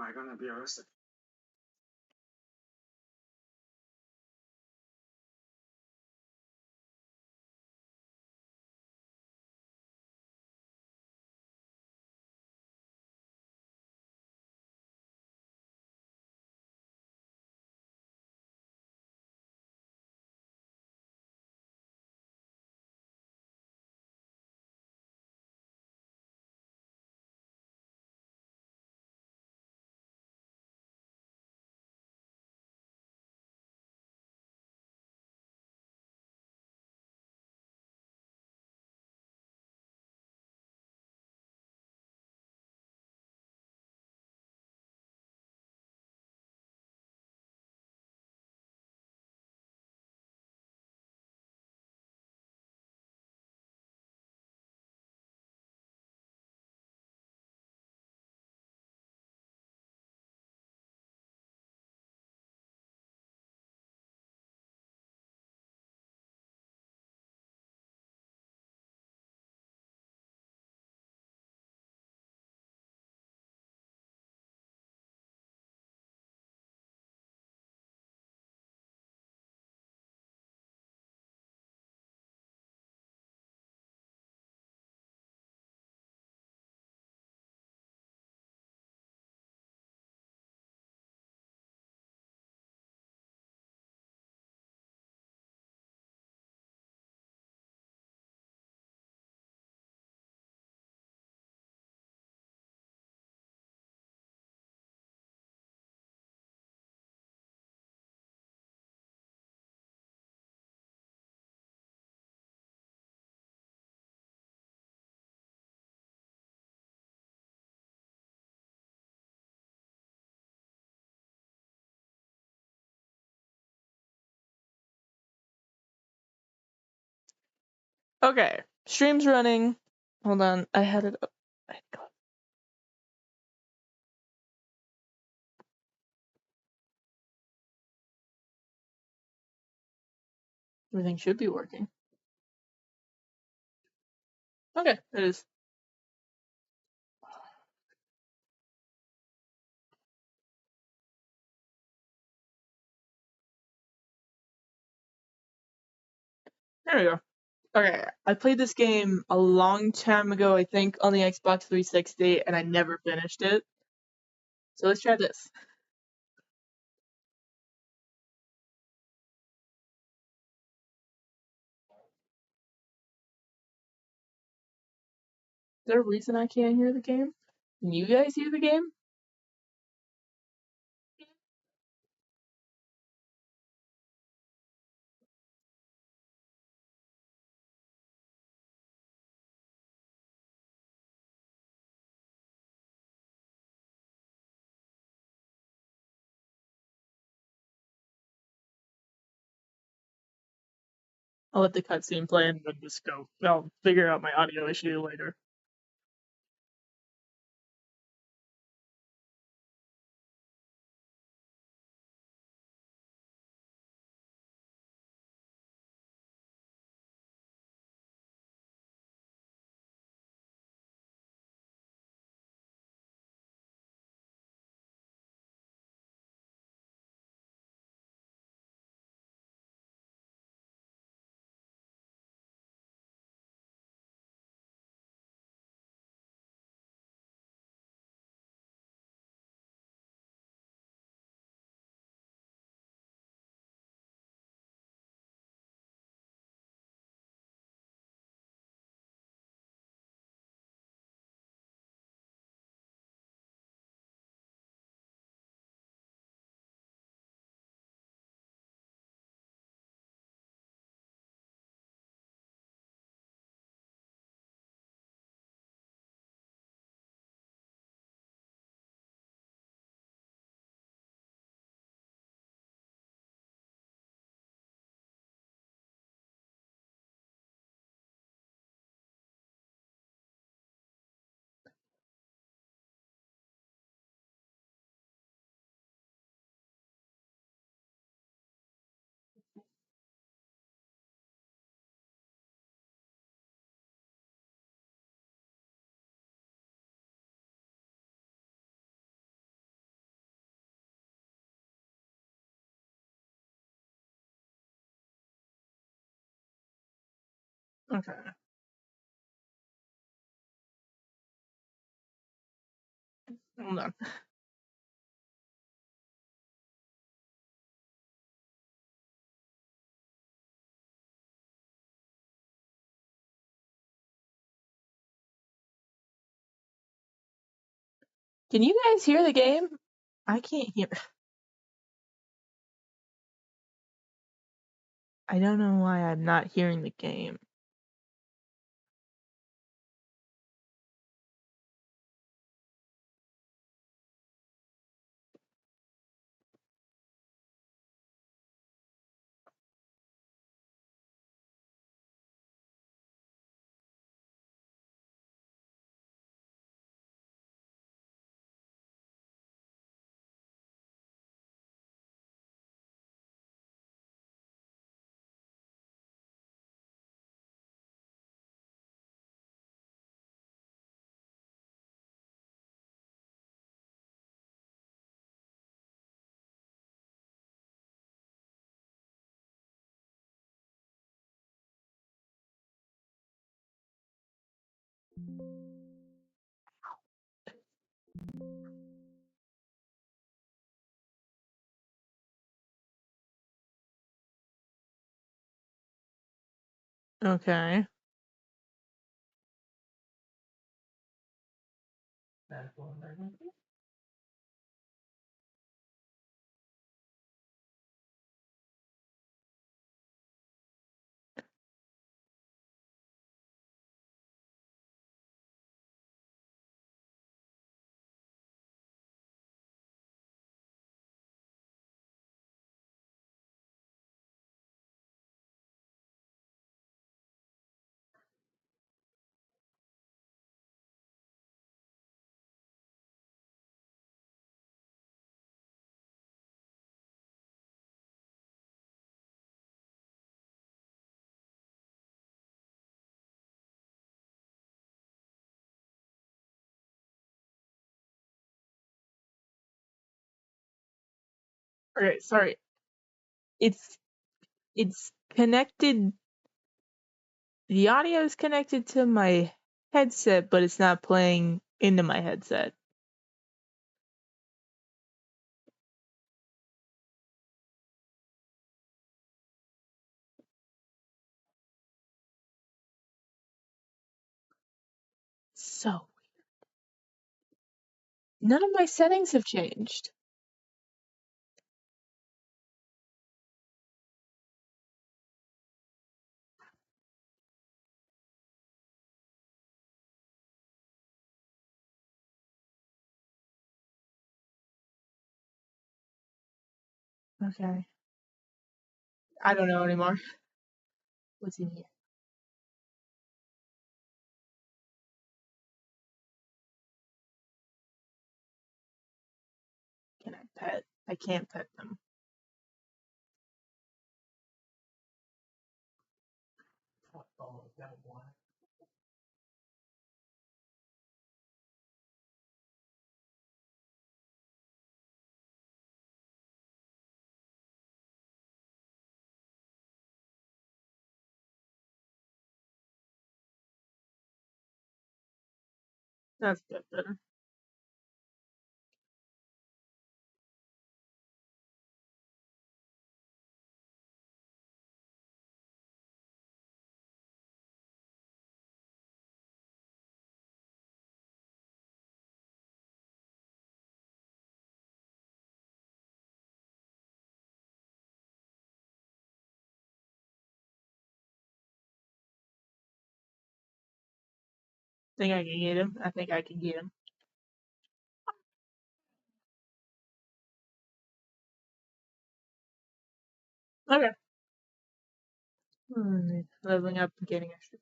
Am I gonna be arrested? Okay, stream's running. Hold on, I had it up. Everything should be working. Okay, it is. There we go. Okay, I played this game a long time ago, I think, on the Xbox 360, and I never finished it. So let's try this. Is there a reason I can't hear the game? Can you guys hear the game? I'll let the cutscene play and then just go. I'll figure out my audio issue later. Okay. Hold on. Can you guys hear the game? I can't hear. I don't know why I'm not hearing the game. Okay. Okay, sorry. It's connected. The audio is connected to my headset, but it's not playing into my headset. So none of my settings have changed. Okay. I don't know anymore. What's in here? Can I pet? I can't pet them. That's good then. Think I can get him? I think I can get him. Okay. Leveling up and getting extra.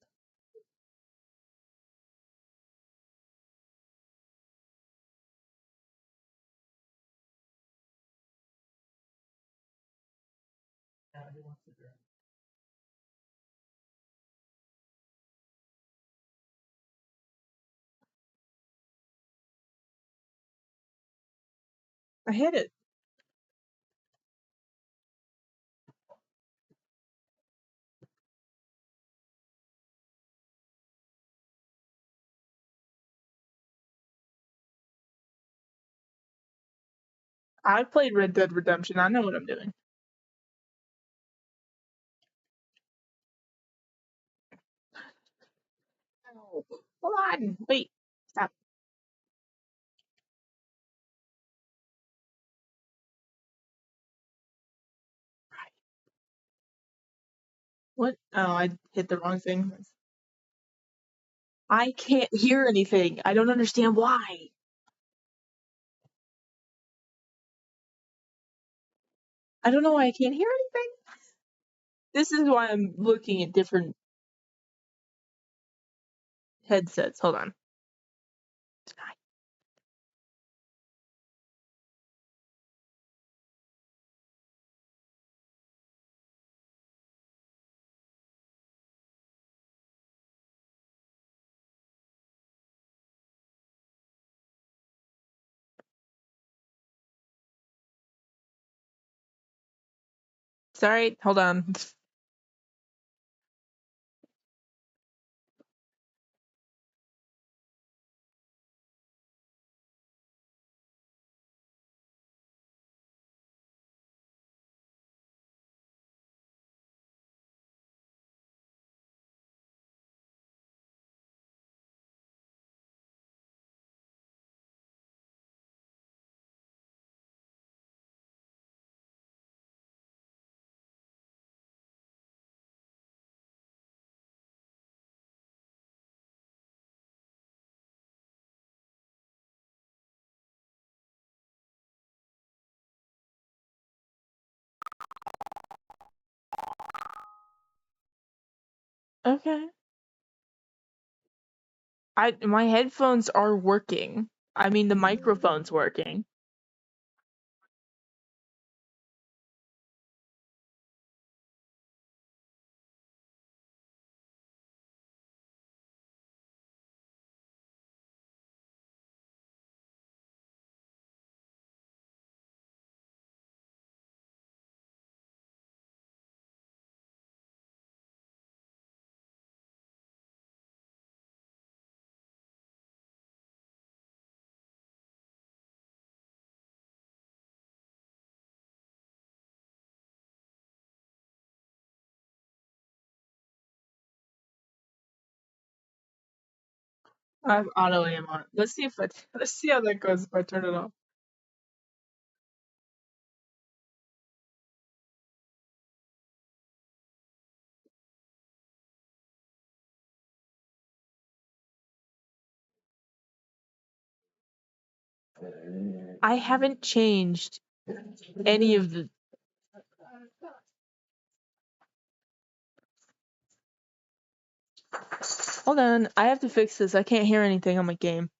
I hit it. I played Red Dead Redemption. I know what I'm doing. Oh, hold on. Wait. Stop. What? Oh, I hit the wrong thing. I can't hear anything. I don't understand why. I don't know why I can't hear anything. This is why I'm looking at different headsets. Hold on. Sorry, hold on. Okay. My headphones are working. I mean, the microphone's working. I have auto aim on. Let's see how that goes if I turn it off. I haven't changed any of the. Hold on, I have to fix this. I can't hear anything on my game.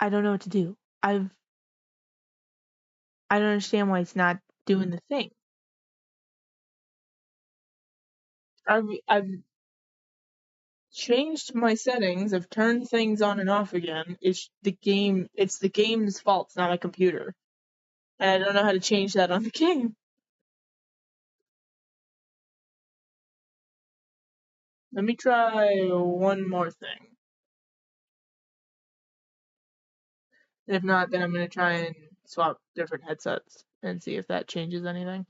I don't know what to do. I don't understand why it's not doing the thing. I've changed my settings. I've turned things on and off again. It's the game's fault. It's not my computer. And I don't know how to change that on the game. Let me try one more thing. If not, then I'm gonna try and swap different headsets and see if that changes anything.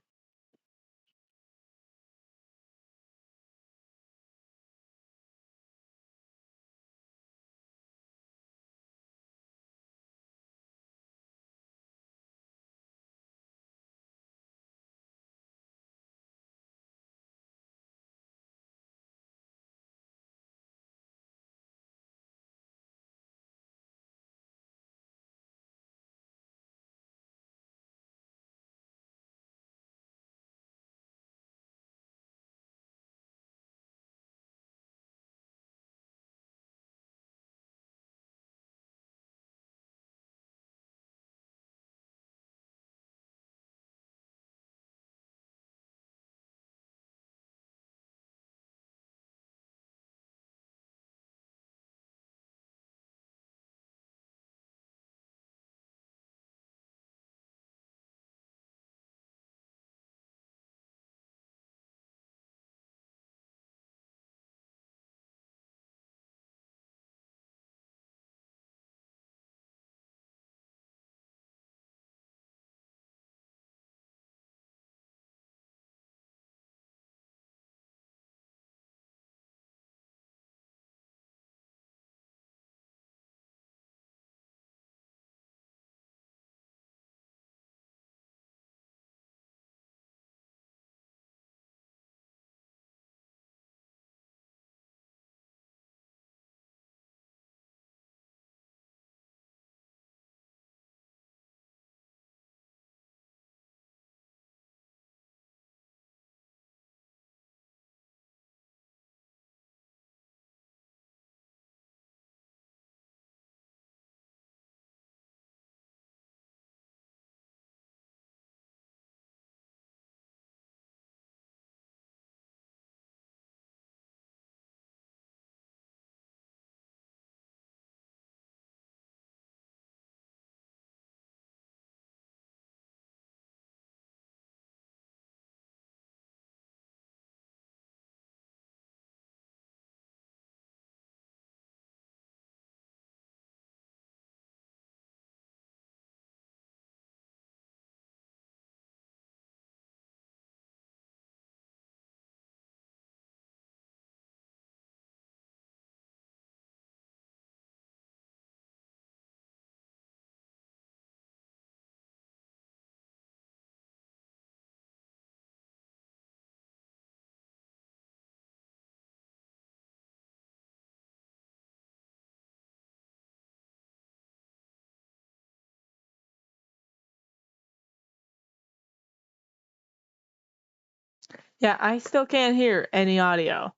Yeah, I still can't hear any audio.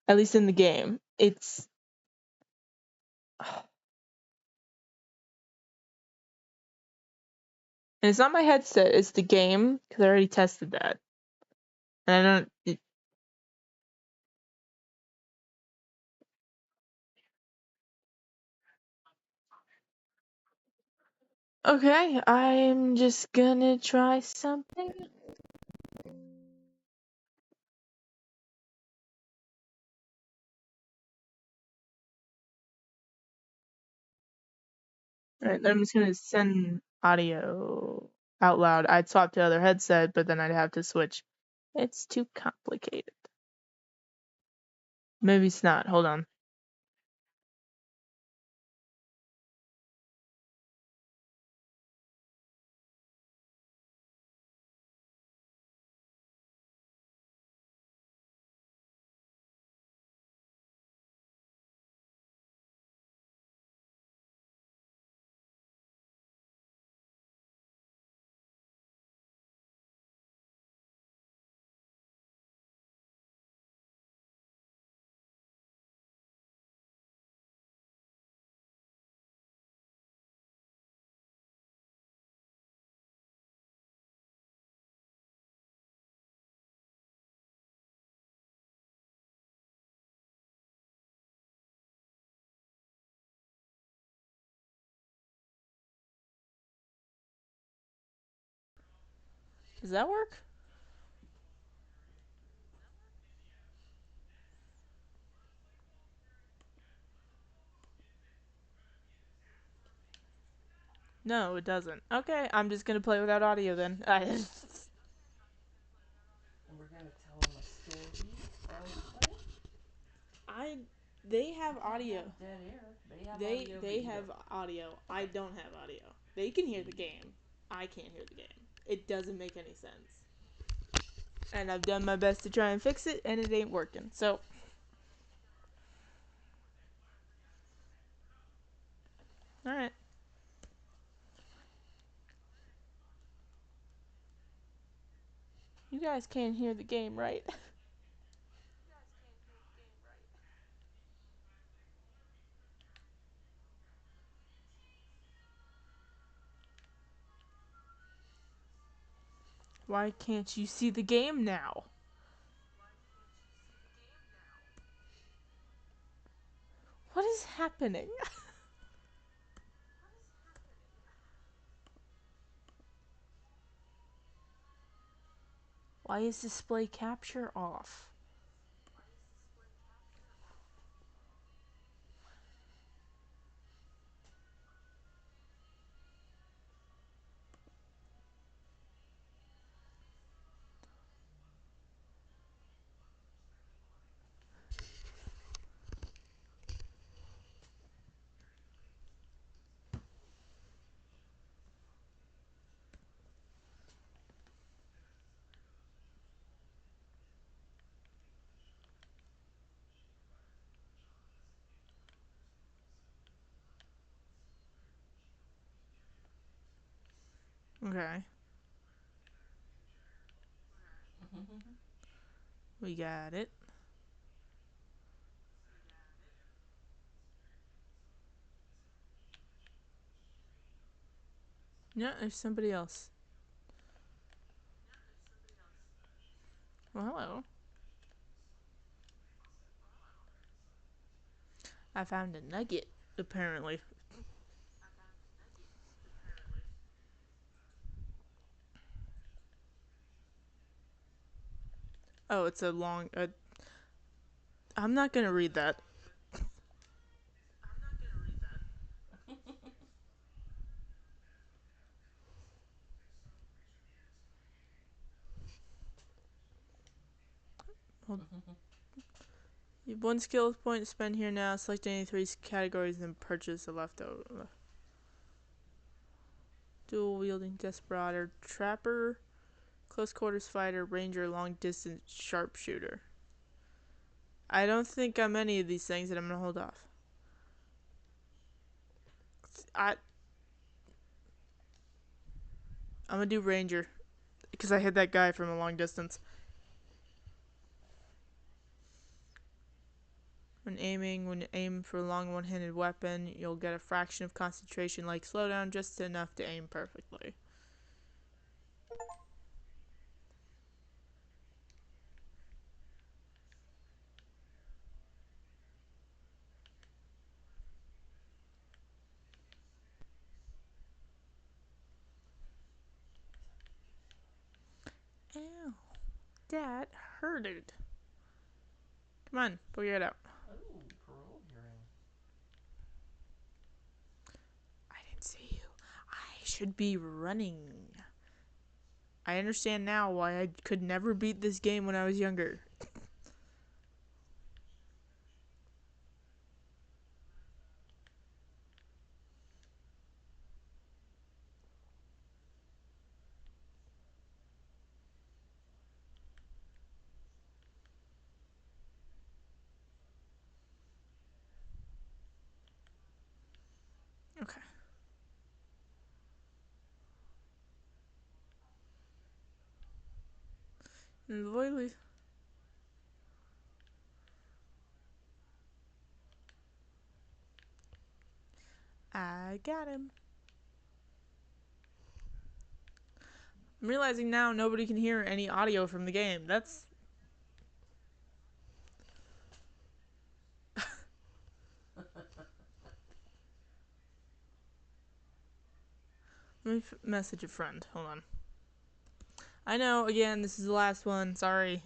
At least in the game. And it's not my headset, it's the game, because I already tested that. And I don't. Okay, I'm just gonna try something. Alright, then I'm just gonna send audio out loud. I'd swap to other headset, but then I'd have to switch. It's too complicated. Maybe it's not. Hold on. Does that work? No, it doesn't. Okay, I'm just gonna play without audio then. And we're gonna tell them a story while we play. They have We audio. can't have dead air. They have They audio. they have audio. I don't have audio. They can hear the game. I can't hear the game. It doesn't make any sense. And I've done my best to try and fix it, and it ain't working. So, all right. You guys can't hear the game, right? Why can't you see the game now? What is happening? Why is display capture off? Okay. We got it. Yeah, there's somebody else. Well, hello. I found a nugget, apparently. Oh, it's a long. I'm not gonna read that. Hold. You have one skill point to spend here now. Select any three categories and then purchase the leftover. Dual wielding desperado, trapper, close quarters fighter, ranger, long distance sharpshooter. I don't think I'm any of these things, and I'm gonna hold off. I I'm gonna do ranger because I hit that guy from a long distance. When you aim for a long one-handed weapon, you'll get a fraction of concentration like slowdown, just enough to aim perfectly. Ow, that hurted. Come on, figure it out. Oh, parole hearing. I didn't see you. I should be running. I understand now why I could never beat this game when I was younger. Okay. And the boy, I got him. I'm realizing now nobody can hear any audio from the game. That's. Let me message a friend. Hold on. I know, again, this is the last one. Sorry.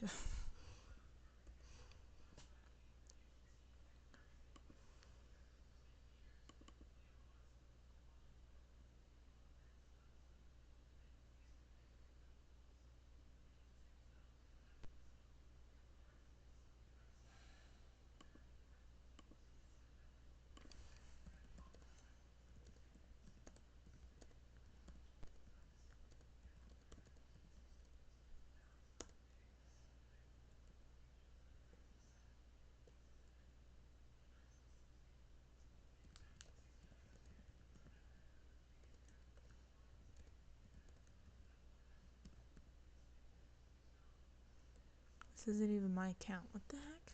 This isn't even my account. What the heck?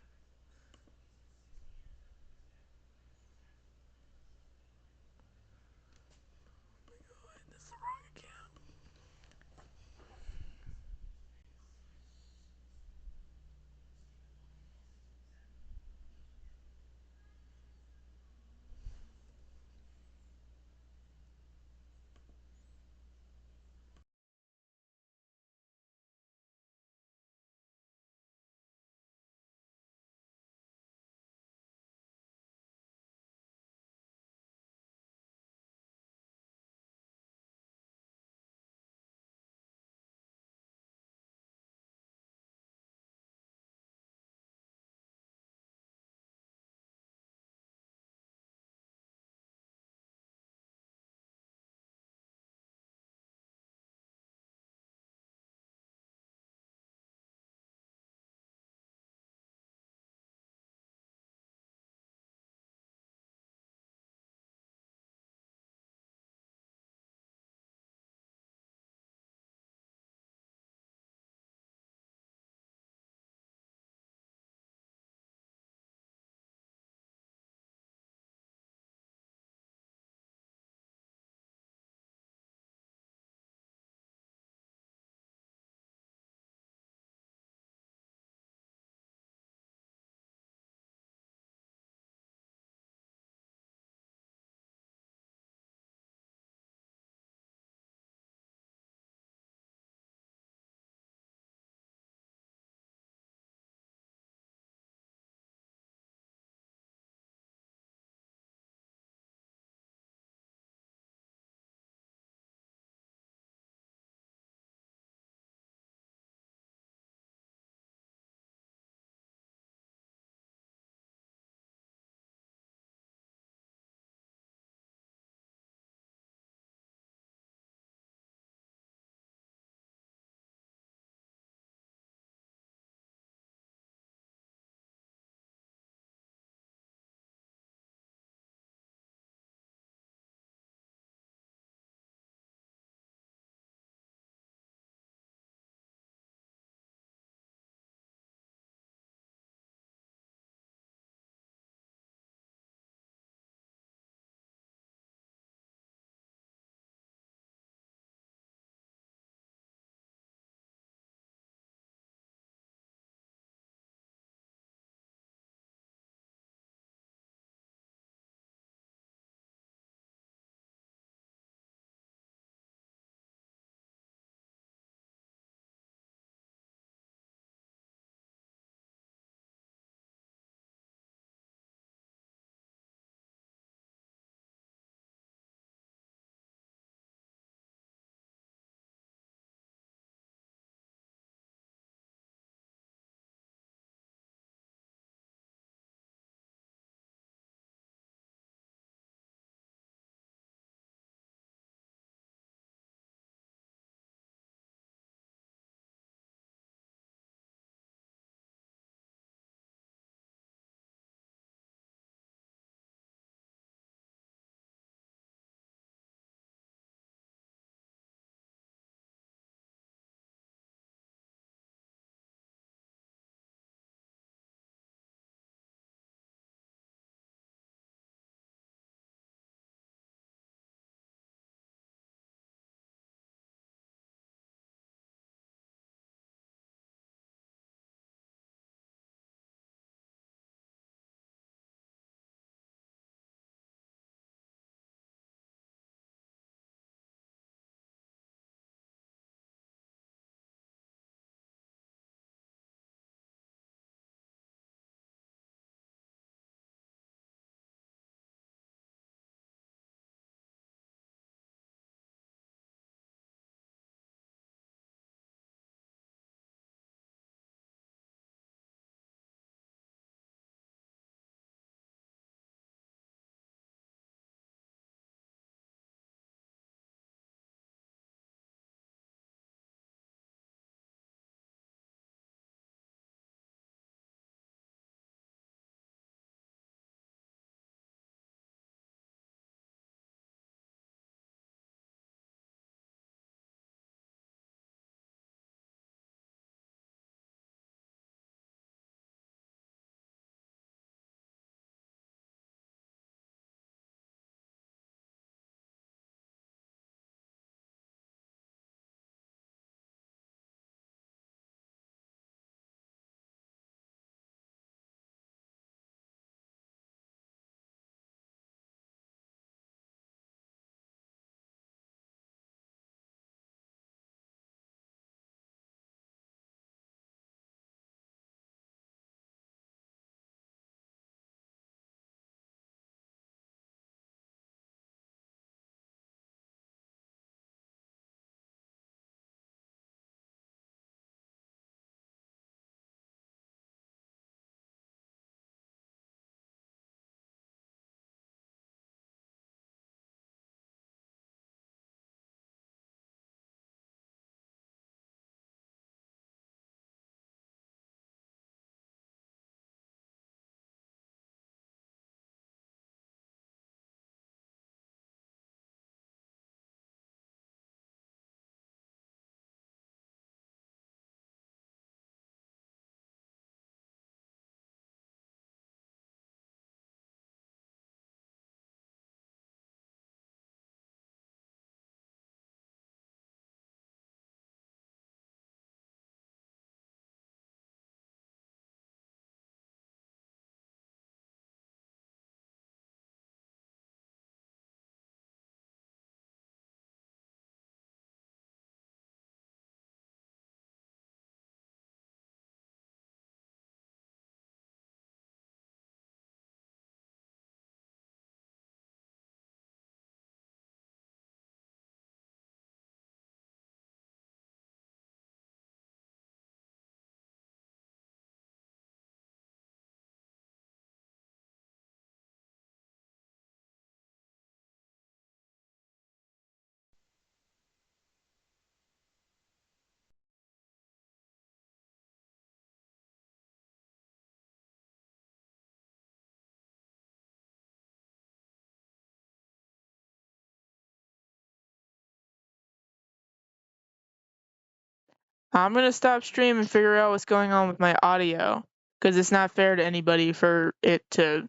I'm gonna stop stream and figure out what's going on with my audio, because it's not fair to anybody for it to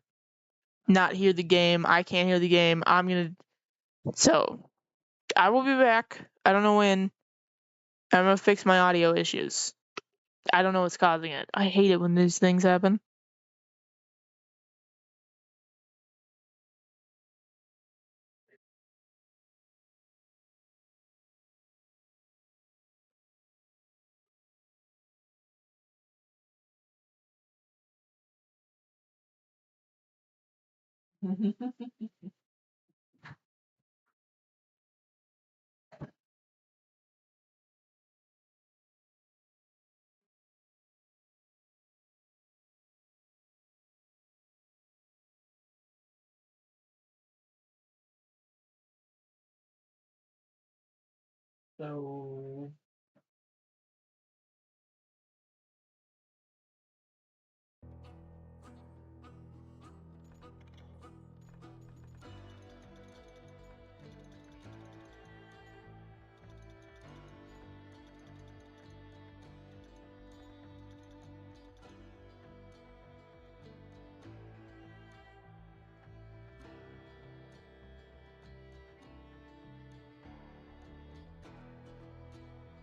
not hear the game. I can't hear the game. So I will be back. I don't know when. I'm gonna fix my audio issues. I don't know what's causing it. I hate it when these things happen. So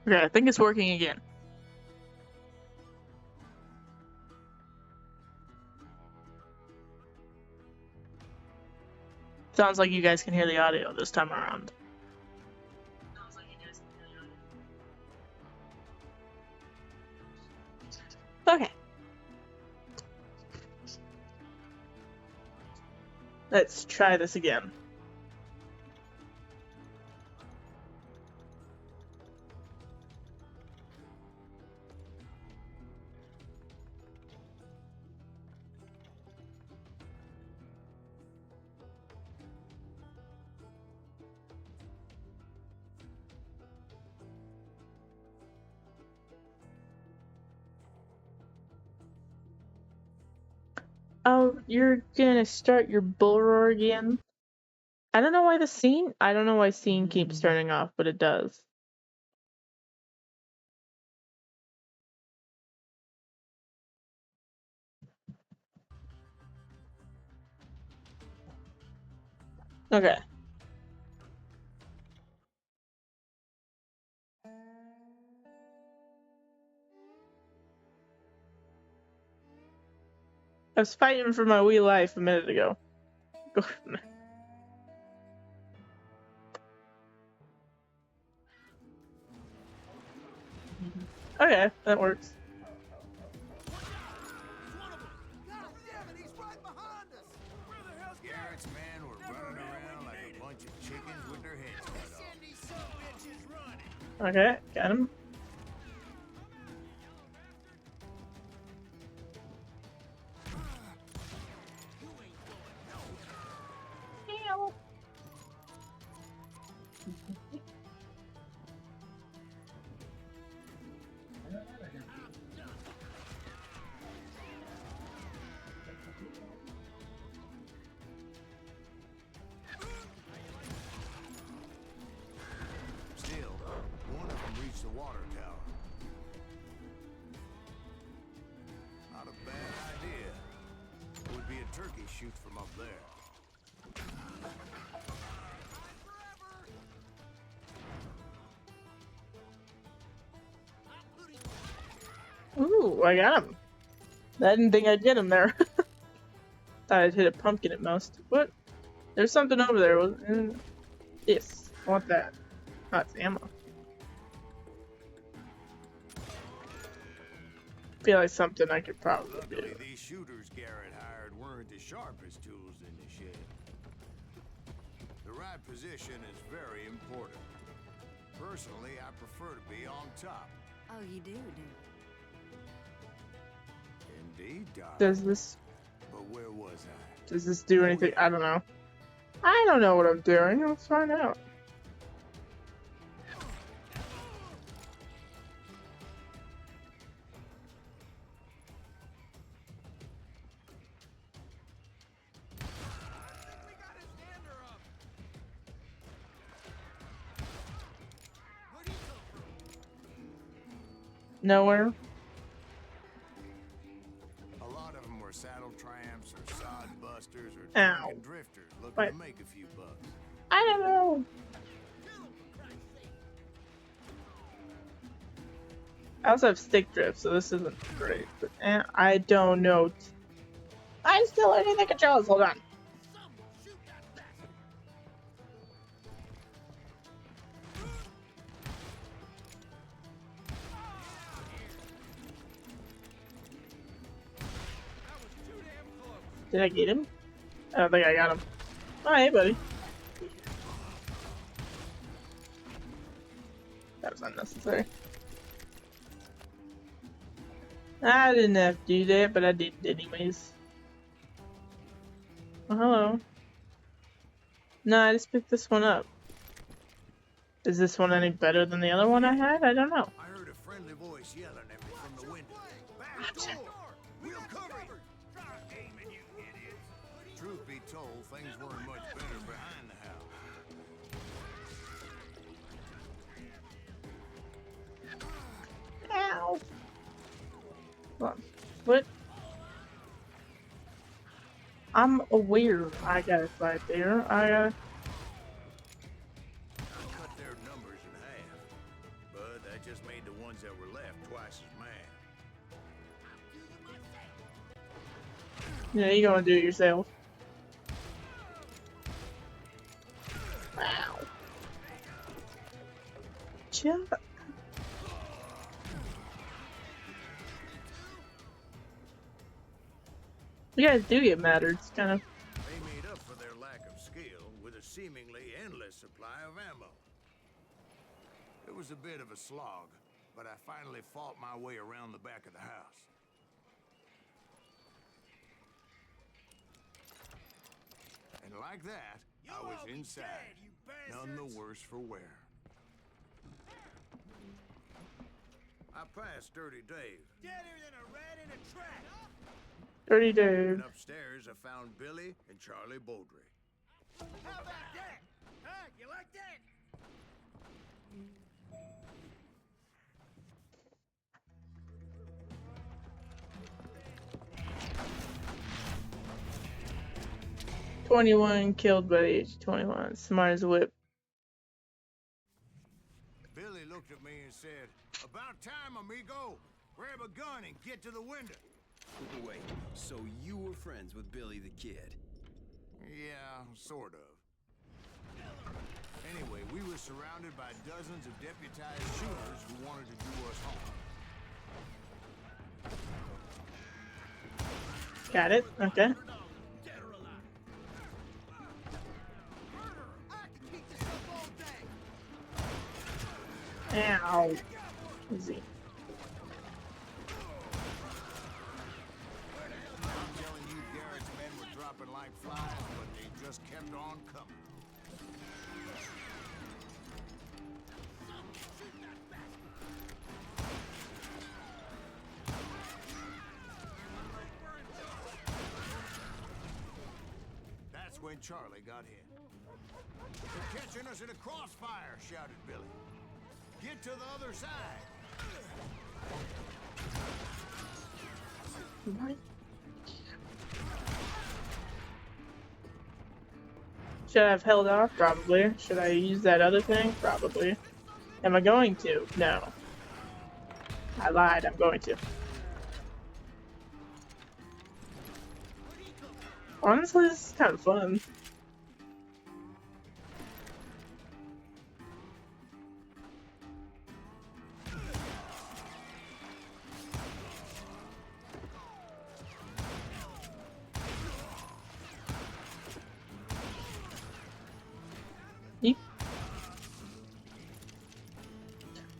Okay, I think it's working again. Sounds like you guys can hear the audio this time around. Okay. Let's try this again. Oh, you're gonna start your bull roar again? I don't know why scene keeps turning off, but it does. Okay. I was fighting for my wee life a minute ago. Okay, that works. Garrett's men were running around like a bunch of chickens with their heads cut off. Okay, got him. Still, one of them reached the water tower. Not a bad idea. It would be a turkey shoot from up there. Ooh, I got him. I didn't think I'd get him there. Thought I'd hit a pumpkin at most. What? There's something over there. Yes, I want that. Oh, it's ammo. Feel like something I could probably Luckily, do. these shooters Garrett hired weren't the sharpest tools in the shed. The right position is very important. Personally, I prefer to be on top. Oh, you do? Indeed, darling. But where was I? Does this do anything? I don't know. I don't know what I'm doing. Let's find out. Nowhere. A lot of them were saddle tramps or sod busters or Ow. drunken drifters looking What? to make a few bucks. I don't know. I also have stick drift, so this isn't great. But I don't know. I'm still learning the controls. Hold on. Did I get him? I don't think I got him. Oh, hey, buddy. That was unnecessary. I didn't have to do that, but I did anyways. Oh, hello. No, I just picked this one up. Is this one any better than the other one I had? I don't know. I heard a friendly voice yelling at me from the window. Back door! We'll cover you! Try aiming, you idiots! Truth be told, things weren't much better behind the house. Ow. Hold on. What? I'm aware I got a fight there. I Cut their numbers in half, but that just made the ones that were left twice as mad. Yeah, you gonna do it yourself. Wow. Chill. You guys do get mad, it's kind of. They made up for their lack of skill with a seemingly endless supply of ammo. It was a bit of a slog, but I finally fought my way around the back of the house. And like that, I was inside, none the worse for wear. I passed Dirty Dave. Deader than a rat in a trap. Dirty Dave. And upstairs, I found Billy and Charlie Beaudry. How about that? Huh? You like that? "21 killed by the age of 21. Smart as a whip." Billy looked at me and said, "About time, amigo. Grab a gun and get to the window." Wait, so you were friends with Billy the Kid? Yeah, sort of. Anyway, we were surrounded by dozens of deputized shooters who wanted to do us harm. Got it. Okay. Ow. Easy. I'm telling you, Garrett's men were dropping like flies, but they just kept on coming. That's when Charlie got hit. "They're catching us in a crossfire," shouted Billy. "Get to the other side." What? Should I have held off? Probably. Should I use that other thing? Probably. Am I going to? No. I lied. I'm going to. Honestly, this is kind of fun.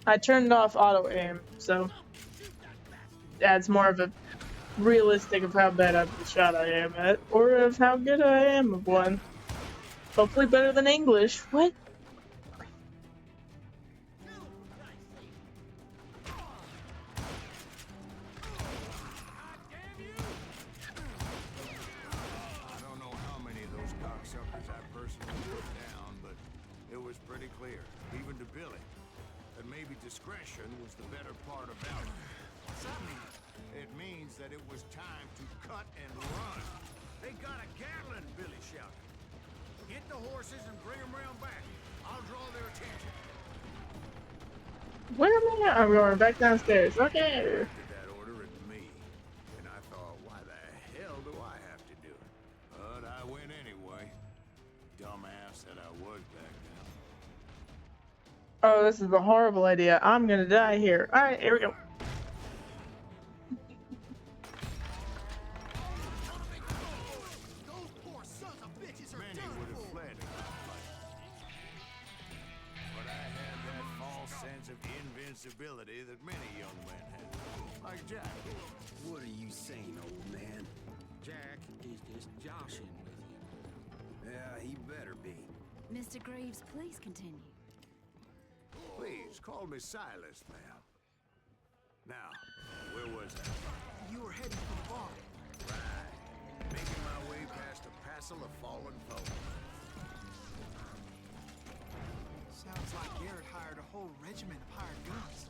I turned off auto aim, so adds more of a realistic of how bad of a shot I am at, or of how good I am of one. Hopefully better than English. What? I don't know how many of those cocksuckers I personally put down, but it was pretty clear, even to Billy, that maybe discretion was the better part of valor. means that it was time to cut and run. They got a Gatling, Billy shouted. Get the horses and bring them round back. I'll draw their attention. Where am I? I'm going back downstairs. Okay. Did that order at me, and I thought, why the hell do I have to do it? But I went anyway. Dumbass that I was back then. Oh, this is a horrible idea. I'm gonna die here. Alright, here we go. Those poor sons of bitches are Many done would have for. fled in my fight. But I had that false sense of invincibility that many young men have. Like Jack. What are you saying, old man? Jack is just joshing with you. Yeah, he better be. Mr. Graves, please continue. Please, call me Silas, ma'am. Now, where was I? You were heading for the bar. Right. Making my way past a passel of fallen foes. Sounds like Garrett hired a whole regiment of hired guns.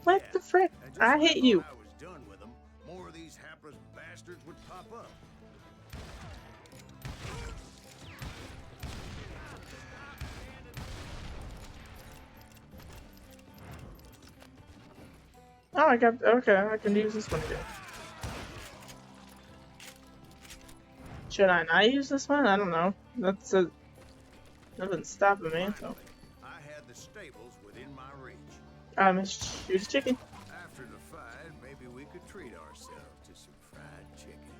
What the frick? And just I when hit you. thought I was done with them, more of these hapless bastards would pop up. Oh, I got. Okay, I can use this one again. Should I not use this one? I don't know. That's a. Nothing's stopping me, so. Finally, I had the stables within my reach. I'm gonna shoot a chicken. After the fight, maybe we could treat ourselves to some fried chicken.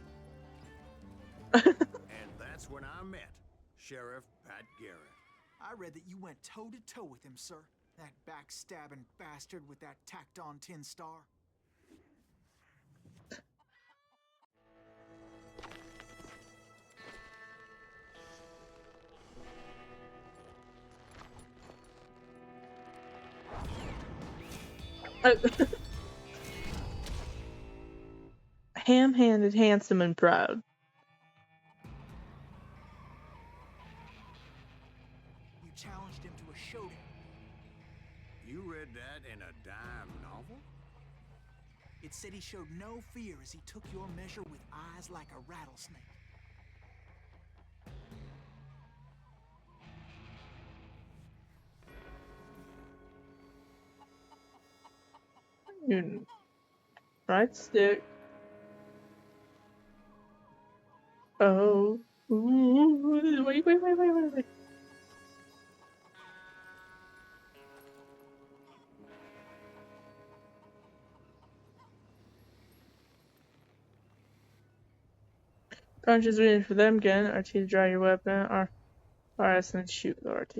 And that's when I met Sheriff Pat Garrett. I read that you went toe-to-toe with him, sir. That backstabbing bastard with that tacked-on tin star. Ham-handed, handsome, and proud. You challenged him to a showdown. You read that in a dime novel? It said he showed no fear as he took your measure with eyes like a rattlesnake. Right stick. Oh. Ooh, wait. Punches ready for them again. RT to draw your weapon. RS and shoot with RT.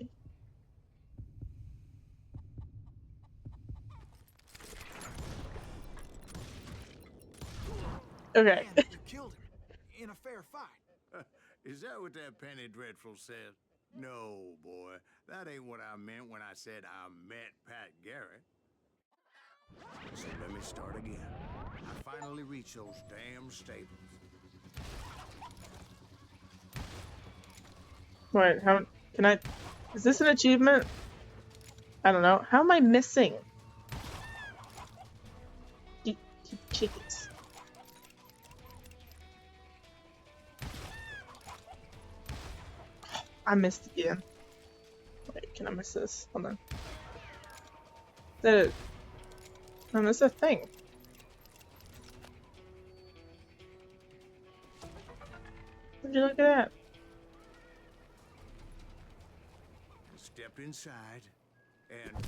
Okay. And you killed him in a fair fight. Is that what that Penny Dreadful said? No, boy. That ain't what I meant when I said I met Pat Garrett. So let me start again. I finally reached those damn stables. Wait, how can I? Is this an achievement? I don't know. How am I missing? Chickens. I missed again. Wait, can I miss this? Hold on. Is that it? I missed a thing. Would you look at that? Stepped inside, and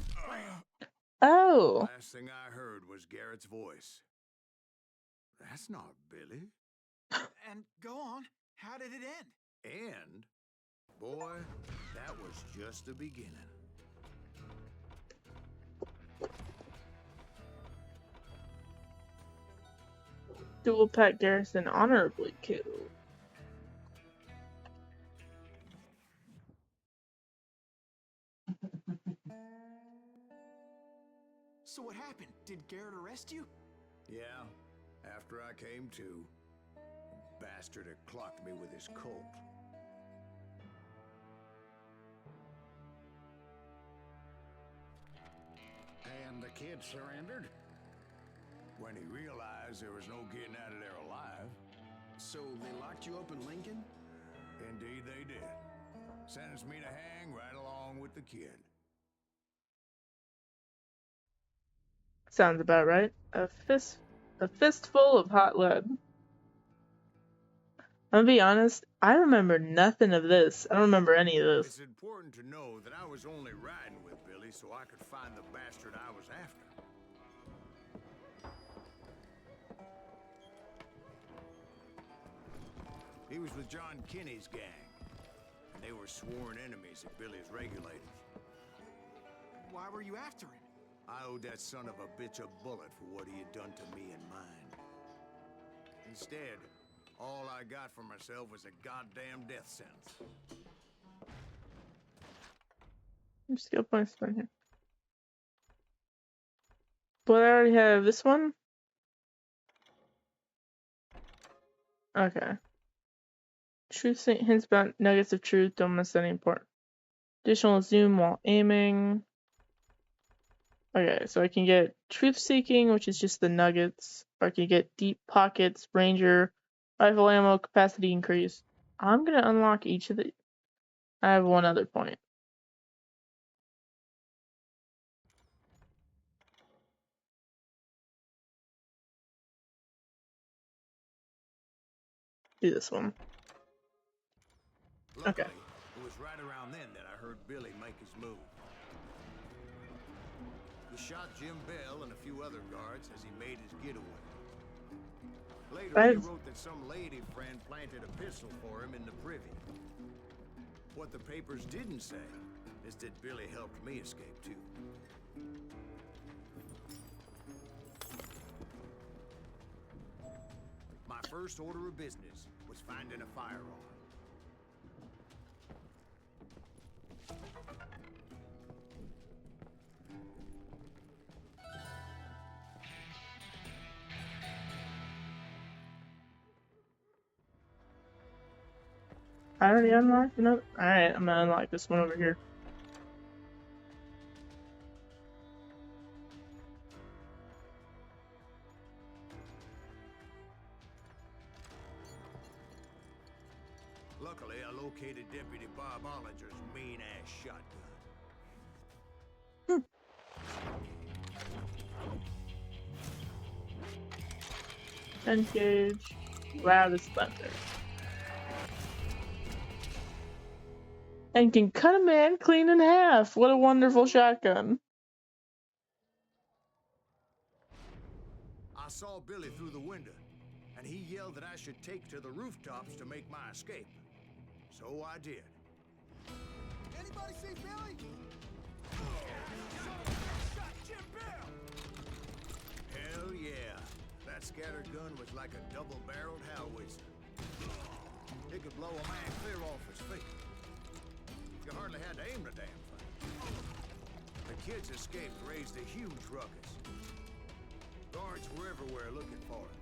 Oh. last thing I heard was Garrett's voice. That's not Billy. And go on. How did it end? And, boy, that was just the beginning. Dual Pat Garrison honorably killed. So what happened? Did Garrett arrest you? Yeah, after I came to, the bastard had clocked me with his Colt. kid surrendered? When he realized there was no getting out of there alive. So they locked you up in Lincoln? Indeed they did. Sentenced me to hang right along with the kid. Sounds about right. A fistful of hot lead. I'm gonna be honest, I remember nothing of this. I don't remember any of this. It's important to know that I was only riding with Billy so I could find the bastard I was after. He was with John Kinney's gang, and they were sworn enemies of Billy's regulators. Why were you after him? I owed that son of a bitch a bullet for what he had done to me and mine. Instead, all I got for myself was a goddamn death sentence. Skill points right here. But I already have this one. Okay. Truth hints about nuggets of truth. Don't miss any important. Additional zoom while aiming. Okay, so I can get truth seeking, which is just the nuggets. Or I can get deep pockets, ranger, rifle ammo, capacity increase. I'm gonna unlock each of the. I have one other point. Do this one. Luckily, Okay. it was right around then that I heard Billy make his move. He shot Jim Bell and a few other guards as he made his getaway. Later, he wrote that some lady friend planted a pistol for him in the privy. What the papers didn't say is that Billy helped me escape too. My first order of business was finding a firearm. I already unlocked another. Alright, I'm gonna unlock this one over here. Luckily, I located Deputy Bob Ollinger's mean-ass shotgun. 10 gauge. Loud as thunder. And can cut a man clean in half. What a wonderful shotgun. I saw Billy through the window, and he yelled that I should take to the rooftops to make my escape. So I did. Anybody see Billy? Shot Jim Bell! Hell yeah. That scatter gun was like a double-barreled howitzer. It could blow a man clear off his feet. You hardly had to aim the damn thing. The kid's escape raised a huge ruckus. Guards were everywhere looking for him.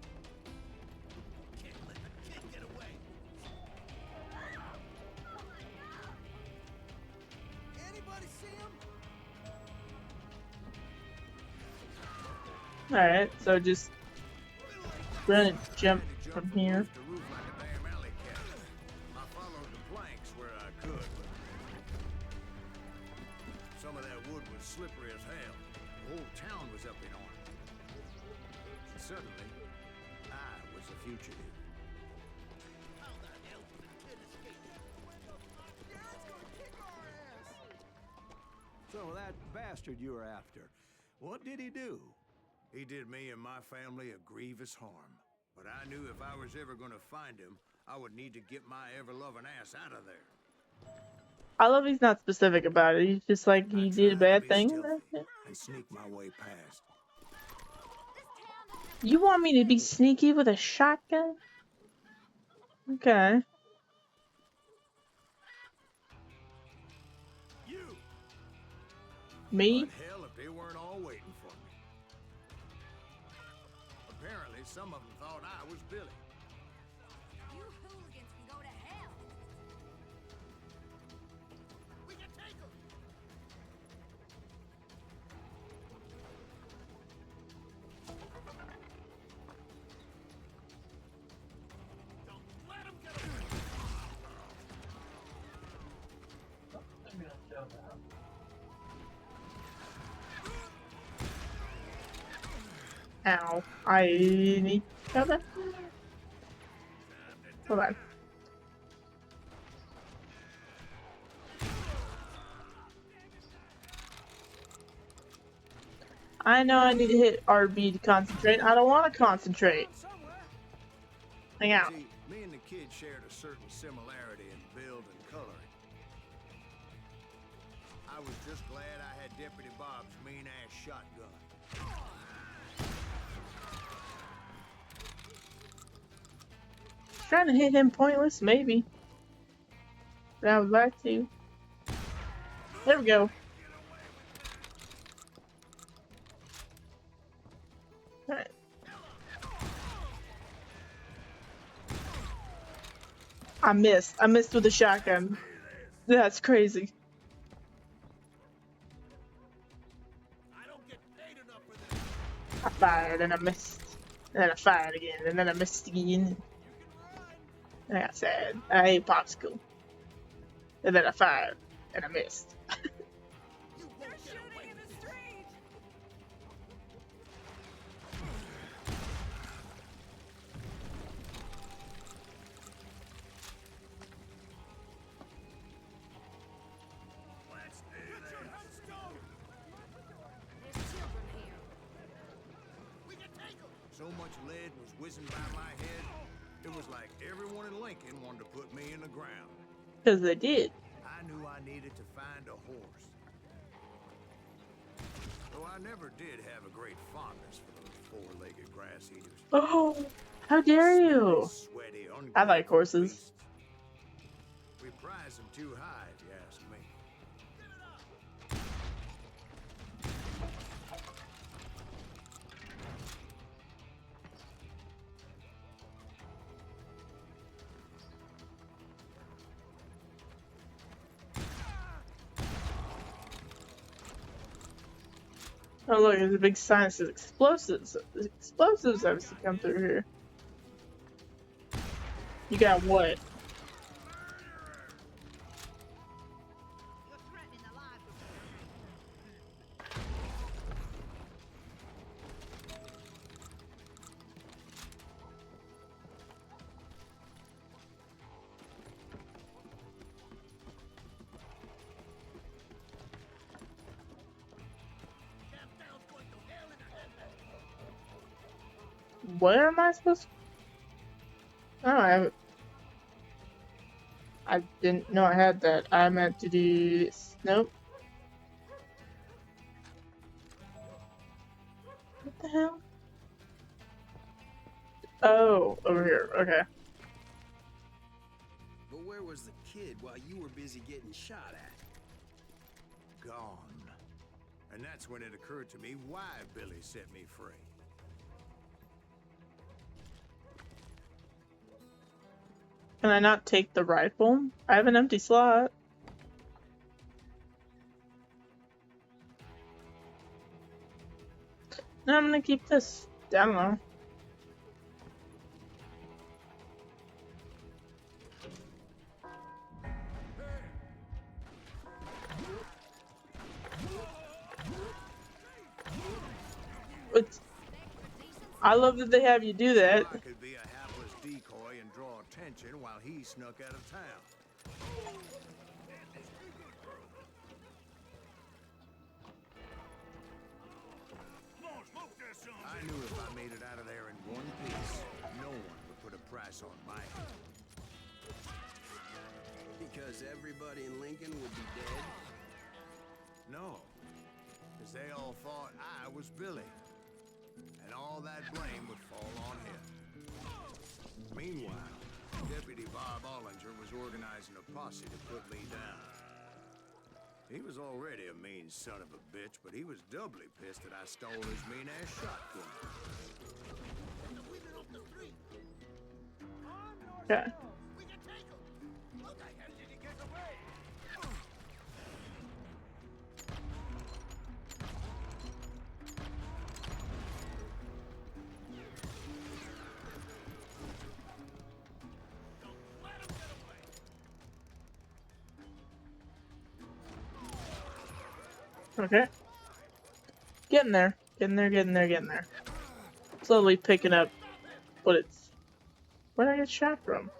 Can't let the kid get away. Anybody see him? Alright, so just run and jump from here. I followed the planks where I could, but some of that wood was slippery as hell. The whole town was up in arms. And suddenly, I was a fugitive. How the hell did the kid escape? Dad's gonna kick our ass! So that bastard you were after, what did he do? He did me and my family a grievous harm. But I knew if I was ever going to find him, I would need to get my ever-loving ass out of there. I love he's not specific about it. He's just like he did a bad thing. And sneak my way past. You want me to be sneaky with a shotgun? Okay. You. Me? But hell, if they weren't all waiting for me. Apparently, some of them thought I was Billy. You hooligans can go to hell. We can take them. Ow. I need cover. Hold on. I know I need to hit RB to concentrate. I don't want to concentrate. Hang out. See, me and the kid shared a certain similarity in build and coloring. I was just glad I had Deputy Bob's mean-ass shotgun. Trying to hit him pointless, maybe. But I would like to. There we go. Alright. I missed. I missed with the shotgun. That's crazy. I fired and I missed. And then I fired again and then I missed again. I got sad. I ate popsicle. And then I fired and I missed. They're shooting in the street! There's children here. So much lead was whizzing by my head, it was like everyone in Lincoln wanted to put me in the ground. Because they did. I knew I needed to find a horse. Though I never did have a great fondness for those four-legged grass eaters. Oh, how dare you? Sweaty, I like ungrateful horses. beasts. We prize them too high, if you ask me. Oh look, there's a big sign that says explosives. Explosives obviously come through here. You got what? Where am I supposed to? Oh, I didn't know I had that. I meant to do this. Nope. What the hell? Oh, over here. Okay. But where was the kid while you were busy getting shot at? Gone. And that's when it occurred to me why Billy set me free. Can I not take the rifle? I have an empty slot. No, I'm gonna keep this. I don't know. It's, I love that they have you do that. I could be a hapless decoy and draw attention while he snuck out of town. I knew if I made it out of there in one piece, no one would put a price on my head. Because everybody in Lincoln would be dead? No, because they all thought I was Billy, and all that blame would fall on him. Meanwhile, Deputy Bob Ollinger was organizing a posse to put me down. He was already a mean son of a bitch, but he was doubly pissed that I stole his mean-ass shotgun. Okay. Okay. Getting there. Getting there, getting there, getting there. Slowly picking up what it's... Where did I get shot from?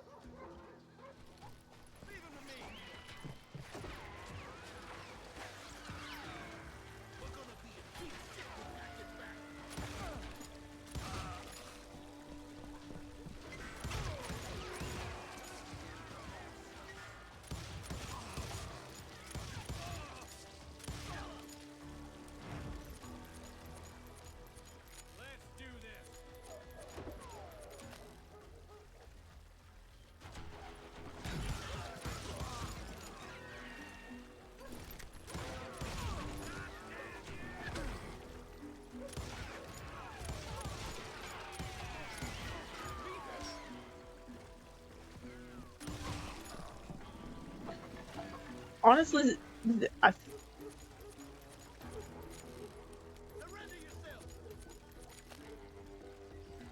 Honestly,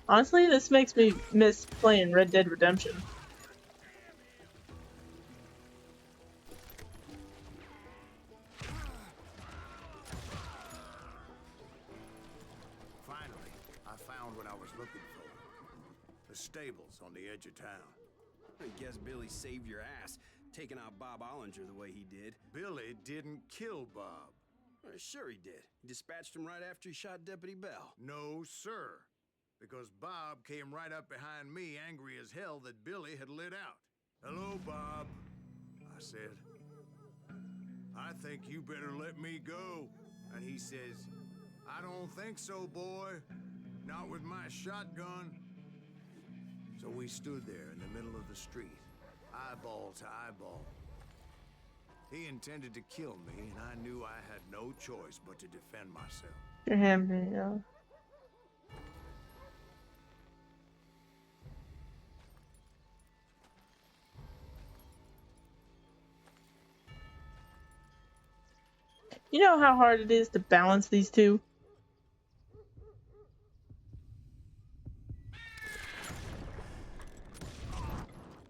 honestly, this makes me miss playing Red Dead Redemption. Finally, I found what I was looking for. The stables on the edge of town. I guess Billy saved your ass, taking out Bob Ollinger the way he did. Billy didn't kill Bob. Sure he did. He dispatched him right after he shot Deputy Bell. No, sir. Because Bob came right up behind me, angry as hell that Billy had lit out. Hello, Bob, I said. I think you better let me go. And he says, I don't think so, boy. Not with my shotgun. So we stood there in the middle of the street, eyeball to eyeball. He intended to kill me, and I knew I had no choice but to defend myself. Your hand, yeah. You know how hard it is to balance these two?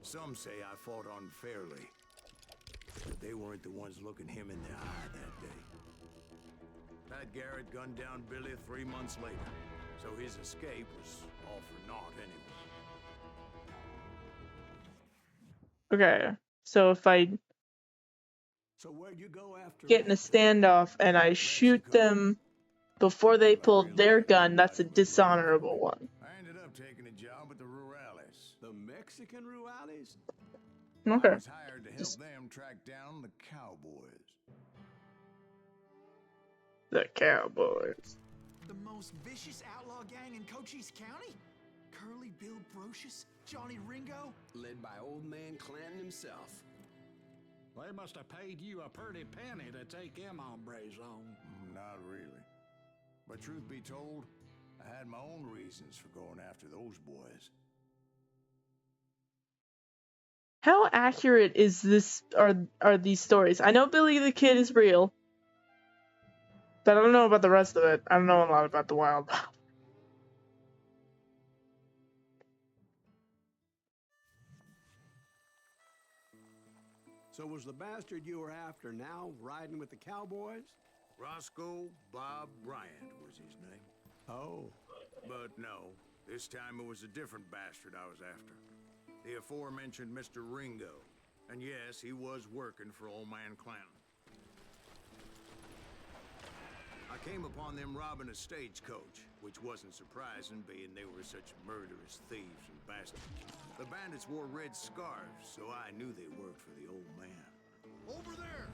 Some say I fought unfairly, but they weren't the ones looking him in the eye that day. Pat Garrett gunned down Billy 3 months later, so his escape was all for naught anyway. Okay, so if I So where'd you go after get in a standoff and I shoot them before they pulled their gun, that's a dishonorable one. I ended up taking a job at the Rurales. The Mexican Rurales? Okay. I was hired to help them track down the cowboys. The Cowboys. The most vicious outlaw gang in Cochise County? Curly Bill Brocious? Johnny Ringo? Led by old man Clanton himself. They must have paid you a pretty penny to take them hombres on. Not really. But truth be told, I had my own reasons for going after those boys. How accurate is this? Are these stories? I know Billy the Kid is real, but I don't know about the rest of it. I don't know a lot about the Wild. So was the bastard you were after now riding with the cowboys? Roscoe Bob Bryant was his name. Oh. But no, this time it was a different bastard I was after. The aforementioned Mr. Ringo. And yes, he was working for old man Clanton. I came upon them robbing a stagecoach, which wasn't surprising, being they were such murderous thieves and bastards. The bandits wore red scarves, so I knew they worked for the old man. Over there!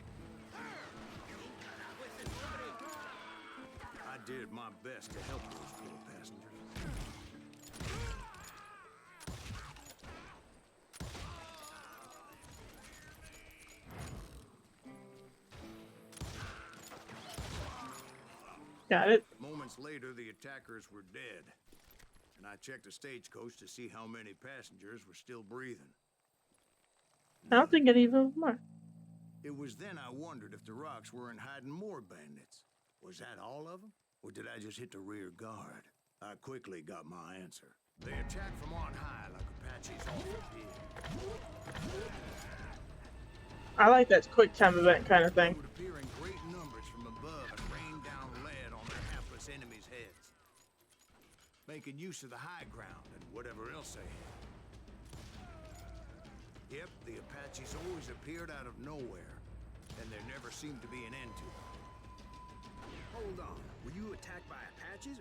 I did my best to help those poor passengers. Got it. Moments later, the attackers were dead, and I checked the stagecoach to see how many passengers were still breathing. I don't think any of them are. It was then I wondered if the rocks weren't hiding more bandits. Was that all of them? Or did I just hit the rear guard? I quickly got my answer. They attacked from on high like Apaches often did. I like that quick time event kind of They thing. would appear in great numbers from above, and making use of the high ground and whatever else they had. Yep, the Apaches always appeared out of nowhere, and there never seemed to be an end to them. Hold on. Were you attacked by Apaches?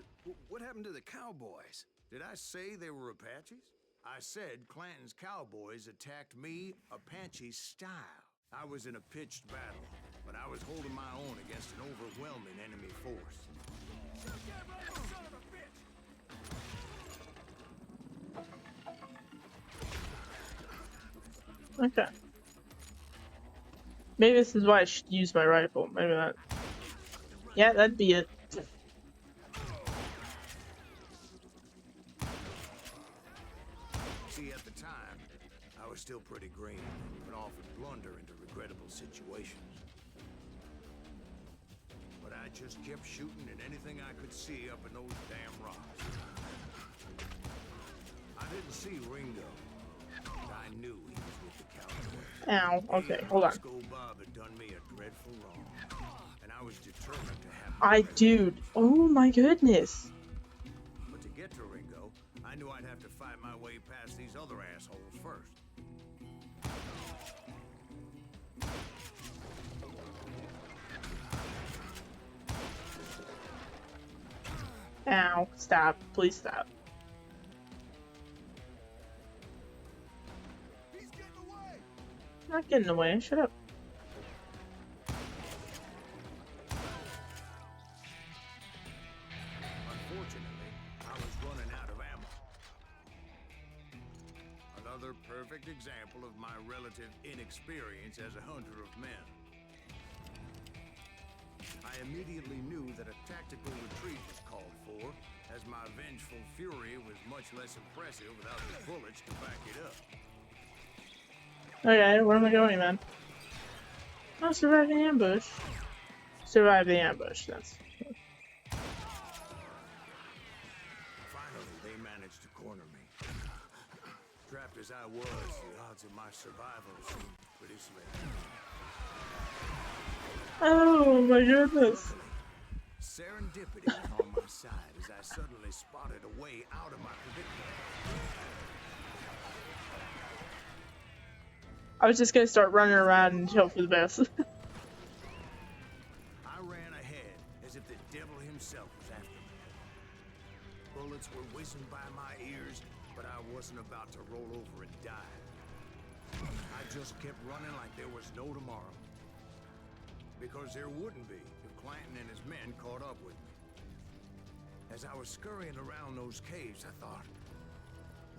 What happened to the cowboys? Did I say they were Apaches? I said Clanton's cowboys attacked me Apache style. I was in a pitched battle, but I was holding my own against an overwhelming enemy force. Okay. Maybe this is why I should use my rifle. Maybe not. Yeah, that'd be it. See, at the time, I was still pretty green and would often blunder into regrettable situations. But I just kept shooting at anything I could see up in those damn rocks. I didn't see Ringo, but I knew he was with the cowboys. Ow. Okay, hold on. Roscoe Bob had done me a dreadful wrong, and I was determined to have my revenge. Dude. Oh my goodness. But to get to Ringo, I knew I'd have to fight my way past these other assholes first. Ow. Stop. Please stop. He's getting away! I'm not getting away. Shut up. Unfortunately, I was running out of ammo. Another perfect example of my relative inexperience as a hunter of men. I immediately knew that a tactical retreat was called for, as my vengeful fury was much less impressive without the bullets to back it up. Okay, where am I going, man? Oh, survive the ambush. Survive the ambush, that's... Finally, they managed to corner me. Trapped as I was, the odds of my survival seemed pretty slim. Oh my goodness. Serendipity was on my side as I suddenly spotted a way out of my predicament. I was just gonna start running around and hope for the best. I ran ahead as if the devil himself was after me. Bullets were whizzing by my ears, but I wasn't about to roll over and die. I just kept running like there was no tomorrow. Because there wouldn't be if Clanton and his men caught up with me. As I was scurrying around those caves, I thought,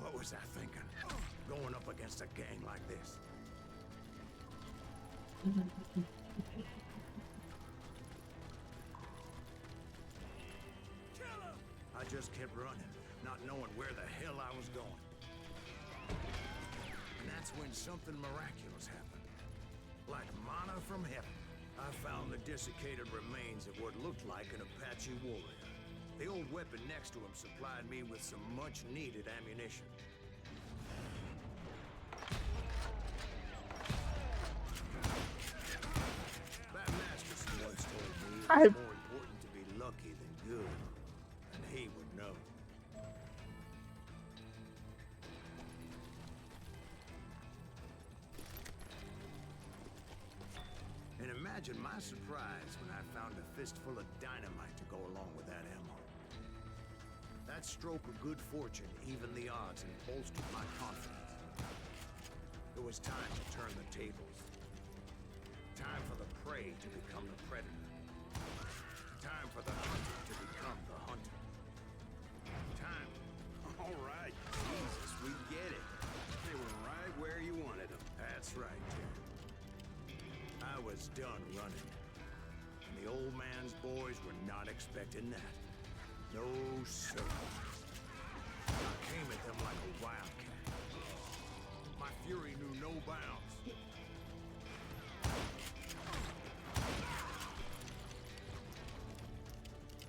what was I thinking? Going up against a gang like this? I just kept running, not knowing where the hell I was going. And that's when something miraculous happened. Like manna from heaven. I found the desiccated remains of what looked like an Apache warrior. The old weapon next to him supplied me with some much-needed ammunition. That Masterson once told me it's more important to be lucky than good, and he would know. And imagine my surprise when I found a fistful of dynamite to go along with that ammo. That stroke of good fortune evened the odds and bolstered my confidence. It was time to turn the tables. Time for the prey to become the predator. Time for the hunter to become the hunter. Time. All right, Jesus, we get it. They were right where you wanted them. That's right, Terry. I was done running. And the old man's boys were not expecting that. No, sir. I came at them like a wildcat. My fury knew no bounds.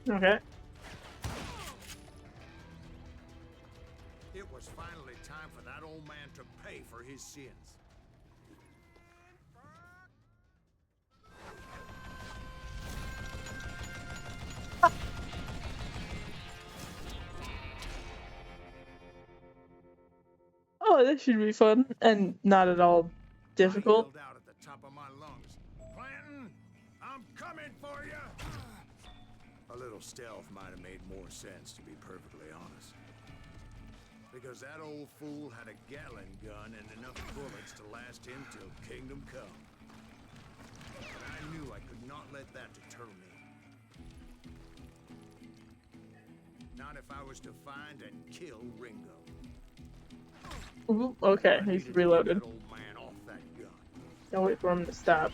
Okay. It was finally time for that old man to pay for his sins. That should be fun and not at all difficult. I yelled out at the top of my lungs, Clanton, I'm coming for you! A little stealth might have made more sense, to be perfectly honest. Because that old fool had a Gatling gun and enough bullets to last him till Kingdom Come. But I knew I could not let that deter me. Not if I was to find and kill Ringo. Ooh, okay, I he's needed to get reloaded. that old man off that gun. Don't wait for him to stop.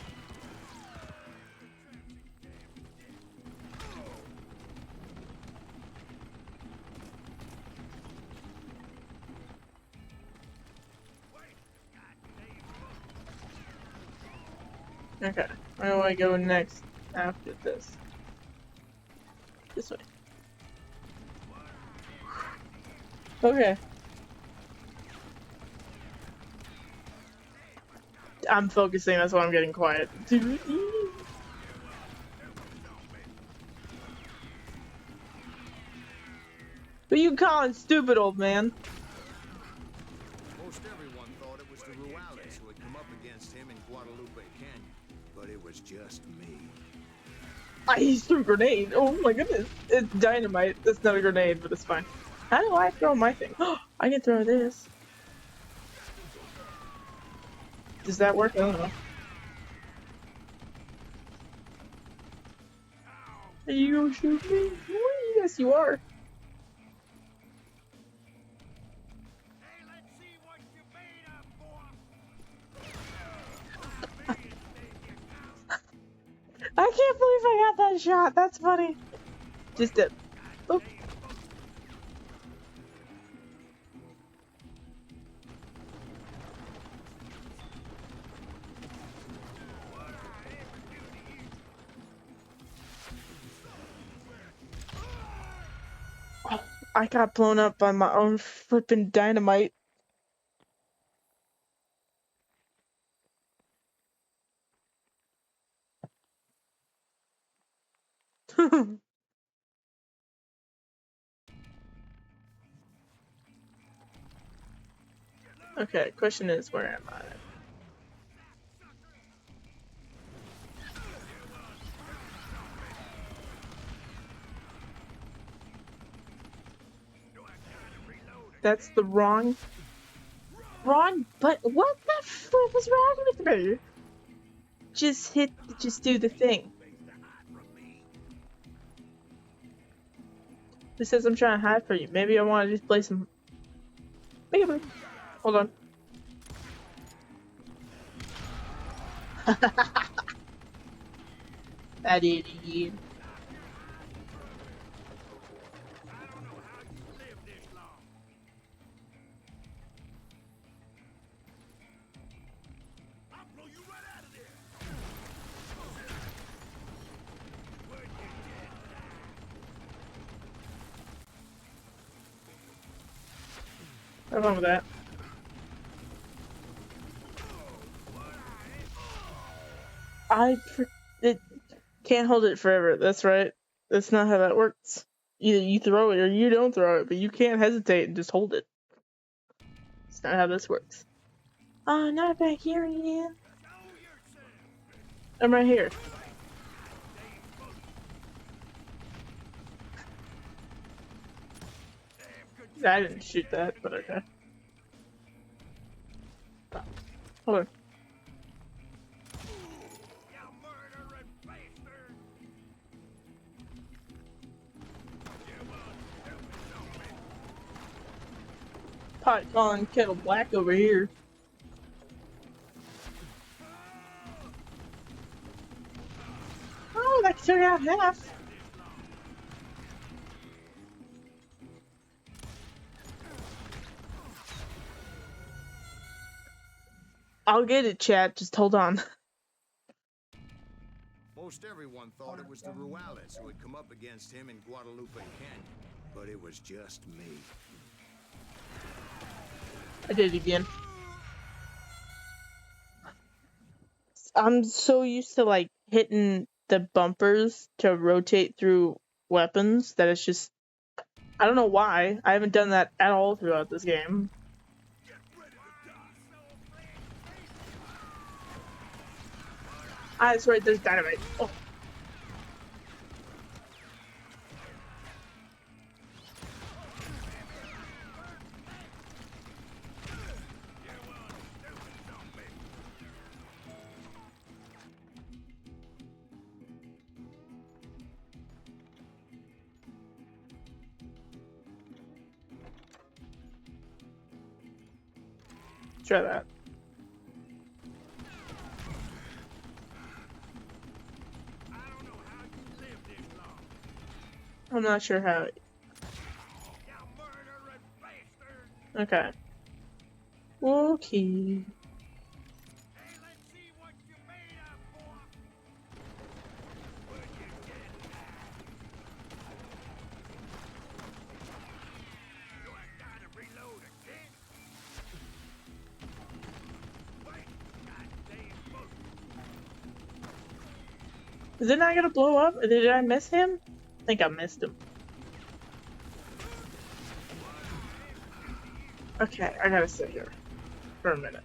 Okay, where do I go next after this? This way. Okay. I'm focusing, that's why I'm getting quiet. Who you calling stupid, old man? Most everyone thought it was the Ruales who had come up against him in Guadalupe Canyon, but it was just me. He threw a grenade. Oh my goodness. It's dynamite. It's not a grenade, but it's fine. How do I throw my thing? I can throw this. Does that work? I don't know. Are you gonna shoot me? Yes, you are. Hey, let's see what you made of, I can't believe I got that shot. That's funny. Just dip. Oh. Oh, I got blown up by my own flippin' dynamite. Okay, question is, where am I? That's the wrong but what the flip is wrong with me? Just do the thing. It says I'm trying to hide for you. Maybe I want to just play some. Maybe. Hold on. That idiot. What's wrong with that? It can't hold it forever. That's right. That's not how that works. Either you throw it or you don't throw it, but you can't hesitate and just hold it. That's not how this works. Oh, not back here again. I'm right here. I didn't shoot that, but okay. Hold on. Pot calling kettle black over here. Oh, that took out half. I'll get it, chat. Just hold on. Most everyone thought it was the Ruales who had come up against him in Guadalupe Canyon, but it was just me. I did it again. I'm so used to like hitting the bumpers to rotate through weapons that it's just, I don't know why. I haven't done that at all throughout this game. Ah, that's right, there's dynamite. Oh. Try that. I'm not sure how. Okay. Okay. Is it not gonna blow up? Did I miss him? I think I missed him. Okay, I gotta sit here for a minute.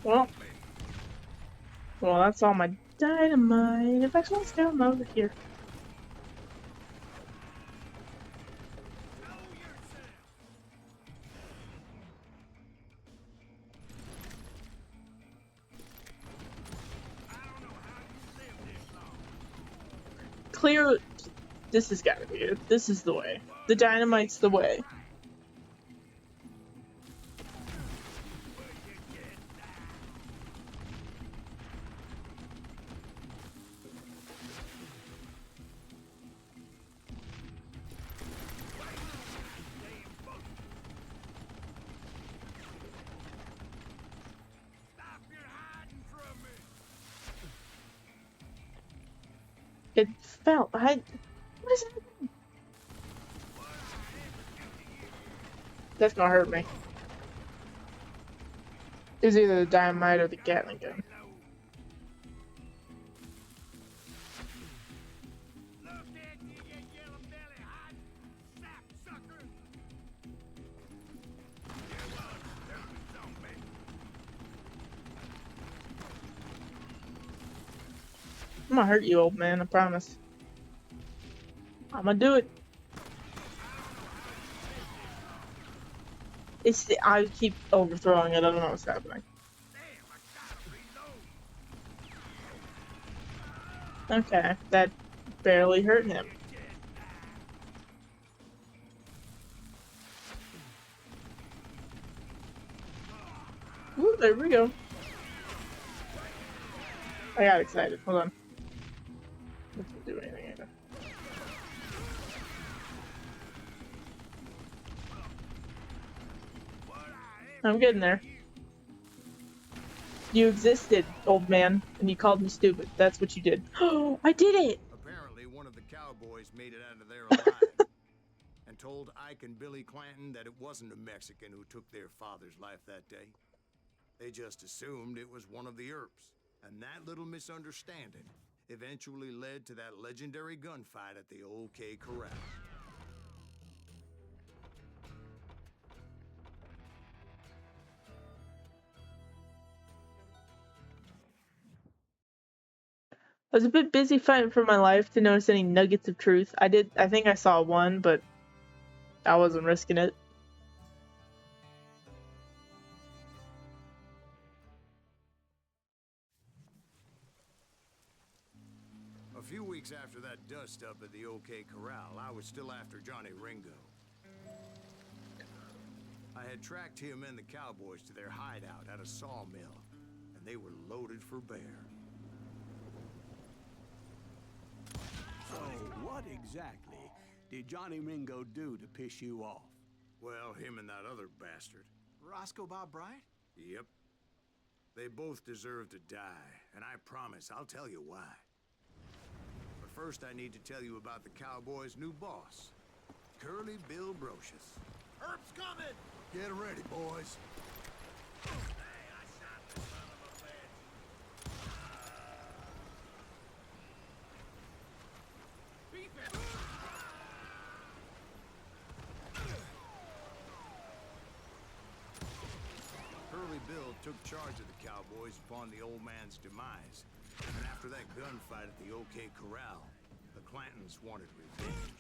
Well, that's all my dynamite. In fact, let's go over here. Clear. This has gotta be it. This is the way. The dynamite's the way. It fell. What is it? That's gonna hurt me. It was either the dynamite or the Gatling gun. I'm gonna hurt you, old man, I promise. I'm gonna do it. I keep overthrowing it, I don't know what's happening. Okay, that barely hurt him. Ooh, there we go. I got excited, hold on. Doesn't do anything either. I'm getting there. You existed, old man, and you called me stupid. That's what you did. Oh, I did it! Apparently, one of the cowboys made it out of there alive and told Ike and Billy Clanton that it wasn't a Mexican who took their father's life that day. They just assumed it was one of the Earps, and that little misunderstanding eventually led to that legendary gunfight at the OK Corral. I was a bit busy fighting for my life to notice any nuggets of truth. I think I saw one, but I wasn't risking it. A few weeks after that dust-up at the OK Corral, I was still after Johnny Ringo. I had tracked him and the cowboys to their hideout at a sawmill, and they were loaded for bear. So, what exactly did Johnny Ringo do to piss you off? Well, him and that other bastard. Roscoe Bob Bright? Yep. They both deserve to die, and I promise I'll tell you why. But first, I need to tell you about the cowboys' new boss, Curly Bill Brocious. Herb's coming! Get ready, boys. Hey, I shot the son of a bitch! Beat it! Bill took charge of the cowboys upon the old man's demise. And after that gunfight at the OK Corral, the Clantons wanted revenge.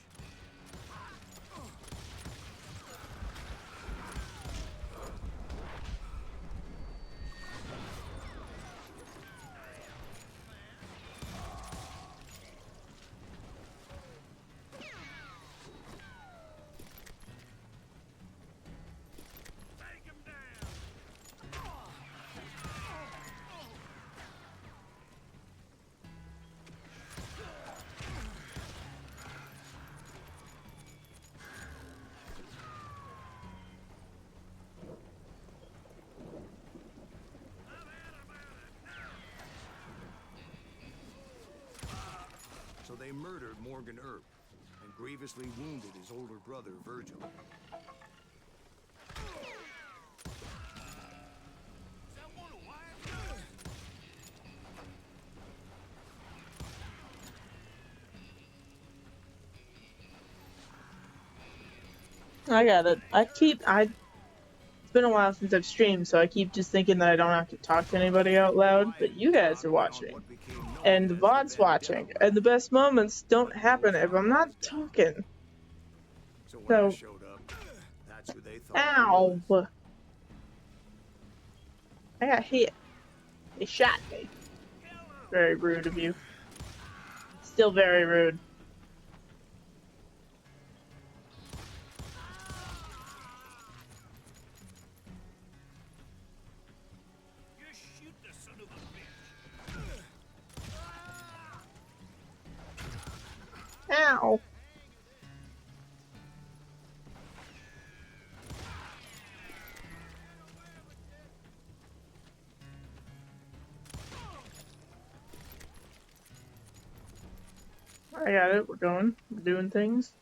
So they murdered Morgan Earp and grievously wounded his older brother, Virgil. I got it. It's been a while since I've streamed, so I keep just thinking that I don't have to talk to anybody out loud, but you guys are watching. And the VOD's watching. And the best moments don't happen if I'm not talking. So when I showed up, that's who they thought I was. Ow! I got hit. They shot me. Very rude of you. Still very rude. Ow! I got it. We're going. We're doing things.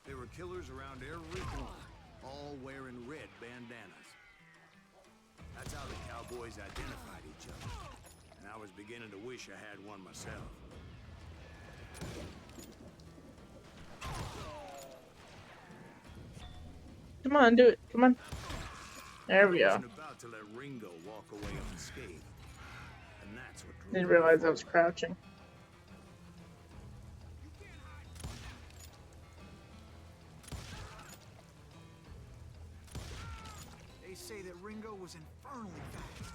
There were killers around every corner, all wearing red bandanas. That's how the cowboys identified each other. And I was beginning to wish I had one myself. Come on, do it. Come on. There we I go. wasn't about to let Ringo walk away unscathed. And that's what drove Didn't me realize I forward. was crouching. They say that Ringo was infernally fast.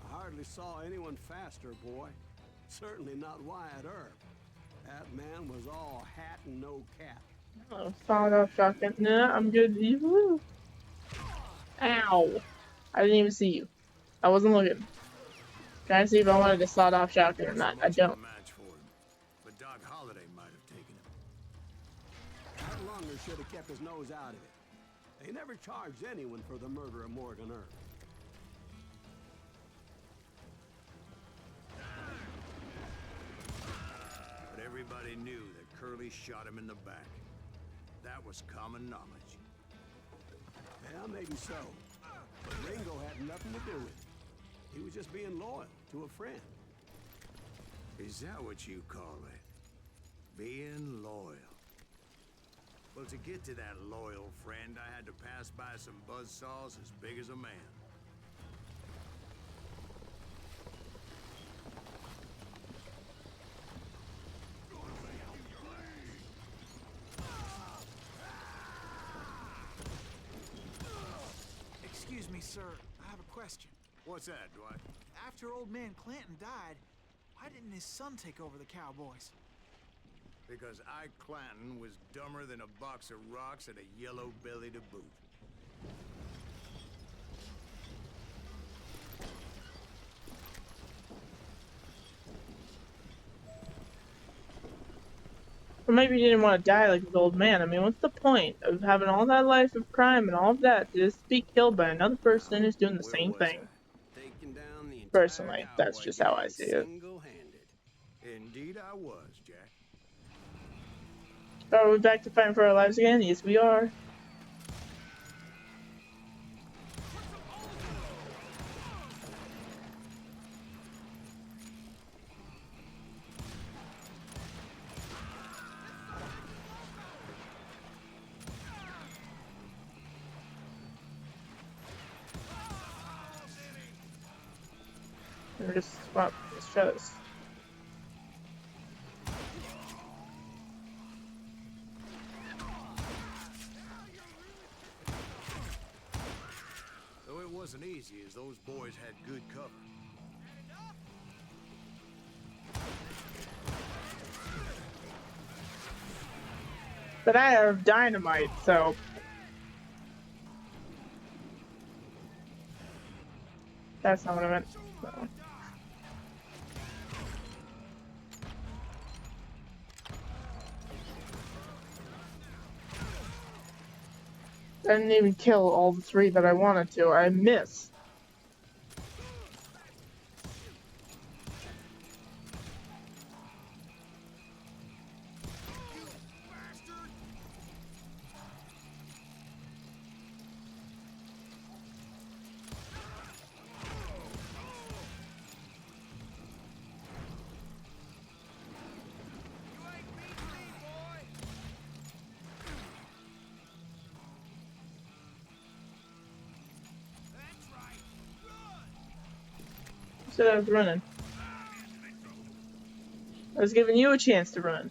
I hardly saw anyone faster, boy. Certainly not Wyatt Earp. That man was all hat and no cap. Oh, solid off shotgun. Nah, I'm good. Woo. Ow! I didn't even see you. I wasn't looking. Trying to see if I wanted to sawed off shotgun or not. I Wasn't much of a don't. match for him, but Doc Holliday might have taken him. That Lunger should have kept his nose out of it. They never charged anyone for the murder of Morgan Earp. But everybody knew that Curly shot him in the back. That was common knowledge. Yeah, maybe so. But Ringo had nothing to do with it. He was just being loyal to a friend. Is that what you call it? Being loyal. Well, to get to that loyal friend, I had to pass by some buzzsaws as big as a man. Excuse me, sir. I have a question. What's that, Dwight? After old man Clanton died, why didn't his son take over the cowboys? Because Ike Clanton was dumber than a box of rocks and a yellow belly to boot. Or maybe he didn't want to die like his old man. I mean, what's the point of having all that life of crime and all of that to just be killed by another person who's doing the Where same was thing? I? Taking down the entire Personally, that's cowboy just how I gang see it. single-handed. Indeed I was, Jack. Are we back to fighting for our lives again? Yes, we are. Or just swap. Let's try this. Though it wasn't easy, as those boys had good cover. But I have dynamite, so. That's not what I meant. So. I didn't even kill all the 3 that I wanted to. I missed. Said I was running. I was giving you a chance to run.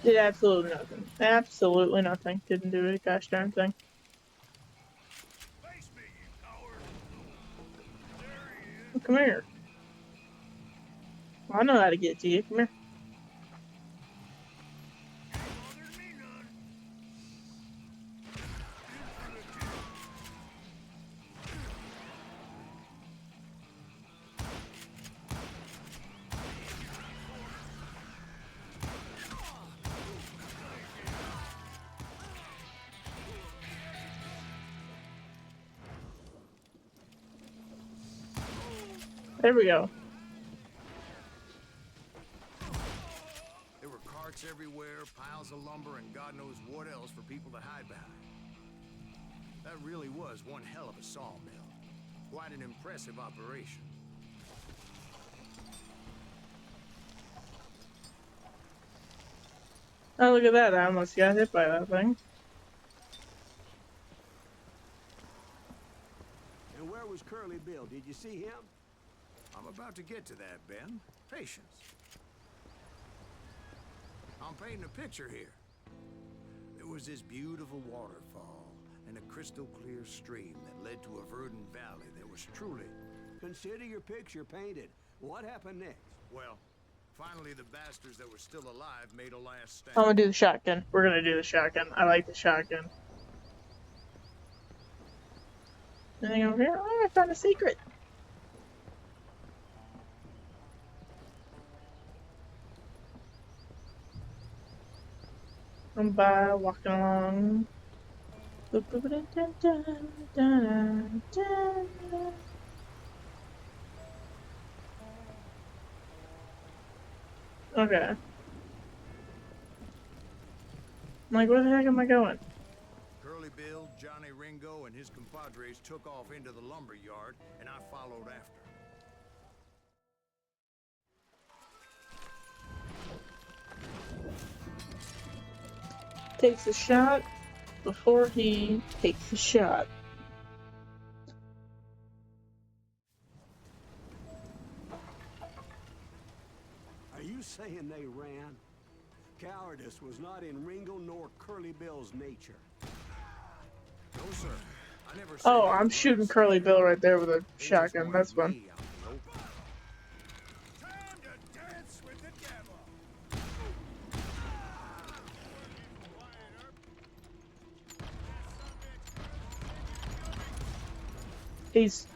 Did absolutely nothing. Absolutely nothing. Didn't do a gosh darn thing. Oh, come here. I know how to get to you. Come here. There we go. There were carts everywhere, piles of lumber, and God knows what else for people to hide behind. That really was one hell of a sawmill. Quite an impressive operation. Oh, look at that. I almost got hit by that thing. And where was Curly Bill? Did you see him? I'm about to get to that, Ben. Patience. I'm painting a picture here. There was this beautiful waterfall and a crystal clear stream that led to a verdant valley that was truly... Consider your picture painted. What happened next? Well, finally the bastards that were still alive made a last stand. I'm gonna do the shotgun. We're gonna do the shotgun. I like the shotgun. Anything over here? Oh, I found a secret. I'm by walking along. Okay. I'm like, where the heck am I going? Curly Bill, Johnny Ringo, and his compadres took off into the lumber yard, and I followed after. Takes a shot before he takes a shot. Are you saying they ran? Cowardice was not in Ringo nor Curly Bill's nature. No, sir. I never said Oh, they I'm were shooting running. Curly Bill right there with a They just shotgun. wanted That's fun. me out in the open. Time to dance with the devil. He's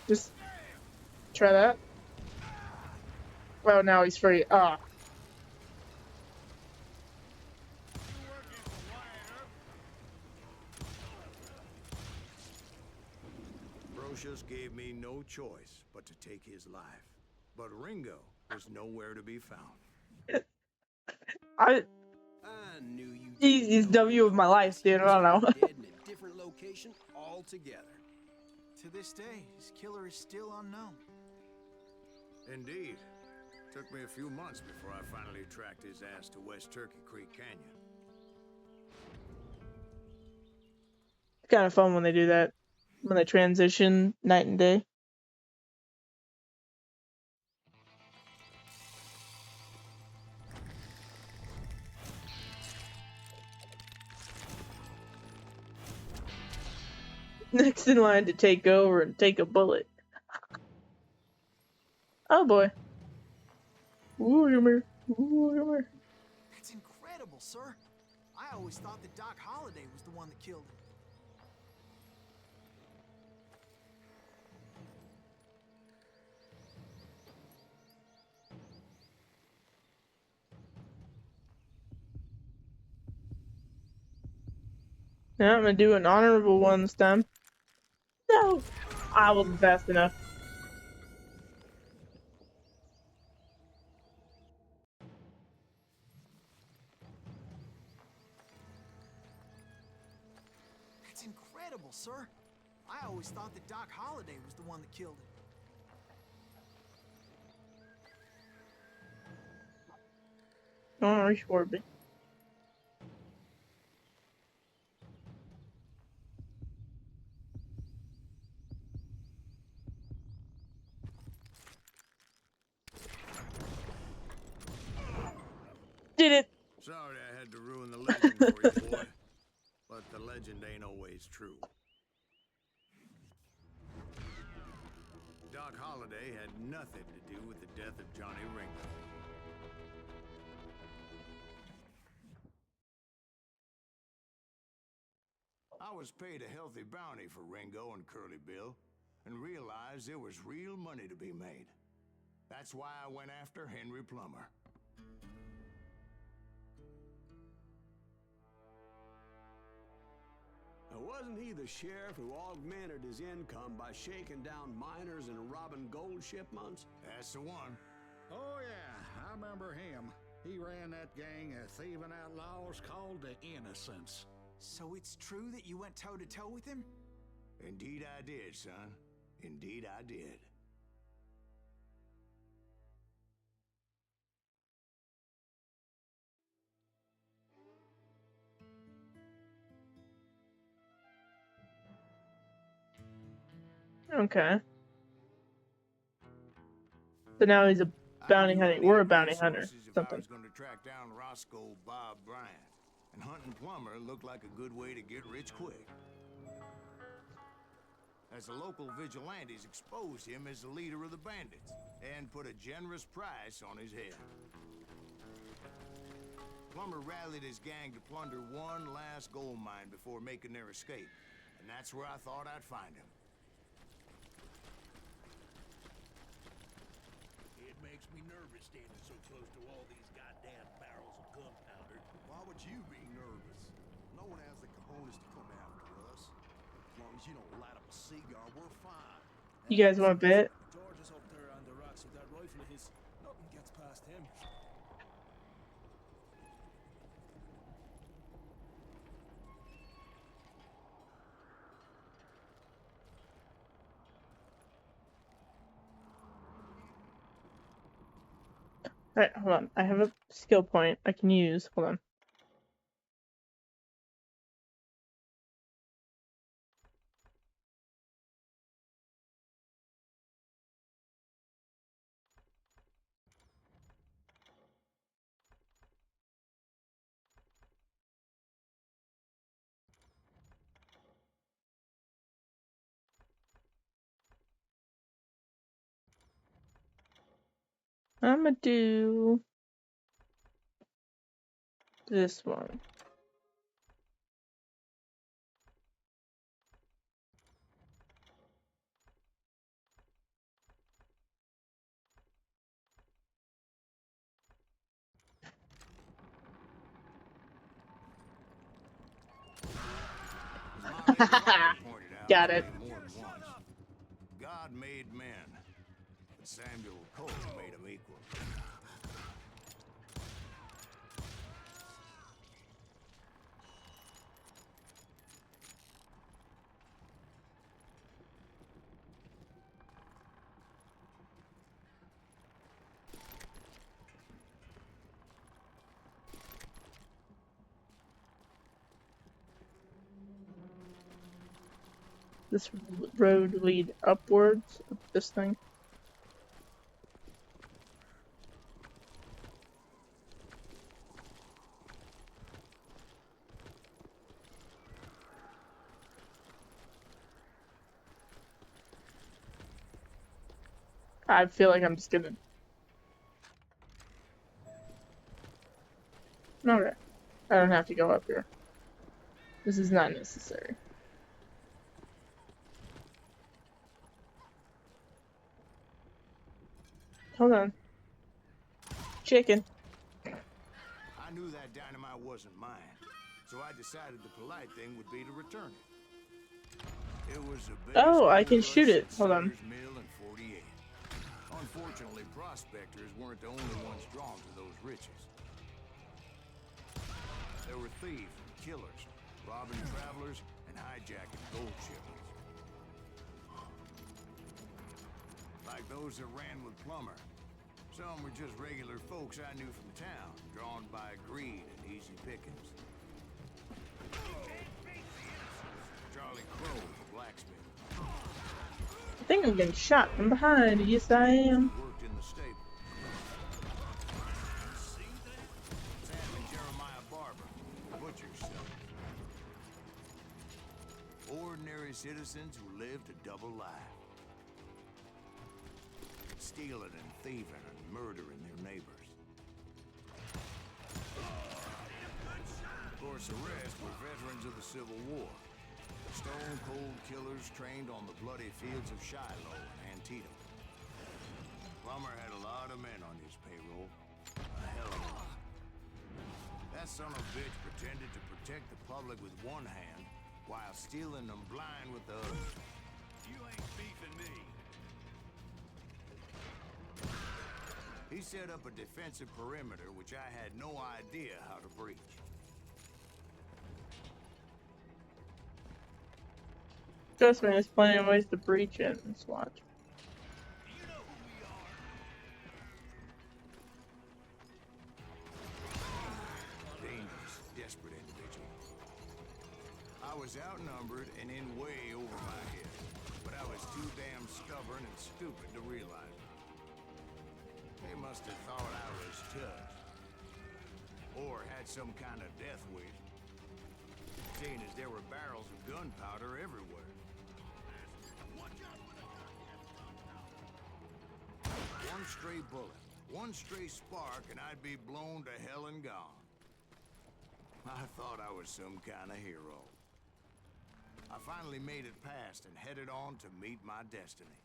just try that. Oh, now he's free. Ah. gave me no choice but to take his life. But Ringo was nowhere to be found. I knew you. easiest W of my life, dude. I don't know. Dead in a different location altogether. To this day, his killer is still unknown. Indeed. Took me a few months before I finally tracked his ass to West Turkey Creek Canyon. It's kind of fun when they do that, when they transition night and day. Next in line to take over and take a bullet. Oh boy. Ooh, come here. Ooh, come here. That's incredible, sir. I always thought that Doc Holliday was the one that killed him. Yeah, I'm gonna do an honorable one this time. No, I wasn't fast enough. That's incredible, sir. I always thought that Doc Holliday was the one that killed him. Don't reach for me. Did it. Sorry I had to ruin the legend for you, boy. But the legend ain't always true. Doc Holliday had nothing to do with the death of Johnny Ringo. I was paid a healthy bounty for Ringo and Curly Bill, and realized there was real money to be made. That's why I went after Henry Plummer. Now, wasn't he the sheriff who augmented his income by shaking down miners and robbing gold shipments? That's the one. Oh, yeah, I remember him. He ran that gang of thieving outlaws called the Innocents. So it's true that you went toe-to-toe with him? Indeed I did, son. Indeed I did. Okay. So now he's a bounty hunter. We're a bounty hunter. If I Something. was going to track down Roscoe Bob Bryant, and hunting Plummer looked like a good way to get rich quick. As the local vigilantes exposed him as the leader of the bandits, and put a generous price on his head. Plummer rallied his gang to plunder one last gold mine before making their escape, and that's where I thought I'd find him. It makes me nervous standing so close to all these goddamn barrels of gunpowder. Why would you be nervous? No one has the cojones to come after us. As long as you don't light up a cigar, we're fine. You guys want a bit? George is up there on the rocks with that rifle of his. Nothing gets past him. Alright, hold on. I have a skill point I can use. Hold on. I'm gonna do this one. Got it. God Samuel Cole made him equal. This road lead upwards of this thing. I feel like I'm just gonna... Okay. I don't have to go up here. This is not necessary. Hold on. Chicken. I knew that dynamite wasn't mine, so I decided the polite thing would be to return it. It was the biggest Oh, I can rush shoot it. at Hold on. Sutter's Mill in 48. Unfortunately, prospectors weren't the only ones drawn to those riches. There were thieves and killers, robbing travelers and hijacking gold shipments. Like those that ran with Plummer. Some were just regular folks I knew from town, drawn by greed and easy pickings. Charlie Crow, the blacksmith. I think I'm getting shot from behind. Yes, I am. Worked in the stable. Sam and Jeremiah Barber, butcher's son. Ordinary citizens who lived a double life. Stealing and thieving and murdering their neighbors. Of course, the rest were veterans of the Civil War. Stone-cold killers trained on the bloody fields of Shiloh and Antietam. Plummer had a lot of men on his payroll. A hell of a lot. That son of a bitch pretended to protect the public with one hand while stealing them blind with the other. You ain't beefing me. He set up a defensive perimeter which I had no idea how to breach. Trust me, there's plenty of ways to breach it. Let's watch. You know who we are. Dangerous, desperate individual. I was outnumbered and in way over my head, but I was too damn stubborn and stupid to realize it. They must have thought I was tough, or had some kind of death wish, seeing as there were barrels of gunpowder everywhere. One stray bullet, one stray spark, and I'd be blown to hell and gone. I thought I was some kind of hero. I finally made it past and headed on to meet my destiny.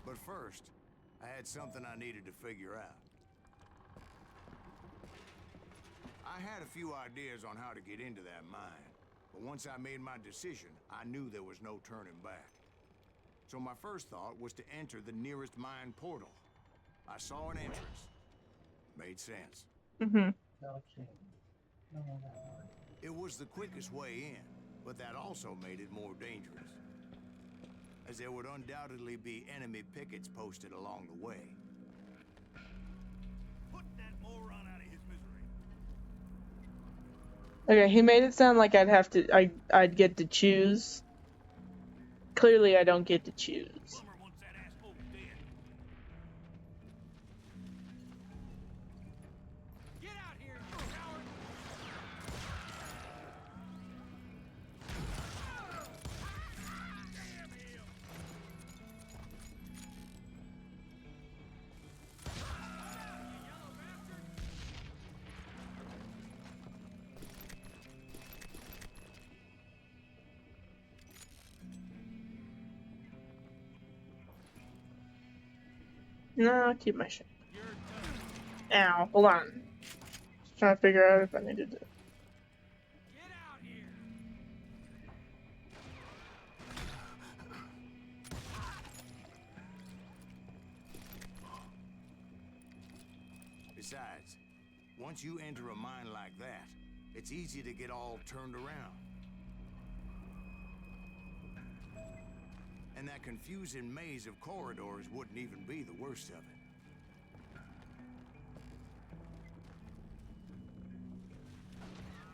But first, I had something I needed to figure out. I had a few ideas on how to get into that mine, but once I made my decision, I knew there was no turning back. So my first thought was to enter the nearest mine portal. I saw an entrance. Made sense. Mm-hmm. It was the quickest way in, but that also made it more dangerous, as there would undoubtedly be enemy pickets posted along the way. Put that moron out of his misery. Okay, he made it sound like I'd get to choose. Clearly, I don't get to choose. Plummer wants that asshole dead. Get out here, you coward! Damn him! No, I'll keep my shit. Ow, hold on. Just trying to figure out if I needed to. Get out here! Besides, once you enter a mine like that, it's easy to get all turned around. And that confusing maze of corridors wouldn't even be the worst of it.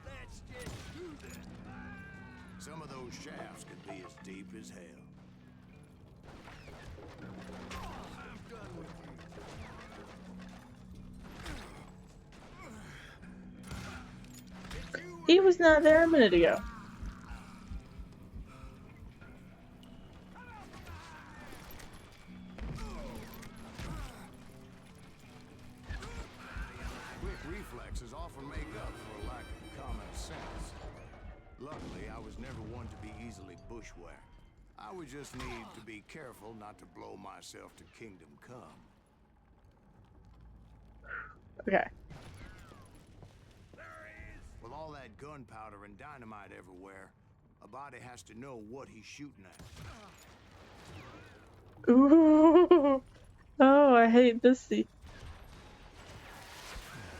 Let's just do this. Some of those shafts could be as deep as hell. I'm done with you. He was not there a minute ago. Quick reflexes often make up for a lack of common sense. Luckily, I was never one to be easily bushwhacked. I would just need to be careful not to blow myself to kingdom come. Okay. With all that gunpowder and dynamite everywhere, a body has to know what he's shooting at. Ooh. Oh, I hate this scene.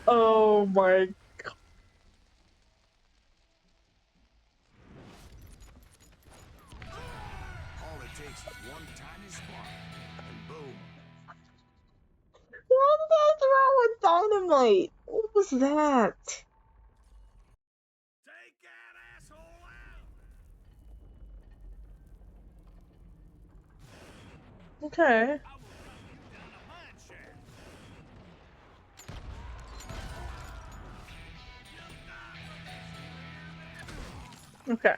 Oh my god. All it takes is one tiny spark, and boom. What the hell's wrong with dynamite? What was that? Take that asshole out. Okay. I will run you down a mine shaft. Okay.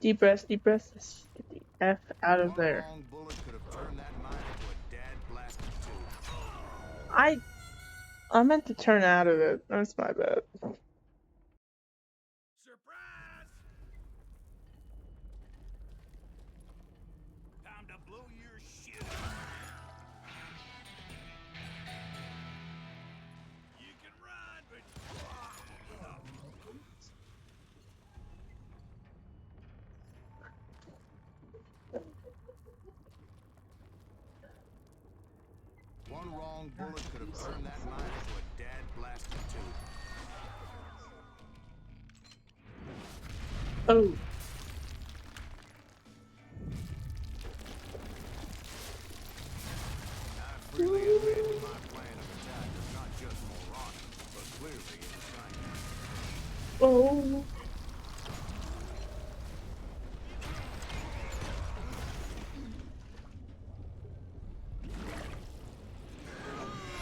Deep breaths, deep breaths. Let's get the F out of there. One long bullet could have turned that mine into a dad-blasted tube. I meant to turn out of it. That's my bad. Surprise! Time to blow your shit up. You can run, but One wrong bullet could have turned that mine into a dad-blasted tube. Oh. I freely admit that my plan of attack is not just moronic, but clearly insane. Oh.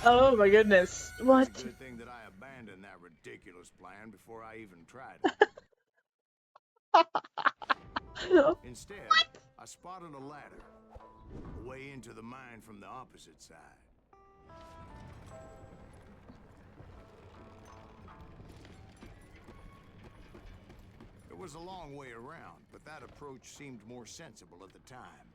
Oh my goodness. What? It's a good thing that I abandoned that ridiculous plan before I even tried it. Instead, I spotted a ladder, a way into the mine from the opposite side. It was a long way around, but that approach seemed more sensible at the time.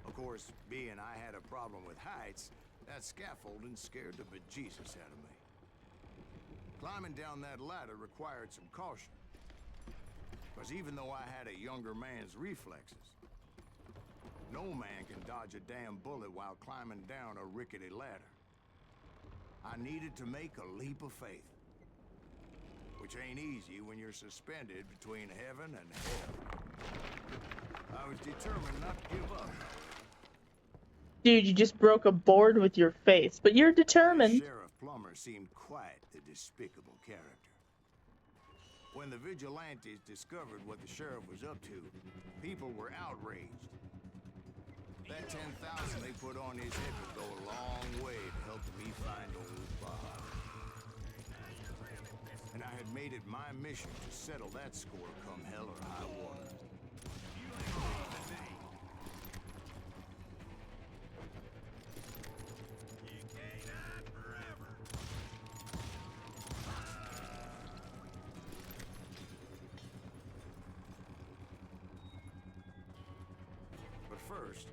Of course, being I had a problem with heights, that scaffolding scared the bejesus out of me. Climbing down that ladder required some caution. Because even though I had a younger man's reflexes, no man can dodge a damn bullet while climbing down a rickety ladder. I needed to make a leap of faith. Which ain't easy when you're suspended between heaven and hell. I was determined not to give up. Dude, you just broke a board with your face, but you're determined. Sheriff Plummer seemed quite the despicable character. When the vigilantes discovered what the sheriff was up to, people were outraged. That 10,000 they put on his head would go a long way to help me find old Bob. And I had made it my mission to settle that score come hell or high water. But first,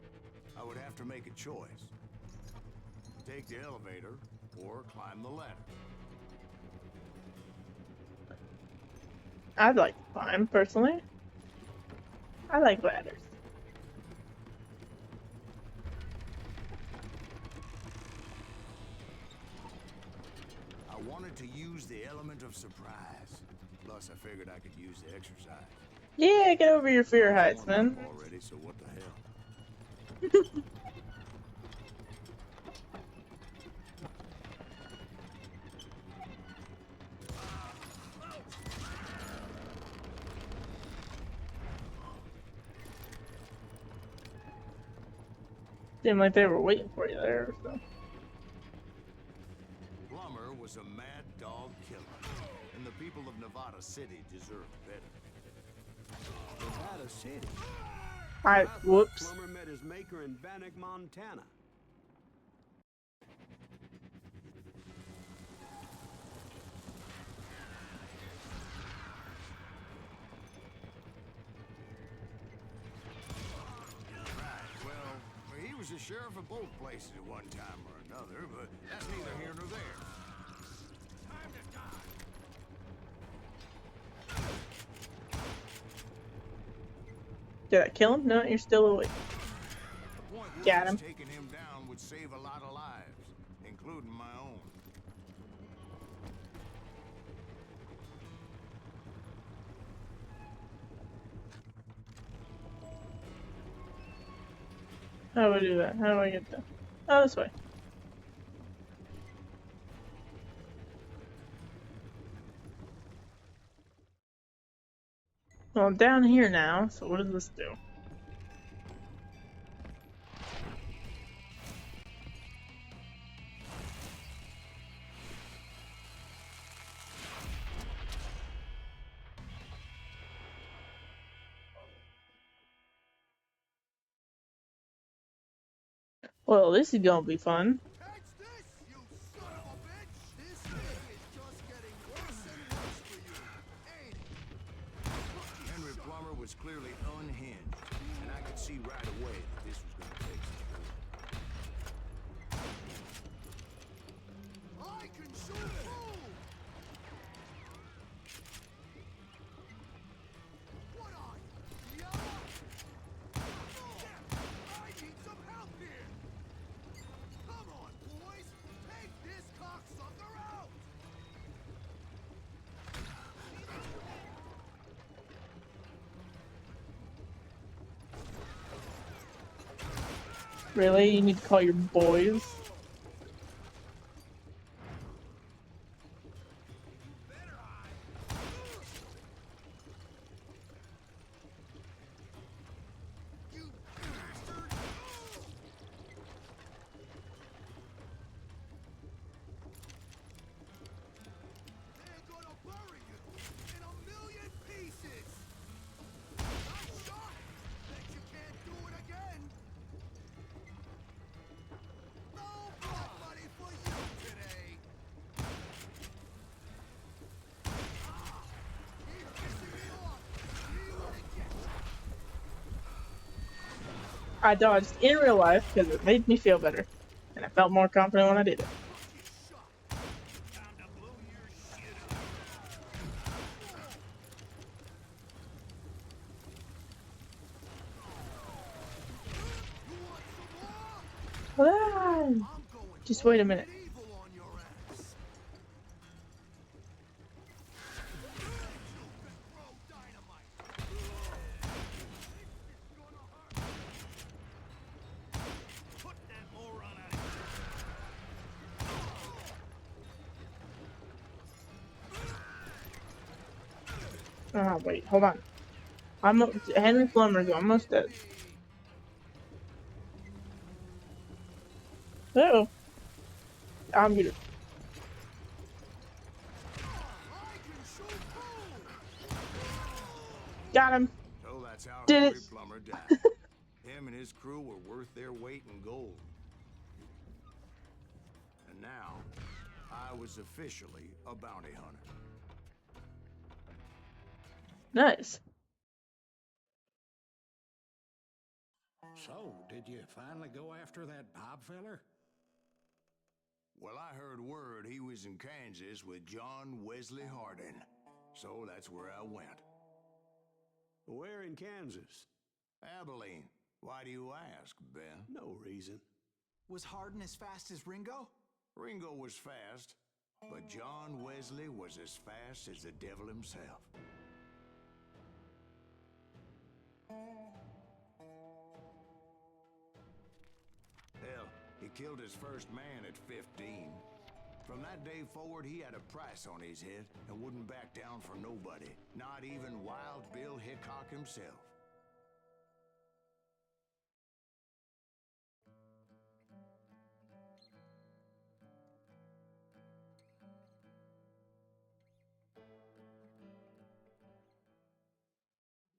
I would have to make a choice. Take the elevator or climb the ladder. I'd like to climb, personally. I like ladders. wanted to use the element of surprise. Plus, I figured I could use the exercise. Yeah, get over your fear I'm heights, warmed man. up already, so what the hell? Seemed like they were waiting for you there. So. Plummer was a mad dog killer, and the people of Nevada City deserved better. Nevada City? I thought whoops. Plummer met his maker in Bannock, Montana. Well, he was the sheriff of both places at one time or another, but that's neither here nor there. Time to die. Did I kill him? No, you're still awake. The point was, Got him. taking him down would save a lot of lives, including my own. How do I do that? How do I get there? Oh, this way. Well, I'm down here now, so what does this do? Well, this is gonna be fun. Catch this, you son of a bitch! This thing is just getting worse and worse for you, ain't it? Henry Plummer was clearly unhinged, and I could see right away that this was going to take some I can shoot too! What are you, yellow? I need some help here! Come on, boys! Take this cocksucker out! Really? You need to call your boys? You bastard! They're gonna bury you in a million pieces! Nice shot! Bet you can't do it again! No blood money for you today! Keep pissing me off! See what it gets! I dodged in real life because it made me feel better. And I felt more confident when I did it. Time to blow your shit up. Ah, I'm going just wait a minute. evil on your ass! You can throw dynamite! Put that moron out of here. Oh, wait, hold on. Henry Plummer's almost dead. Uh-oh. I'm gonna. Got him. So that's how Did Henry it. Plummer died. Him and his crew were worth their weight in gold. And now, I was officially a bounty hunter. Nice. So, did you finally go after that Bob feller? Well, I heard word he was in Kansas with John Wesley Hardin. So that's where I went. Where in Kansas? Abilene. Why do you ask, Ben? No reason. Was Hardin as fast as Ringo? Ringo was fast, But John Wesley was as fast as the devil himself. Hell, he killed his first man at 15. From that day forward, he had a price on his head and wouldn't back down for nobody, not even Wild Bill Hickok himself.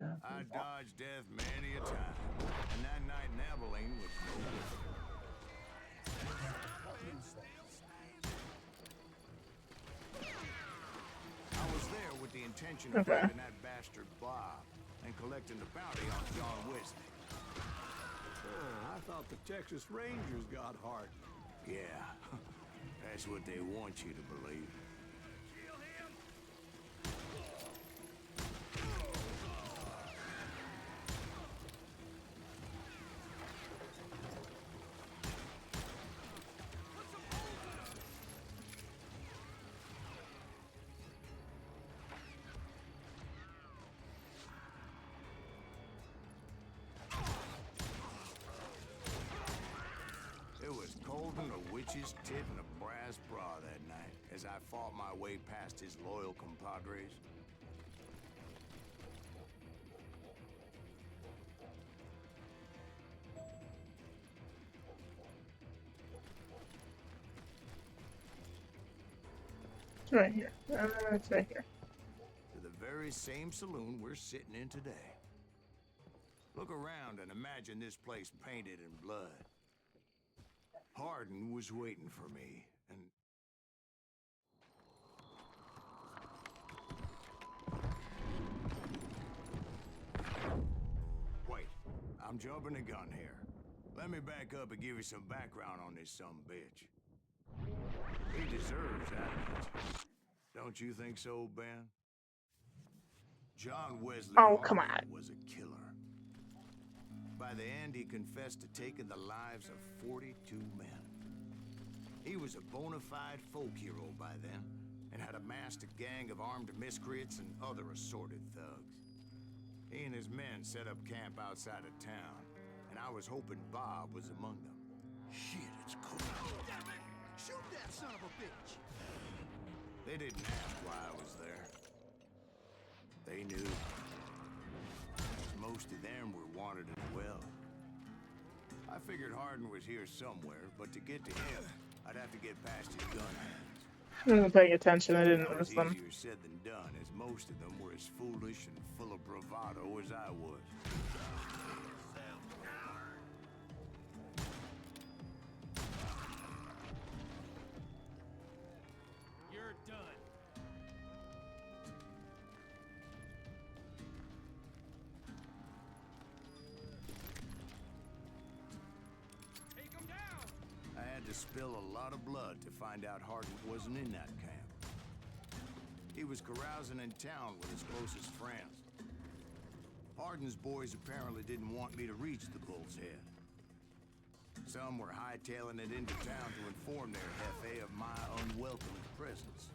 I dodged death many a time, and that night in Abilene was no different. I was there with the intention of grabbing that bastard Bob and collecting the bounty on John Wesley. I thought the Texas Rangers got Hart. Yeah, that's what they want you to believe. Witch's tit and a brass bra that night as I fought my way past his loyal compadres. It's right here. It's right here. To the very same saloon we're sitting in today. Look around and imagine this place painted in blood. Hardin was waiting for me, and... Wait, I'm jumping the gun here. Let me back up and give you some background on this sumbitch. He deserves that much. Don't you think so, Ben? John Wesley come on. was a killer. By the end, he confessed to taking the lives of 42 men. He was a bona fide folk hero by then, and had amassed a gang of armed miscreants and other assorted thugs. He and his men set up camp outside of town, and I was hoping Bob was among them. Shit, it's cold. Damn it! Shoot that son of a bitch! They didn't ask why I was there. They knew. Most of them were wanted as well. I figured Hardin was here somewhere, but to get to him, I'd have to get past his gun hands. I wasn't paying attention. I didn't That was notice them. easier said than done, as most of them were as foolish and full of bravado as I was. You're done. Take him down. I had to spill a lot of blood to find out Hardin wasn't in that camp. He was carousing in town with his closest friends. Hardin's boys apparently didn't want me to reach the Bull's Head. Some were hightailing it into town to inform their jefe of my unwelcome presence.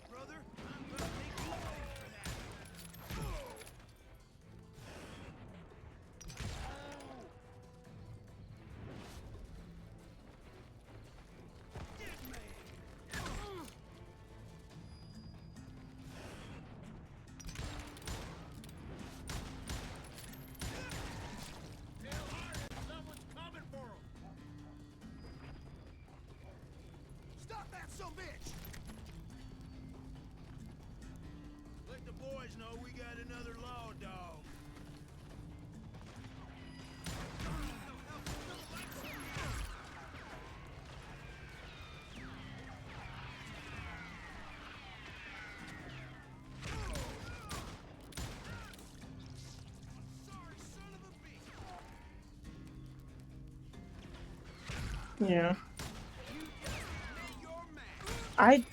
Brother, I'm gonna make you pay for that. Dead man. Tell Hardin someone's coming for him. Stop that sumbitch! Let the boys know we got another law dog. Sorry, son of a bitch! Yeah. You just made your man. I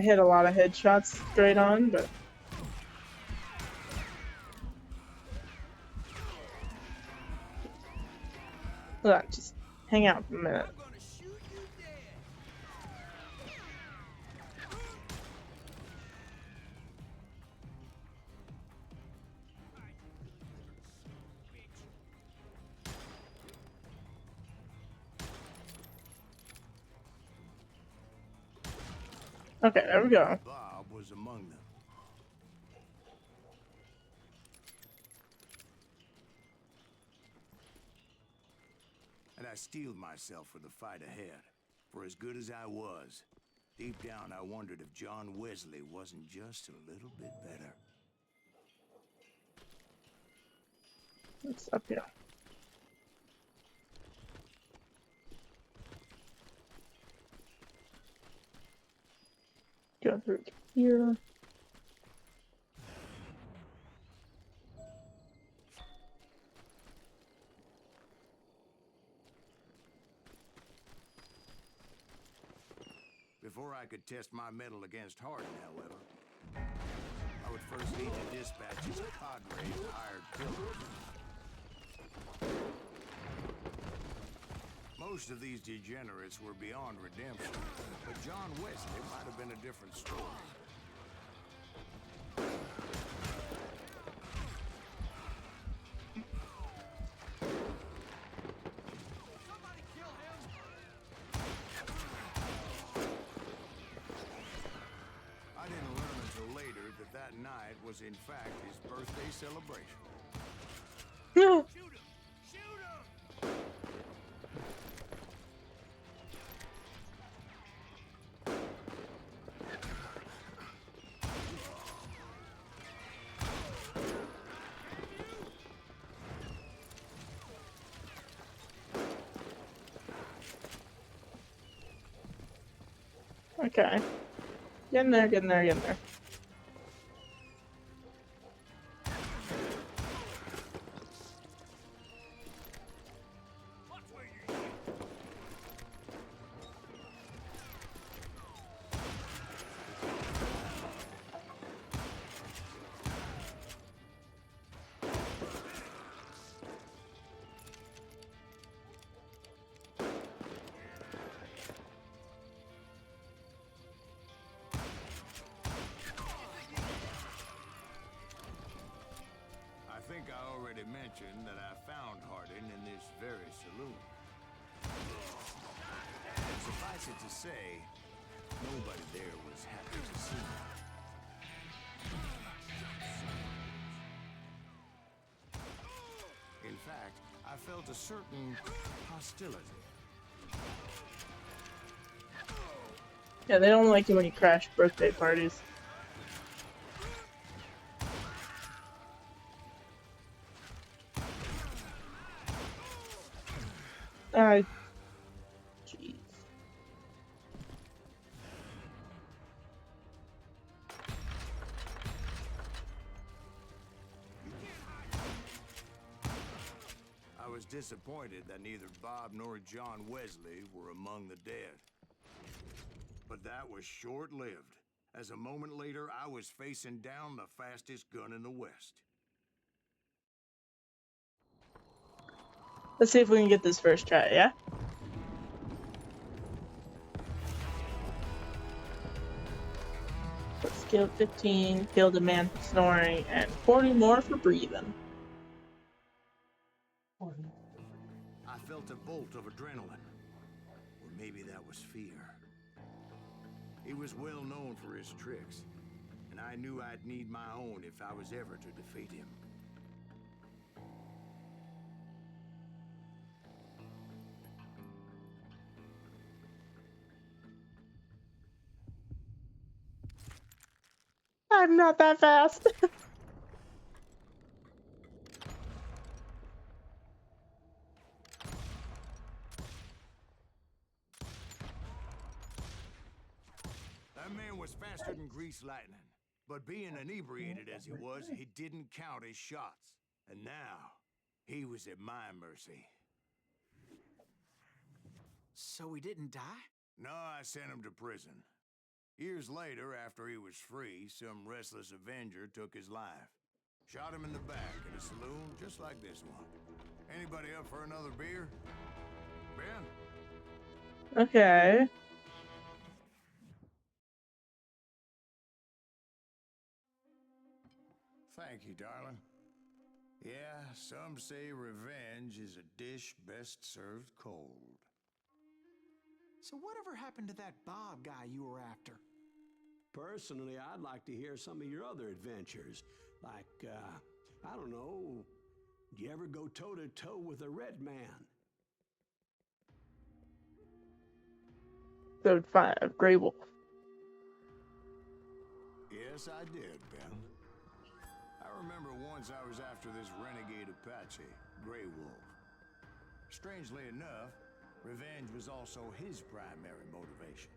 hit a lot of headshots straight on, but Hold on, just hang out for a minute. I'm gonna shoot you dead. Okay, there we go. Bob was among them. And I steeled myself for the fight ahead. For as good as I was, deep down I wondered if John Wesley wasn't just a little bit better. It's up here. Go through here. Before I could test my mettle against Hardin, however, I would first need to dispatch his cadre of hired killers. Most of these degenerates were beyond redemption, but John Wesley might have been a different story. Somebody kill him. I didn't learn until later that that night was in fact his birthday celebration. Yeah. Shoot him. Shoot him. Okay. Get in there, get in there, get in there. Watch where you're going. I think I already mentioned that I found Hardin in this very saloon. Suffice it to say, nobody there was happy to see me. In fact, I felt a certain hostility. Yeah, they don't like you when you crash birthday parties. Jeez. I was disappointed that neither Bob nor John Wesley were among the dead. But that was short-lived, as a moment later I was facing down the fastest gun in the West. Let's see if we can get this first try, yeah? Skill 15, killed a man for snoring, and 40 more for breathing. I felt a bolt of adrenaline. Or maybe that was fear. He was well known for his tricks, and I knew I'd need my own if I was ever to defeat him. I'm not that fast. That man was faster than greased lightning. But being inebriated as he was, he didn't count his shots. And now, he was at my mercy. So he didn't die? No, I sent him to prison. Years later, after he was free, some restless avenger took his life. Shot him in the back at a saloon just like this one. Anybody up for another beer? Ben? Okay. Thank you, darling. Yeah, some say revenge is a dish best served cold. So whatever happened to that Bob guy you were after? Personally, I'd like to hear some of your other adventures. Like, I don't know, did you ever go toe-to-toe with a red man? Episode 5, Grey Wolf. Yes, I did, Ben. I remember once I was after this renegade Apache, Grey Wolf. Strangely enough, revenge was also his primary motivation.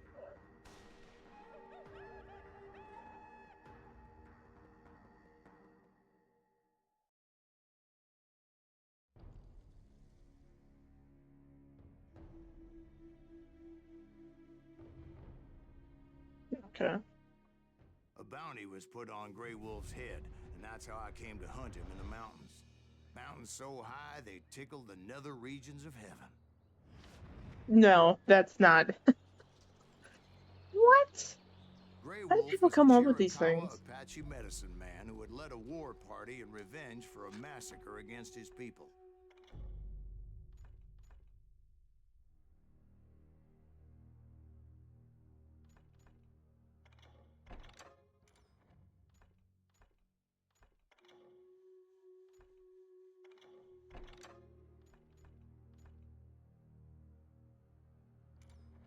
Okay. A bounty was put on Grey Wolf's head, and that's how I came to hunt him in the mountains. Mountains so high they tickled the nether regions of heaven. No, that's not. What? Grey How do Wolf people was come a up with these Chiricahua things? Apache medicine man who had led a war party in revenge for a massacre against his people.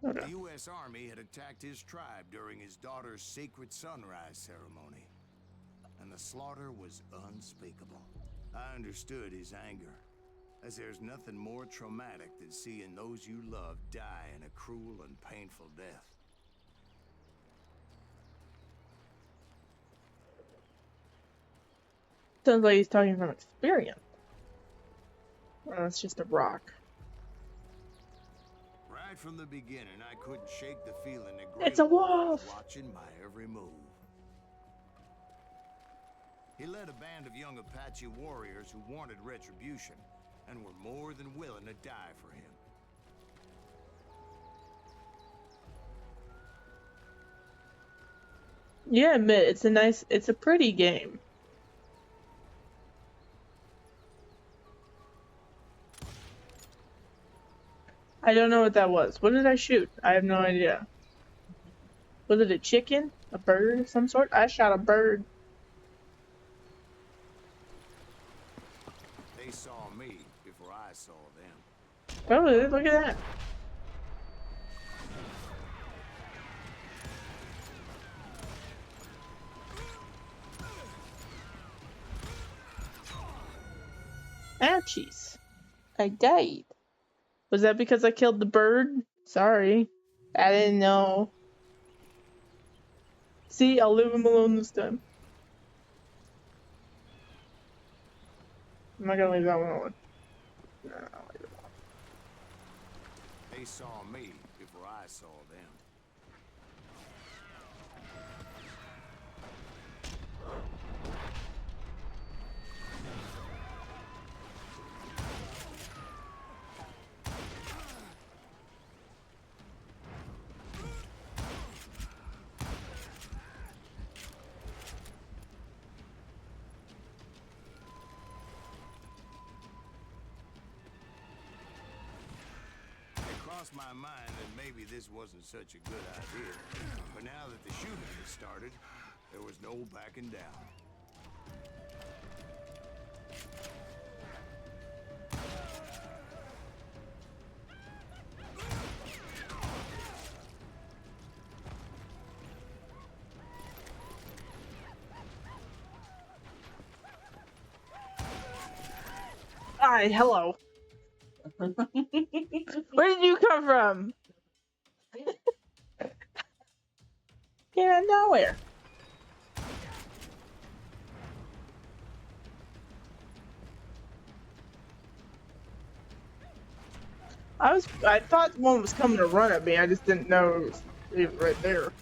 Okay. The U.S. Army had attacked his tribe during his daughter's sacred sunrise ceremony, and the slaughter was unspeakable. I understood his anger, as there's nothing more traumatic than seeing those you love die in a cruel and painful death. Sounds like he's talking from experience. Well, it's just a rock. Right from the beginning, I couldn't shake the feeling that Grey It's a Wolf was wolf! watching my every move. He led a band of young Apache warriors who wanted retribution and were more than willing to die for him. Yeah, admit it's a pretty game. I don't know what that was. What did I shoot? I have no idea. Was it a chicken? A bird of some sort? I shot a bird. They saw me before I saw them. Oh, look at that. Ouchies. I died. Was that because I killed the bird? Sorry. I didn't know. See, I'll leave him alone this time. I'm not gonna leave that one alone. No, I'll leave it alone. They saw me before I saw them. Crossed my mind that maybe this wasn't such a good idea. But now that the shooting had started, there was no backing down. Hi, hello. Where did you come from? Came out of nowhere. I thought one was coming to run at me. I just didn't know it was right there.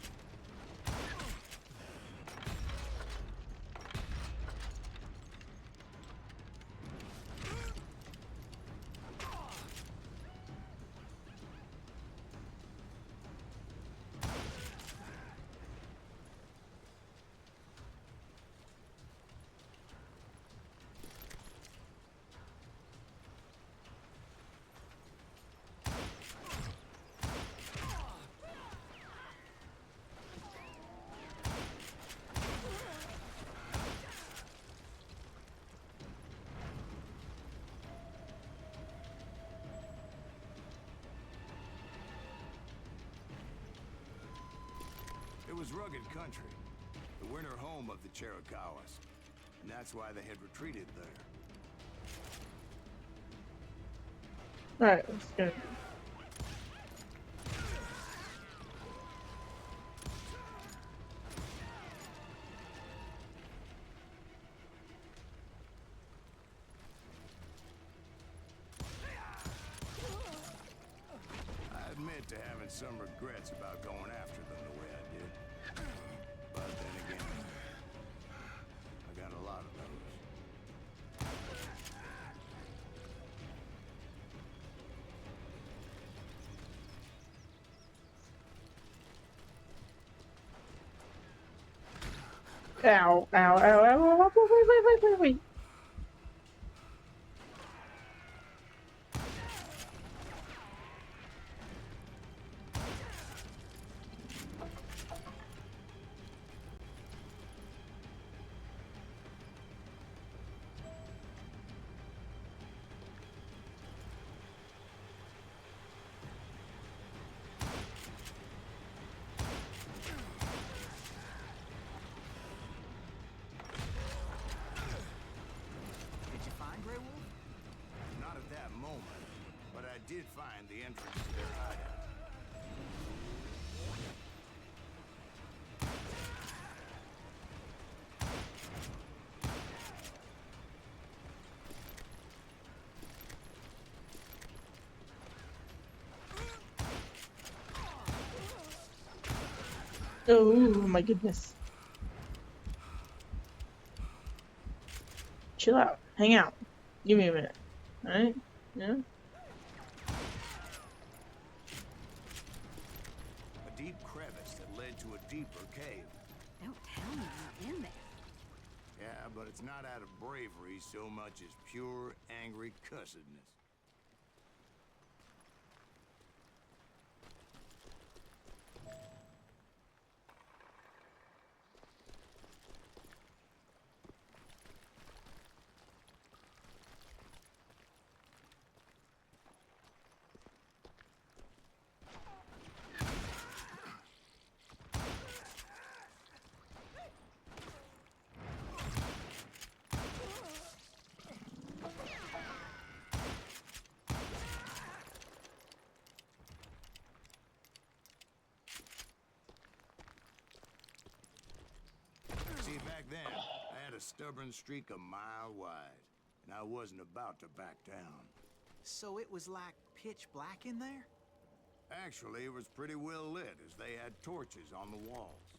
was rugged country, the winter home of the Chiricahuas, and that's why they had retreated there. Alright, let's go. I admit to having some regrets about going after them the way I did. But then again, I got a lot of those. Ow, ow, ow, ow, ow, wait. Did you find Grey Wolf? Not at that moment, but I did find the entrance to their hideout. Oh my goodness. Chill out. Hang out. Give me a minute. Alright? Yeah? A deep crevice that led to a deeper cave. Don't tell me you're in there. Yeah, but it's not out of bravery so much as pure, angry cussedness. See, back then, I had a stubborn streak a mile wide, and I wasn't about to back down. So it was like pitch black in there? Actually, it was pretty well lit, as they had torches on the walls.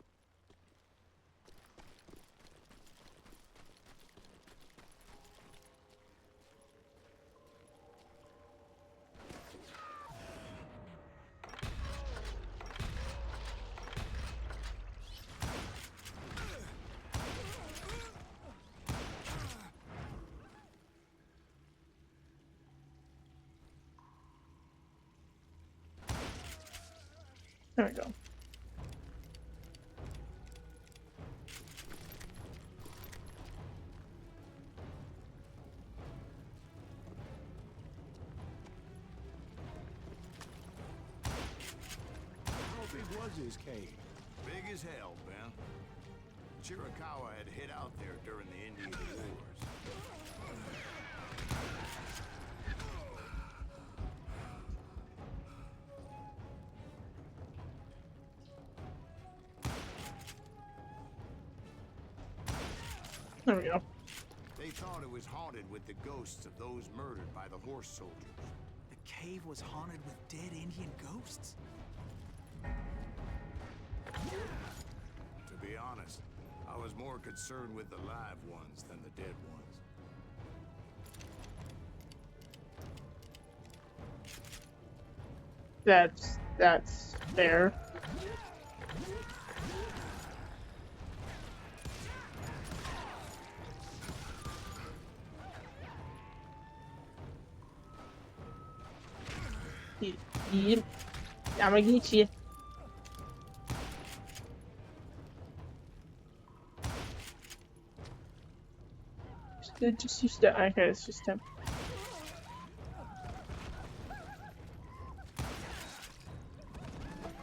There we go. How big was his cave? Big as hell, Ben. Chiricahua had hid out there during the Indian Wars. There we go. They thought it was haunted with the ghosts of those murdered by the horse soldiers. The cave was haunted with dead Indian ghosts? To be honest, I was more concerned with the live ones than the dead ones. That's fair. Yep. I'm gonna get you. Just use that. Okay, it's just him.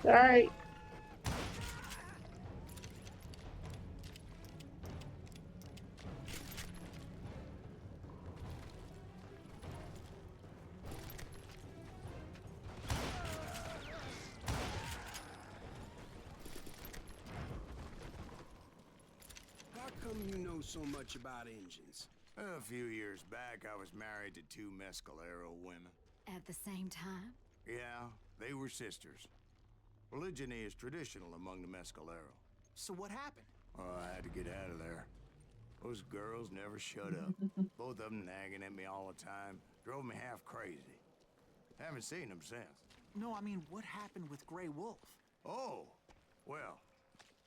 Alright. know so much about engines? A few years back, I was married to 2 Mescalero women. At the same time? Yeah, they were sisters. Polygyny is traditional among the Mescalero. So what happened? Oh, I had to get out of there. Those girls never shut up. Both of them nagging at me all the time. Drove me half crazy. Haven't seen them since. No, I mean, what happened with Grey Wolf? Oh, well,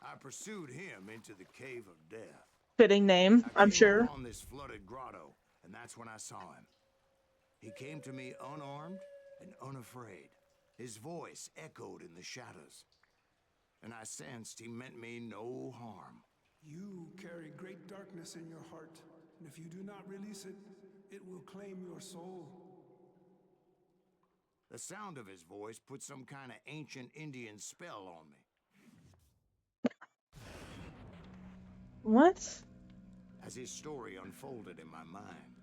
I pursued him into the Cave of Death. Fitting name, I I'm came sure. upon this flooded grotto, and that's when I saw him. He came to me unarmed and unafraid. His voice echoed in the shadows, and I sensed he meant me no harm. You carry great darkness in your heart, and if you do not release it, it will claim your soul. The sound of his voice put some kind of ancient Indian spell on me. What? As his story unfolded in my mind.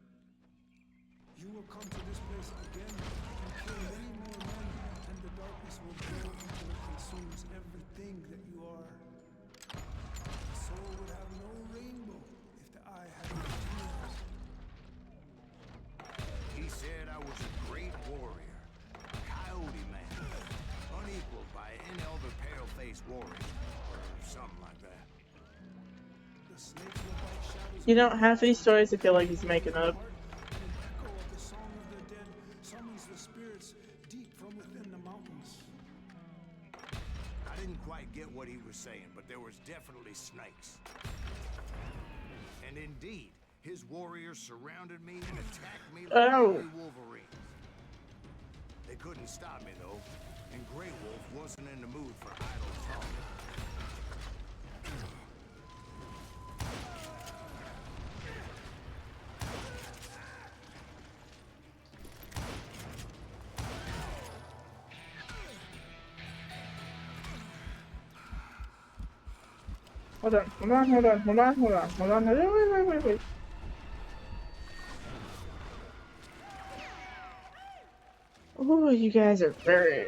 You will come to this place again and kill many more men, and the darkness will grow until it consumes everything that you are. The soul would have no rainbow if the eye had no tears. He said I was a great warrior, a coyote man, unequaled by any other pale-faced warrior, or something like that. The snakes will bite shadows. You know, half of these stories I feel like he's making up. An echo of the song of the dead summons the spirits deep from within the mountains. I didn't quite get what he was saying, but there was definitely snakes. And indeed, his warriors surrounded me and attacked me like hungry wolverines. They couldn't stop me, though, and Grey Wolf wasn't in the mood for idle talk. Hold on. Wait. Oh, you guys are very...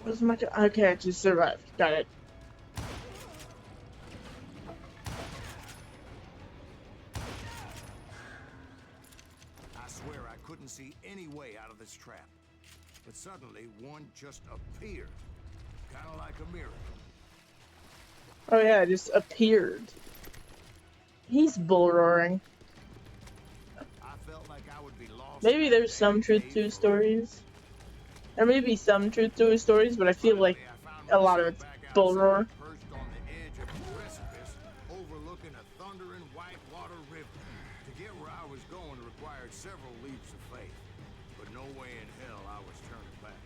What's my... Okay, I just survived. Got it. I swear I couldn't see any way out of this trap. But suddenly, one just appeared. Kind of like a miracle. Oh yeah, it just appeared. He's bull roaring. I felt like I would be lost. Maybe there's some truth to his stories. There may be some truth to his stories, but I feel like a lot of it's bull roar. Perched on the edge of a precipice, overlooking a thundering whitewater river. To get where I was going required several leaps of faith, but no way in hell I was turning back.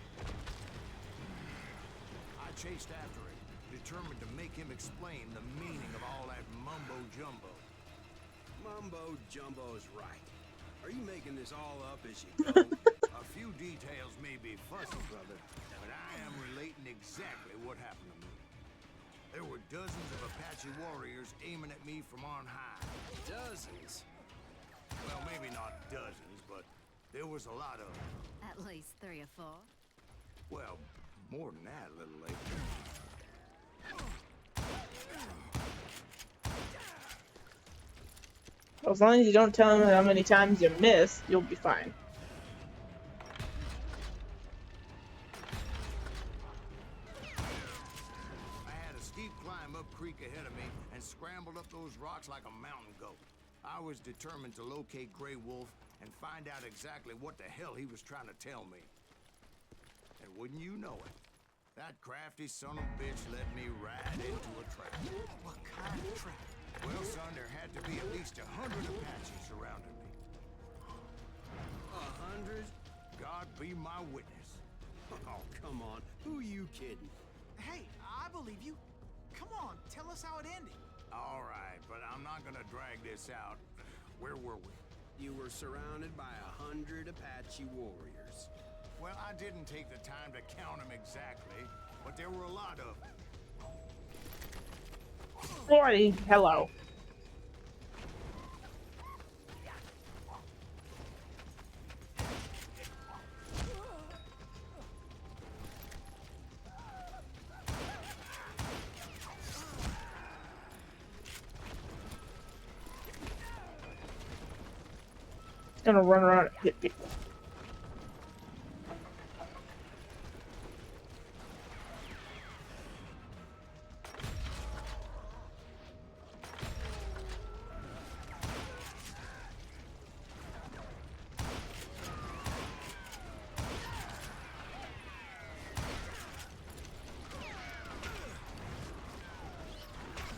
I chased after him, determined to make him explain the meaning of all that mumbo-jumbo. Mumbo-jumbo's right. Are you making this all up as you go? A few details may be fussy, brother, but I am relating exactly what happened to me. There were dozens of Apache warriors aiming at me from on high. Dozens? Well, maybe not dozens, but there was a lot of them. At least 3 or 4. Well, more than that a little later. As long as you don't tell him how many times you missed, you'll be fine. I had a steep climb up creek ahead of me and scrambled up those rocks like a mountain goat. I was determined to locate Grey Wolf and find out exactly what the hell he was trying to tell me. And wouldn't you know it, that crafty son of a bitch led me right into a trap. What kind of trap? Well, son, there had to be at least 100 Apaches surrounding me. 100? God be my witness. Oh, come on. Who are you kidding? Hey, I believe you. Come on, tell us how it ended. All right, but I'm not gonna drag this out. Where were we? You were surrounded by 100 Apache warriors. Well, I didn't take the time to count them exactly, but there were a lot of them. Boy, hello. Gonna run around and hit people.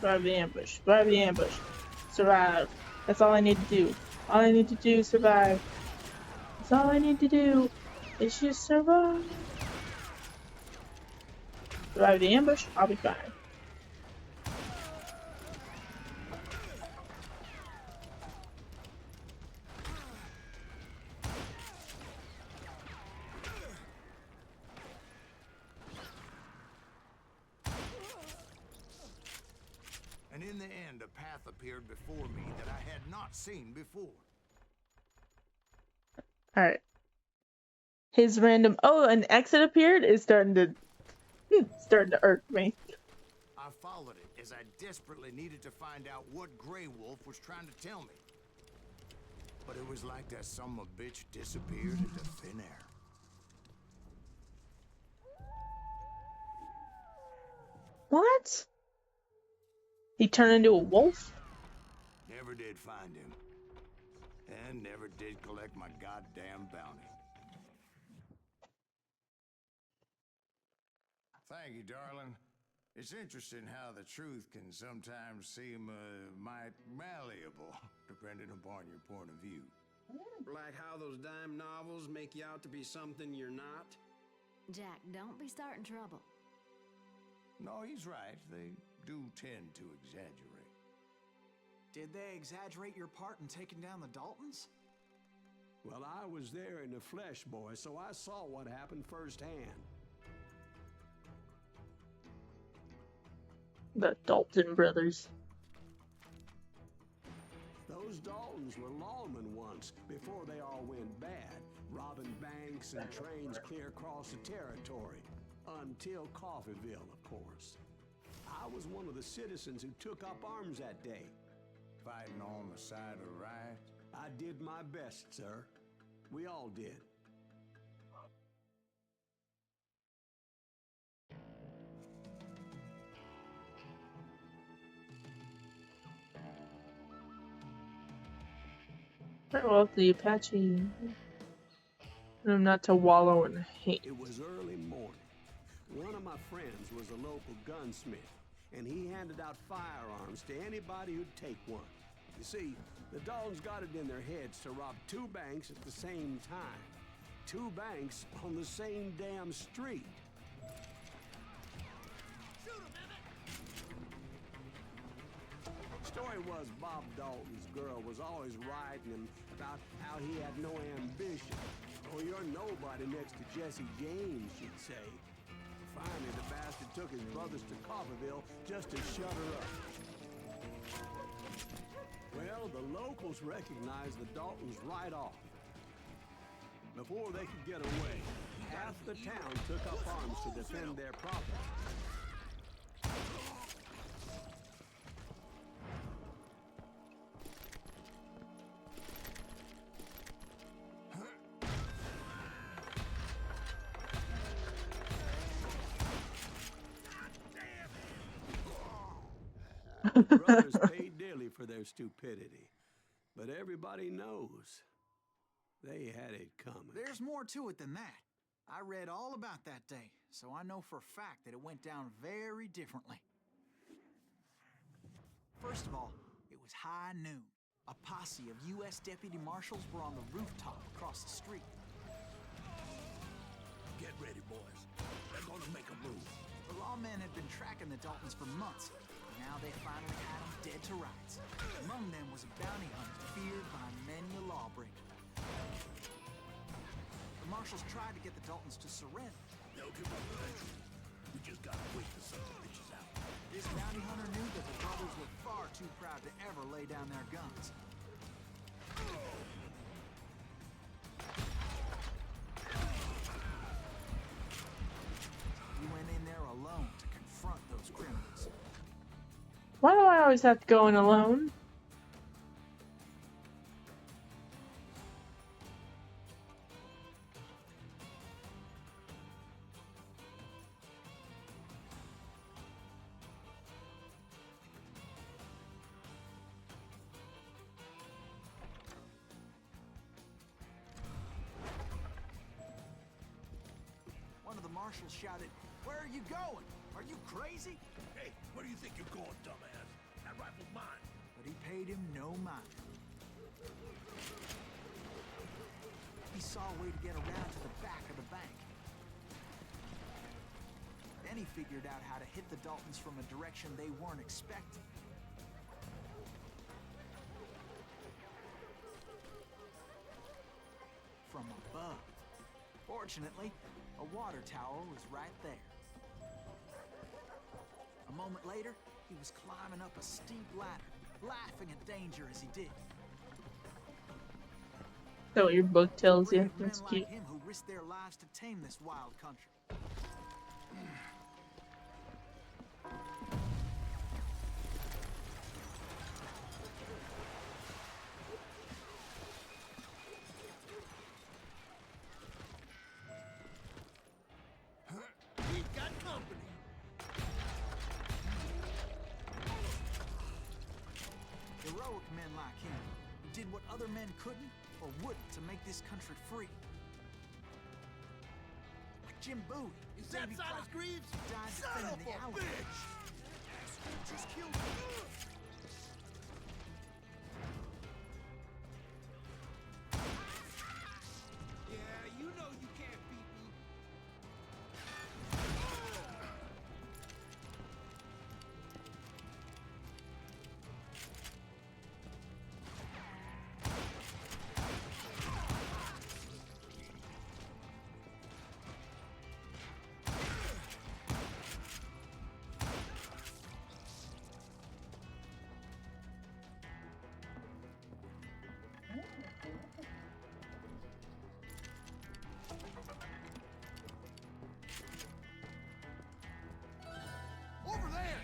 Survive the ambush. Survive the ambush. Survive. That's all I need to do. All I need to do is survive. That's all I need to do. Is just survive. Survive the ambush. I'll be fine. And in the end, a path appeared before me that I had not seen before. Alright. His random an exit appeared is starting to irk me. I followed it as I desperately needed to find out what Grey Wolf was trying to tell me. But it was like that son of a bitch disappeared into thin air. What? He turned into a wolf? Never did find him. And never did collect my goddamn bounty. Thank you, darling. It's interesting how the truth can sometimes seem might malleable, depending upon your point of view. Like how those dime novels make you out to be something you're not? Jack, don't be starting trouble. No, he's right. They do tend to exaggerate. Did they exaggerate your part in taking down the Daltons? Well, I was there in the flesh, boy, so I saw what happened firsthand. The Dalton brothers. Those Daltons were lawmen once, before they all went bad, robbing banks and trains clear across the territory. Until Coffeeville, of course. I was one of the citizens who took up arms that day. Fighting on the side of right? I did my best, sir. We all did. Well, the Apache. I'm not to wallow in hate. It was early morning. One of my friends was a local gunsmith, and he handed out firearms to anybody who'd take one. You see, the Daltons got it in their heads to rob two banks at the same time. Two banks on the same damn street. Story was Bob Dalton's girl was always riding him about how he had no ambition. Oh, you're nobody next to Jesse James, she'd say. Finally, the bastard took his brothers to Coffeeville just to shut her up. Well, the locals recognized the Daltons right off. Before they could get away, half the town took up arms to defend their property. Brothers paid dearly for their stupidity, but everybody knows they had it coming. There's more to it than that. I read all about that day, so I know for a fact that it went down very differently. First of all, it was high noon. A posse of U.S. deputy marshals were on the rooftop across the street. Get ready, boys. They're gonna make a move. The lawmen had been tracking the Daltons for months. Now they finally had them dead to rights. Among them was a bounty hunter feared by many a lawbreaker. The marshals tried to get the Daltons to surrender. They'll give up eventually. We just gotta wait to sort the bitches out. This bounty hunter knew that the brothers were far too proud to ever lay down their guns. He went in there alone to confront those criminals. Why do I always have to go in alone? marshal shouted, "Where are you going? Are you crazy?" Hey, where do you think you're going, dumbass? That rifle's mine. But he paid him no mind. He saw a way to get around to the back of the bank. Then he figured out how to hit the Daltons from a direction they weren't expecting. From above. Fortunately, a water tower was right there. A moment later, he was climbing up a steep ladder, laughing at danger as he did. So what your book tells you. Men That's cute. like him who risked their lives to tame this wild country. We've got company. Heroic men like him, who did what other men couldn't or wouldn't to make this country free. Like Jim Bowie. Is that Davy Silas Crockett, Greaves? who died Son defending of the a Alamo. bitch! Just killed me. Yeah, you know you can't beat me. Over there!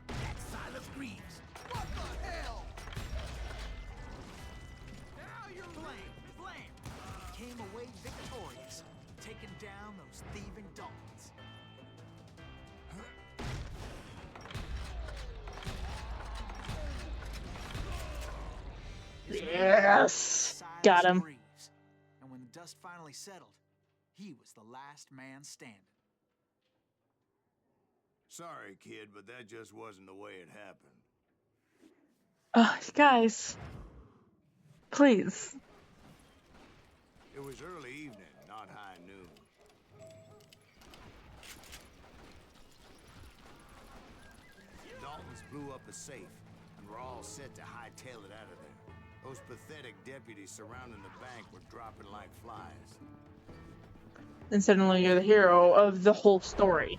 That's Silas Greaves. What the hell? Now you're Blam! Blam! He came away victorious, taking down those thieving Daltons. His name Yes. Silas Got him. Greaves. And when the dust finally settled, he was the last man standing. Sorry, kid, but that just wasn't the way it happened. Guys. Please. It was early evening, not high noon. Daltons blew up a safe, and were all set to hightail it out of there. Those pathetic deputies surrounding the bank were dropping like flies. And suddenly you're the hero of the whole story.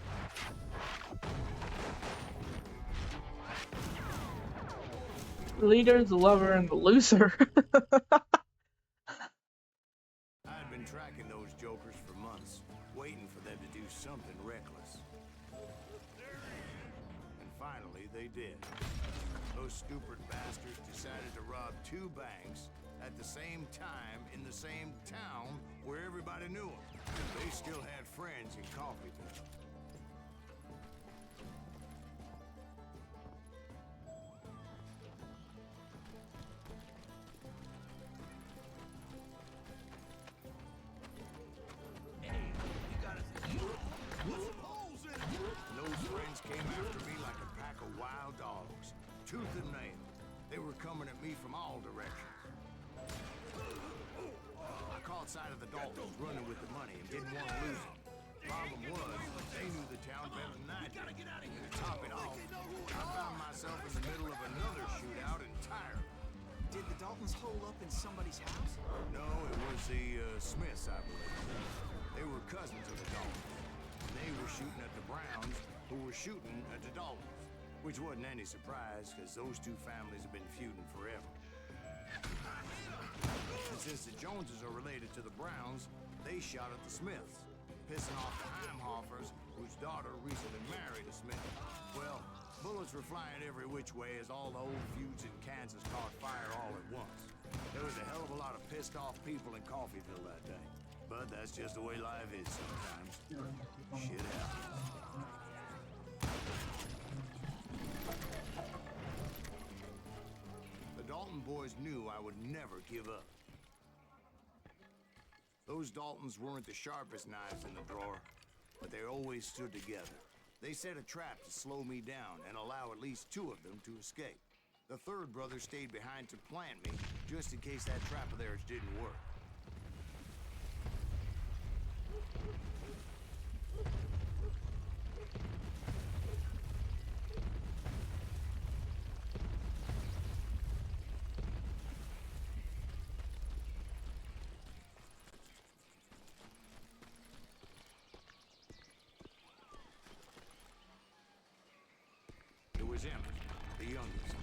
The leader, the lover, and the loser. I had been tracking those jokers for months, waiting for them to do something reckless. And finally, they did. Those stupid bastards decided to rob 2 banks at the same time in the same town where everybody knew them. They still had friends in Coffeeville. Hey, you got us a hero. Put some holes in it. And those friends came after me like a pack of wild dogs, tooth and nail. They were coming at me from all directions. I caught sight of the Daltons running with the money and didn't want to lose it. Problem was, they knew the town better than I did. Gotta get out of here. To top it off, I found myself in the middle of another shootout entirely. Did the Daltons hole up in somebody's house? No, it was the Smiths, I believe. They were cousins of the Daltons. They were shooting at the Browns, who were shooting at the Daltons. Which wasn't any surprise, because those 2 families have been feuding forever. And since the Joneses are related to the Browns, they shot at the Smiths, pissing off the Heimhoffers, whose daughter recently married a Smith. Well, bullets were flying every which way as all the old feuds in Kansas caught fire all at once. There was a hell of a lot of pissed off people in Coffeeville that day. But that's just the way life is sometimes. Shit happens. The Dalton boys boys knew I would never give up. Those Daltons weren't the sharpest knives in the drawer, but they always stood together. They set a trap to slow me down and allow at least 2 of them to escape. The third brother stayed behind to plant me, just in case that trap of theirs didn't work. It was him, the youngest,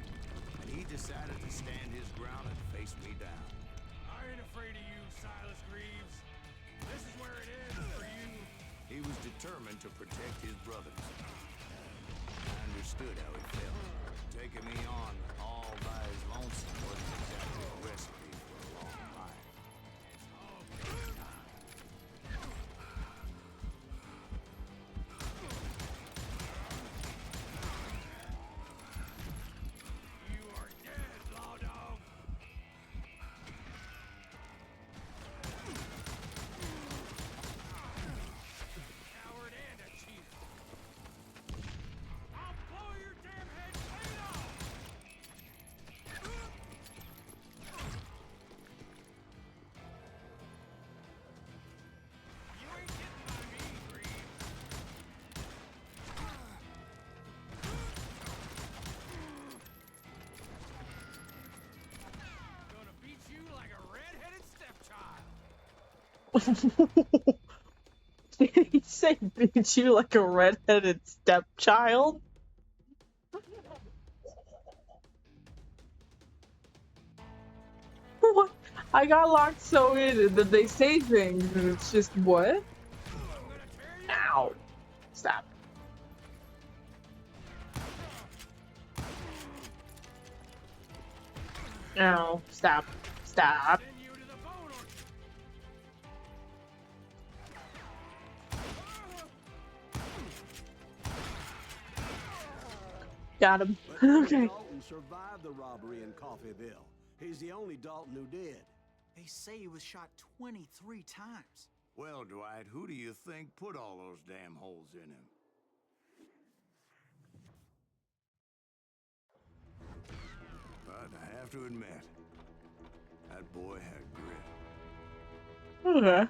and he decided to stand his ground and face me down. I ain't afraid of you, Silas Greaves. This is where it ends for you. He was determined to protect his brothers. I understood how he felt. Taking me on all by his lonesome wasn't exactly a recipe for a long life. You are dead, law dog. Coward and a cheater. I'll blow your damn head clean off. You ain't getting by me, Greaves. Gonna beat you like a red-headed stepchild. Did he say beat you like a redheaded stepchild? What? I got locked so in that they say things and it's just what? I'm gonna tear you. Ow. Stop. Ow. Stop. Stop. Send you to the bone or Got him. But only Okay. Dalton survived the robbery in Coffeyville. He's the only Dalton who did. They say he was shot 23 times. Well, Dwight, who do you think put all those damn holes in him? But I have to admit, that boy had grit. Okay.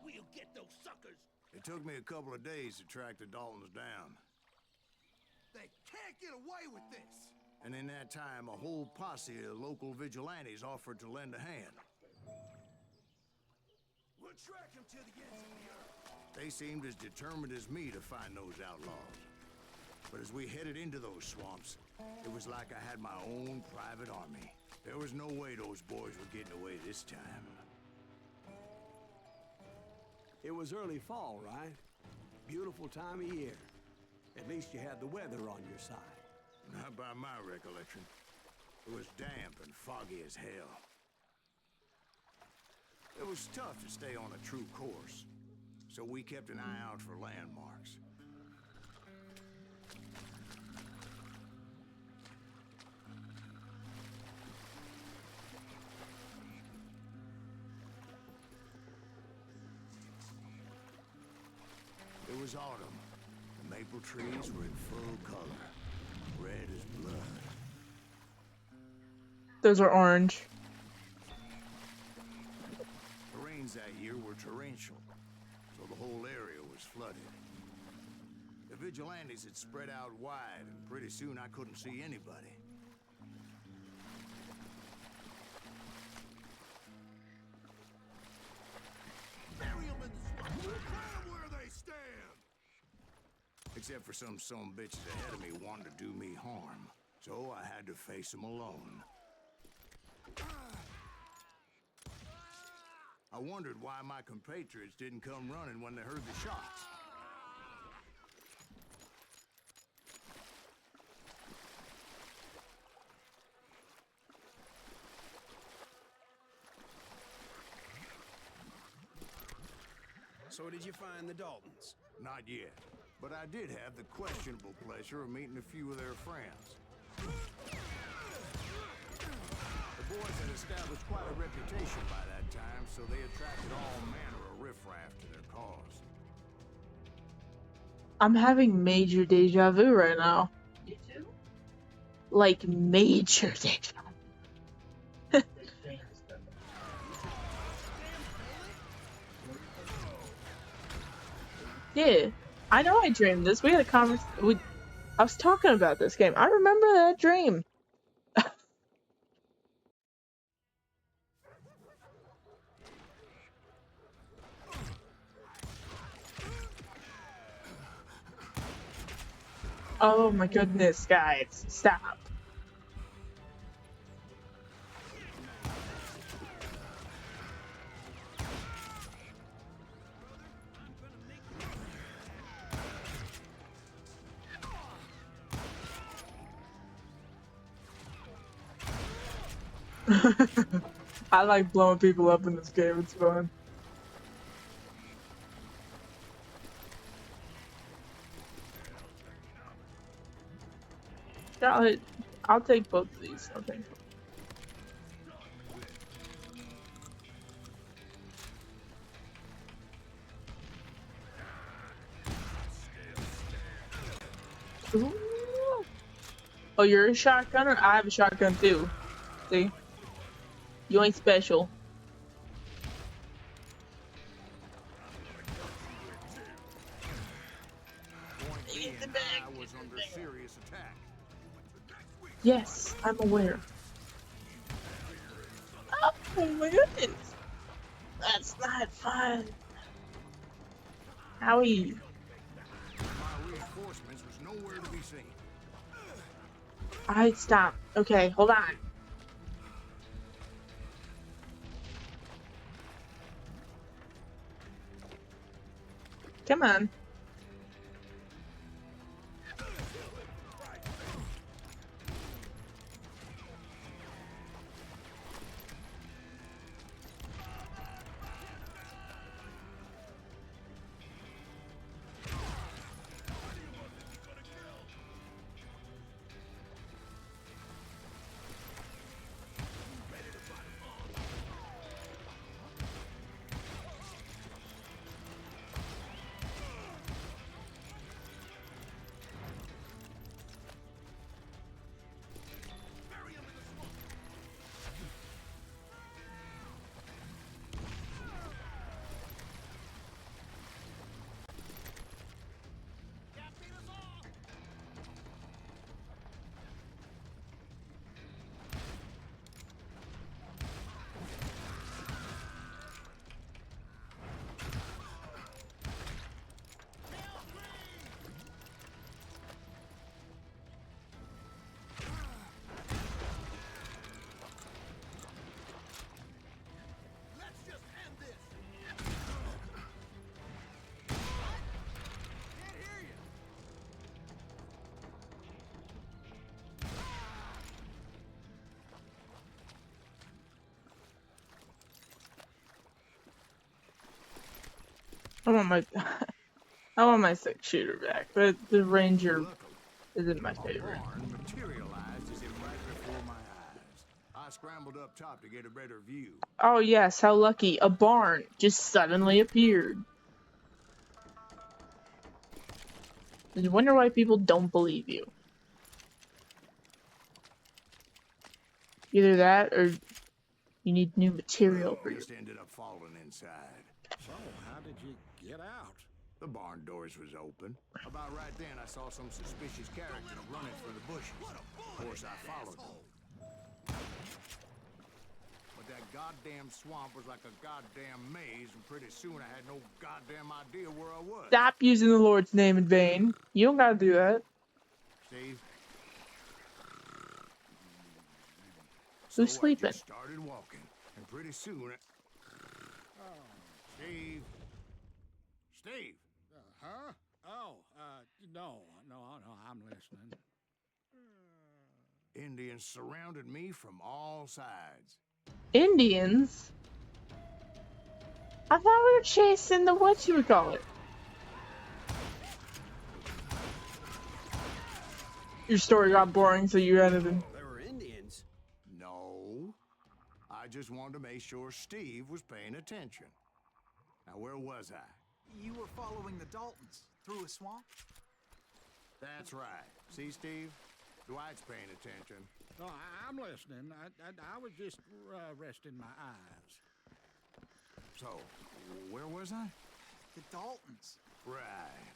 we'll get those suckers. It took me a couple of days to track the Daltons down. They can't get away with this! And in that time, a whole posse of local vigilantes offered to lend a hand. We'll track him to the ends of the earth. They seemed as determined as me to find those outlaws. But as we headed into those swamps, it was like I had my own private army. There was no way those boys were getting away this time. It was early fall, right? Beautiful time of year. At least you had the weather on your side. Not by my recollection. It was damp and foggy as hell. It was tough to stay on a true course, so we kept an eye out for landmarks. It was autumn. The maple trees were in full color, red as blood. Those are orange. The rains that year were torrential, so the whole area was flooded. The vigilantes had spread out wide, and pretty soon I couldn't see anybody. Bury them in the swamp. We'll plant them where they stand! Except for some bitches ahead of me wanted to do me harm. So I had to face them alone. I wondered why my compatriots didn't come running when they heard the shots. So did you find the Daltons? Not yet, but I did have the questionable pleasure of meeting a few of their friends. The boys had established quite a reputation by that time, so they attracted all manner of riffraff to their cause. I'm having major deja vu right now. You too? Like major deja vu. Yeah, I know I dreamed this. We had a conversation. I was talking about this game. I remember that dream. Oh my goodness, guys. Stop. I like blowing people up in this game. It's fun. Yeah, I'll take both of these. I think. Ooh. Oh, you're a shotgunner? I have a shotgun too. See? You ain't special. I was under serious attack. Yes, I'm aware. Oh my goodness. That's not fun. Howie. My reinforcements was nowhere to be seen. Alright, stop. Okay, hold on. Come on. I want my I want my 6-shooter back, but the Ranger isn't my favorite. Materialized as if right before my eyes. I scrambled up top to get a better view. Oh yes, how lucky. A barn just suddenly appeared. I wonder why people don't believe you. Either that or you need new material for your... Just ended up falling inside. So, how did you get out? The barn doors was open. About right then, I saw some suspicious characters running for the bushes. Of course, I followed them. But that goddamn swamp was like a goddamn maze, and pretty soon I had no goddamn idea where I was. Stop using the Lord's name in vain. You don't gotta do that. Steve? Who's sleeping? I just started walking, and pretty soon Steve? Steve? Huh? Oh, no, I'm listening. Indians surrounded me from all sides. Indians? I thought we were chasing the whatchamacallit. Your story got boring, so you had to. There were Indians. No. I just wanted to make sure Steve was paying attention. Now, where was I? You were following the Daltons through a swamp? That's right. See, Steve? Dwight's paying attention. No, I'm listening. I was just resting my eyes. So, where was I? The Daltons. Right.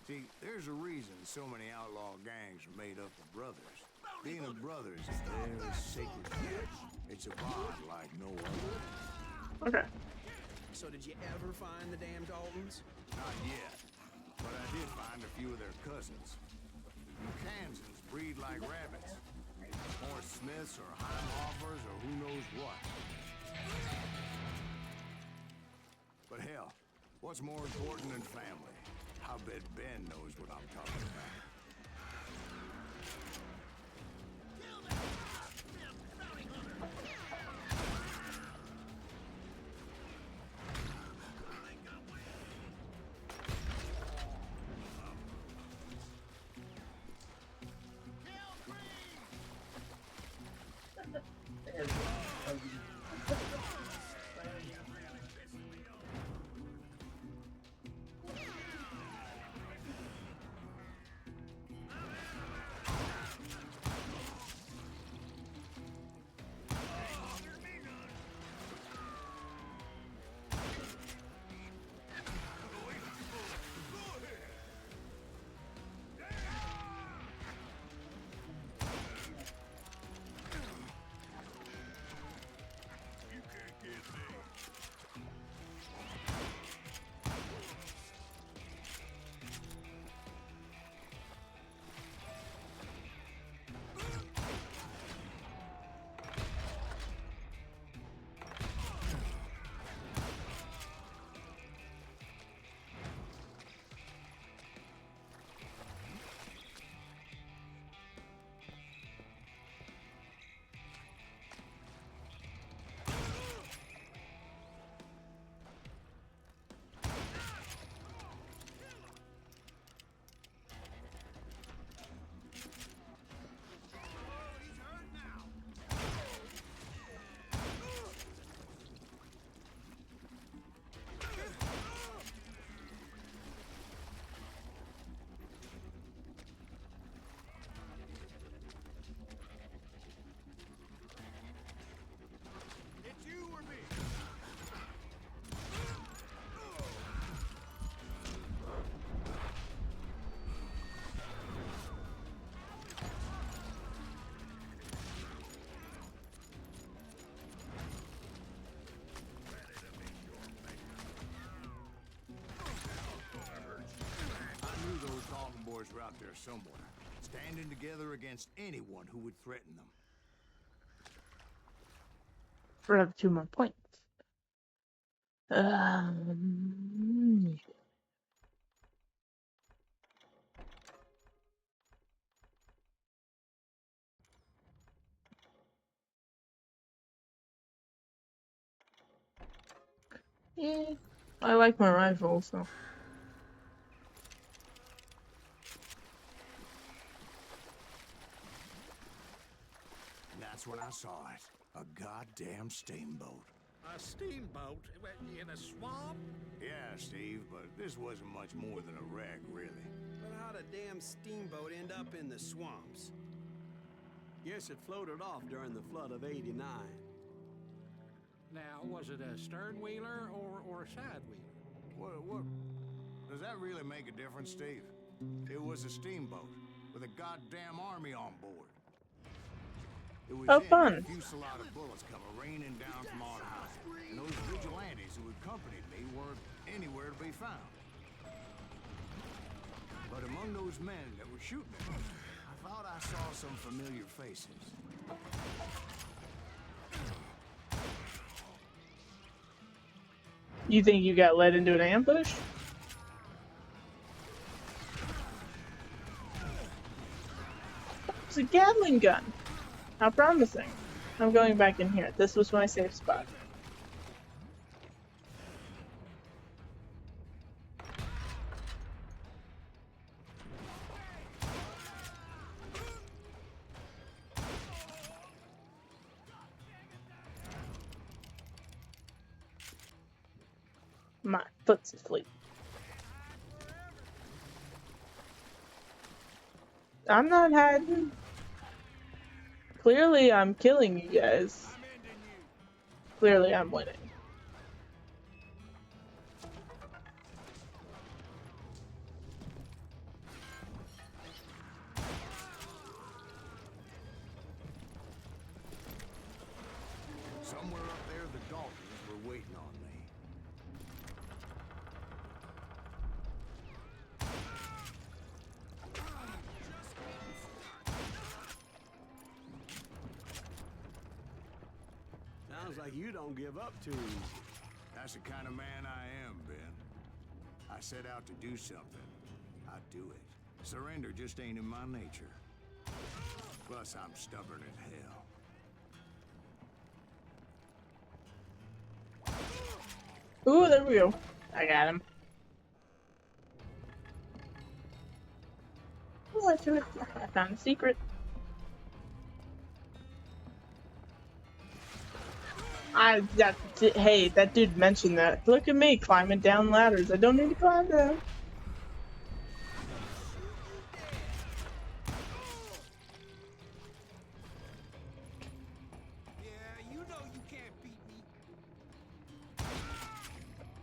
See, there's a reason so many outlaw gangs are made up of brothers. Being a brother is a very sacred thing. It's a bond like no other. Okay. So did you ever find the damn Daltons? Not yet, but I did find a few of their cousins. You Kansans breed like rabbits. Or Smiths or Heimhoffers or who knows what. But hell, what's more important than family? I'll bet Ben knows what I'm talking about. Were out there somewhere, standing together against anyone who would threaten them. We have 2 more points. Yeah, I like my rifle, so. That's when I saw it. A goddamn steamboat. A steamboat in a swamp? Yeah, Steve, but this wasn't much more than a wreck, really. But how'd a damn steamboat end up in the swamps? Guess it floated off during the flood of '89. Now, was it a stern-wheeler or a side-wheeler? What? Does that really make a difference, Steve? It was a steamboat with a goddamn army on board. It was Oh, fun. A fusillade of bullets come raining down from on high, and those vigilantes who accompanied me weren't anywhere to be found. But among those men that were shooting at us, I thought I saw some familiar faces. You think you got led into an ambush? It's a Gatling gun. How promising. I'm going back in here. This was my safe spot. My foot's asleep. I'm not hiding. Clearly, I'm killing you guys. Clearly, I'm winning. Somewhere up there, the Daltons were waiting on me. Sounds like you don't give up too easy. That's the kind of man I am, Ben. I set out to do something. I do it. Surrender just ain't in my nature. Plus, I'm stubborn as hell. Ooh, there we go. I got him. Oh, I found a secret. Hey, that dude mentioned that. Look at me climbing down ladders. I don't need to climb them.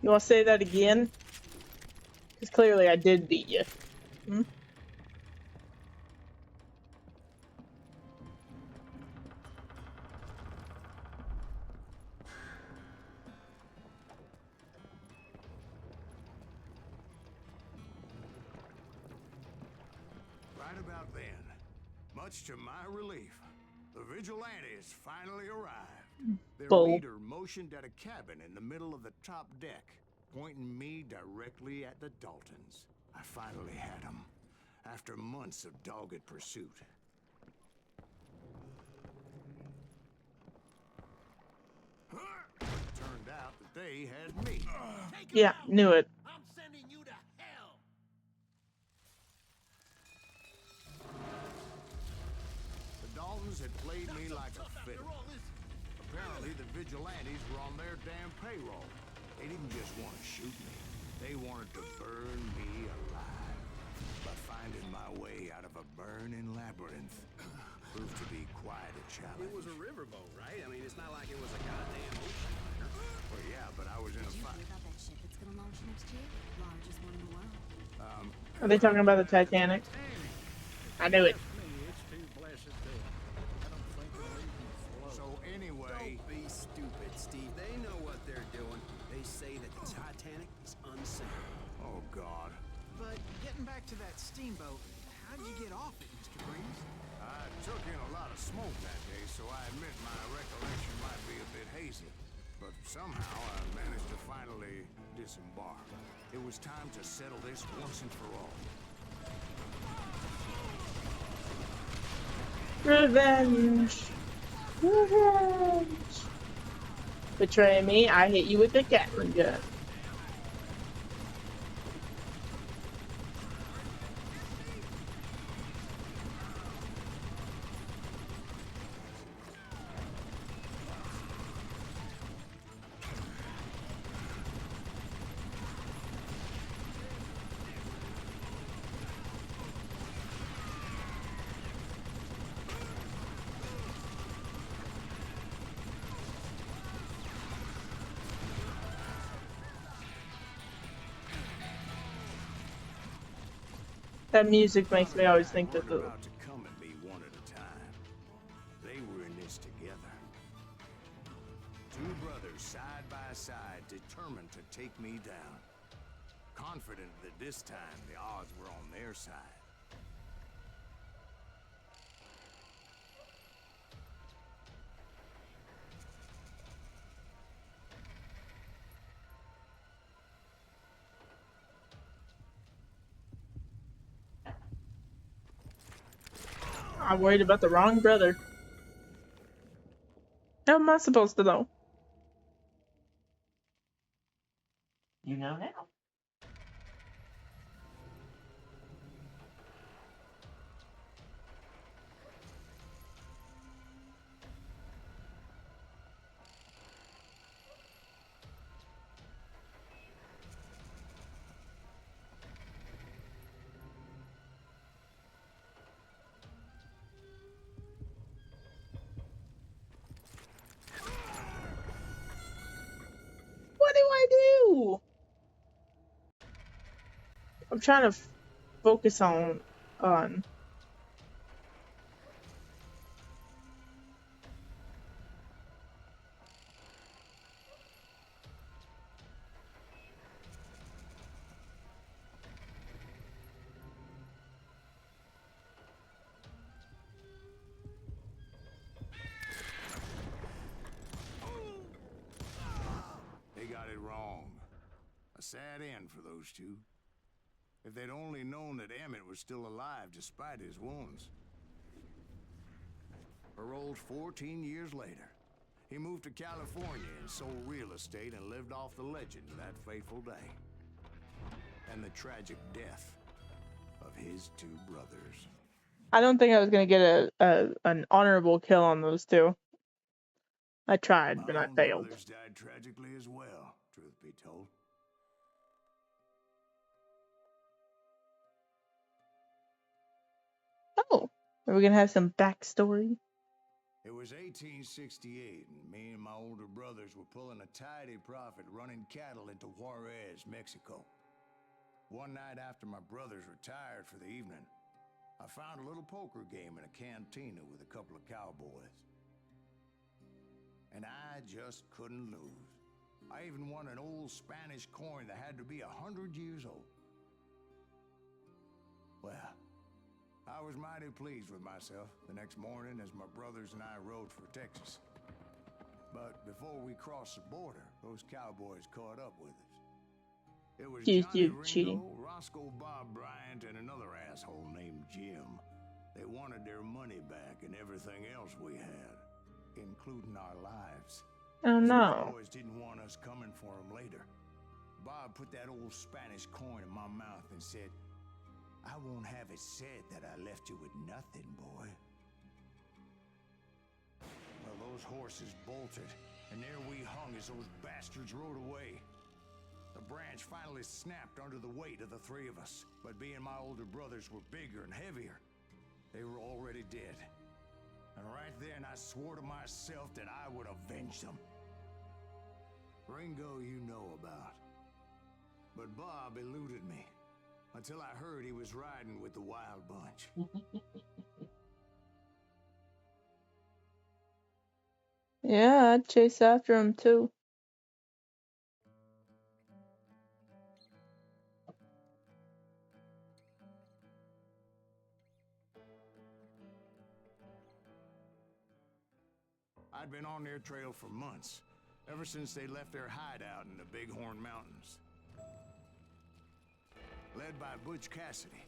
You want to say that again? Because clearly I did beat you. Hmm? Right about then, much to my relief, the vigilantes finally arrived. Their Bull. leader motioned at a cabin in the middle of the top deck, pointing me directly at the Daltons. I finally had them, after months of dogged pursuit. Turned out that they had me. Yeah, knew it. I'm sending you to hell. The Daltons had played me like a fiddle. Apparently, the vigilantes were on their damn payroll. They didn't just want to shoot me. They wanted to burn me alive. But finding my way out of a burning labyrinth proved to be quite a challenge. It was a riverboat, right? I mean, it's not like it was a goddamn ocean liner. Well, yeah, but I was in a Did you fight. hear about that ship that's gonna launch next year? Largest one in the world. Are they talking about the Titanic? I knew it. It's too blessed dead. I don't think it'll even float. So anyway, Don't be stupid, Steve. They know what they're doing. They say that the Titanic is unsinkable. oh God, But getting back to that steamboat, how'd you get off it, Mr. Breeze? I took in a lot of smoke that day, so I admit my recollection might be a bit hazy. But somehow I managed to finally disembark. It was time to settle this once and for all. Revenge. Revenge. Betray me, I hit you with the Gatling gun. That music makes me always think that Weren't the about to come at me one at a time. They were in this together. Two brothers side by side, determined to take me down. Confident that this time the odds were on their side. I'm worried about the wrong brother. How am I supposed to know? You know now. I'm trying to focus on. They got it wrong. A sad end for those two. If they'd only known that Emmett was still alive despite his wounds. Paroled 14 years later, he moved to California and sold real estate and lived off the legend of that fateful day. And the tragic death of his two brothers. I don't think I was gonna get an honorable kill on those two. I tried, but I failed. My brothers died tragically as well, truth be told. Oh, are we gonna have some backstory? It was 1868, and me and my older brothers were pulling a tidy profit running cattle into Juarez, Mexico. One night after my brothers retired for the evening, I found a little poker game in a cantina with a couple of cowboys. And I just couldn't lose. I even won an old Spanish coin that had to be 100 years old. Well, I was mighty pleased with myself the next morning as my brothers and I rode for Texas. But before we crossed the border, those cowboys caught up with us. It was Johnny Ringo, Roscoe Bob Bryant, and another asshole named Jim. They wanted their money back and everything else we had, including our lives. Oh no. The boys didn't want us coming for them later. Bob put that old Spanish coin in my mouth and said, "I won't have it said that I left you with nothing, boy." Well, those horses bolted, and there we hung as those bastards rode away. The branch finally snapped under the weight of the three of us, but being my older brothers were bigger and heavier, they were already dead. And right then I swore to myself that I would avenge them. Ringo you know about. But Bob eluded me. Until I heard he was riding with the Wild Bunch. Yeah, I'd chase after him too. I'd been on their trail for months, ever since they left their hideout in the Bighorn Mountains. Led by Butch Cassidy,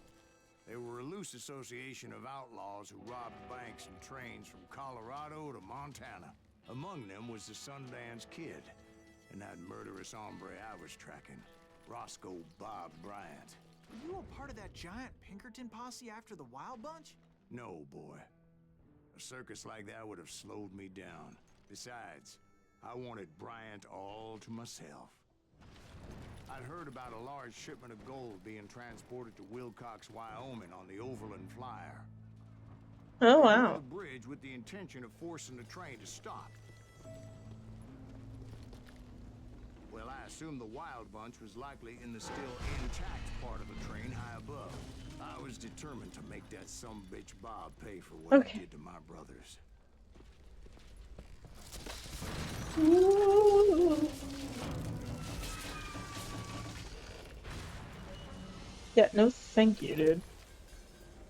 they were a loose association of outlaws who robbed banks and trains from Colorado to Montana. Among them was the Sundance Kid, and that murderous hombre I was tracking, Roscoe Bob Bryant. Were you a part of that giant Pinkerton posse after the Wild Bunch? No, boy. A circus like that would have slowed me down. Besides, I wanted Bryant all to myself. I'd heard about a large shipment of gold being transported to Wilcox, Wyoming on the Overland Flyer. Oh, wow. The bridge with the intention of forcing the train to stop. Well, I assumed the Wild Bunch was likely in the still intact part of the train high above. I was determined to make that sumbitch Bob pay for what he did to my brothers. Ooh. Yeah, no thank you, dude.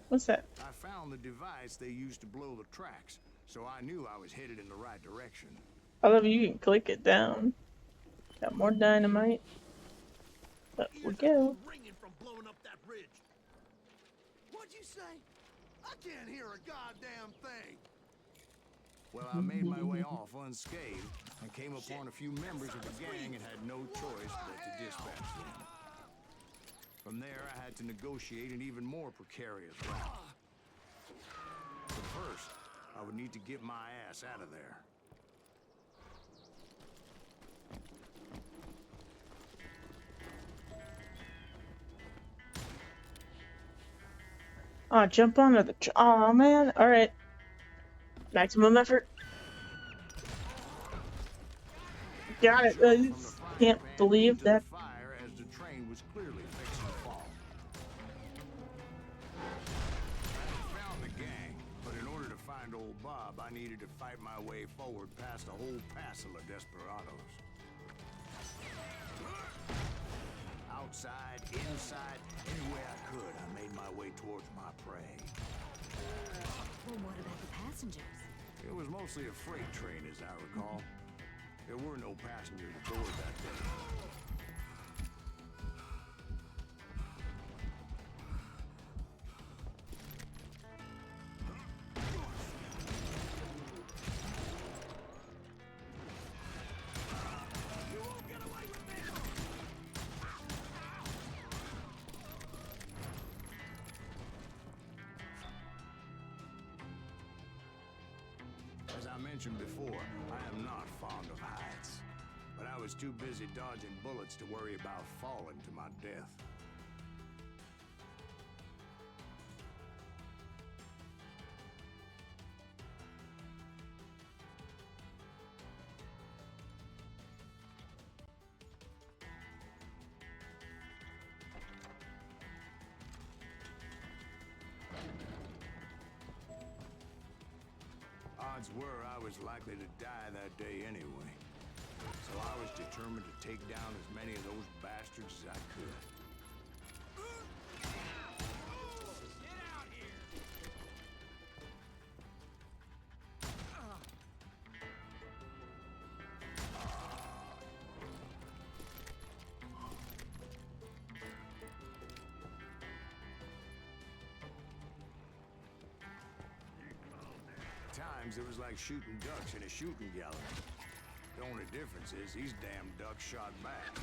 What's that? I found the device they used to blow the tracks, so I knew I was headed in the right direction. I love you can click it down. Got more dynamite. Up we go. Ringing from blowing up that ridge. What'd you say? I can't hear a goddamn thing. Well, I made my way off unscathed and came upon a few members of the gang and had no choice but to dispatch them. From there, I had to negotiate an even more precarious route. But first, I would need to get my ass out of there. Oh, jump onto the... Oh, man. Alright. Maximum effort. Got it. I can't believe that. Fire as the train was clearly fixing to fall. find old Bob, I needed to fight my way forward past a whole passel of desperados. Outside, inside, anywhere I could, I made my way towards my prey. Well, what about the passengers? It was mostly a freight train, as I recall. There were no passengers aboard that day. As I mentioned before, I am not fond of heights. But I was too busy dodging bullets to worry about falling to my death. Odds were I was likely to die that day anyway. So I was determined to take down as many of those bastards as I could. Get out here! Times it was like shooting ducks in a shooting gallery. The only difference is these damn ducks shot back.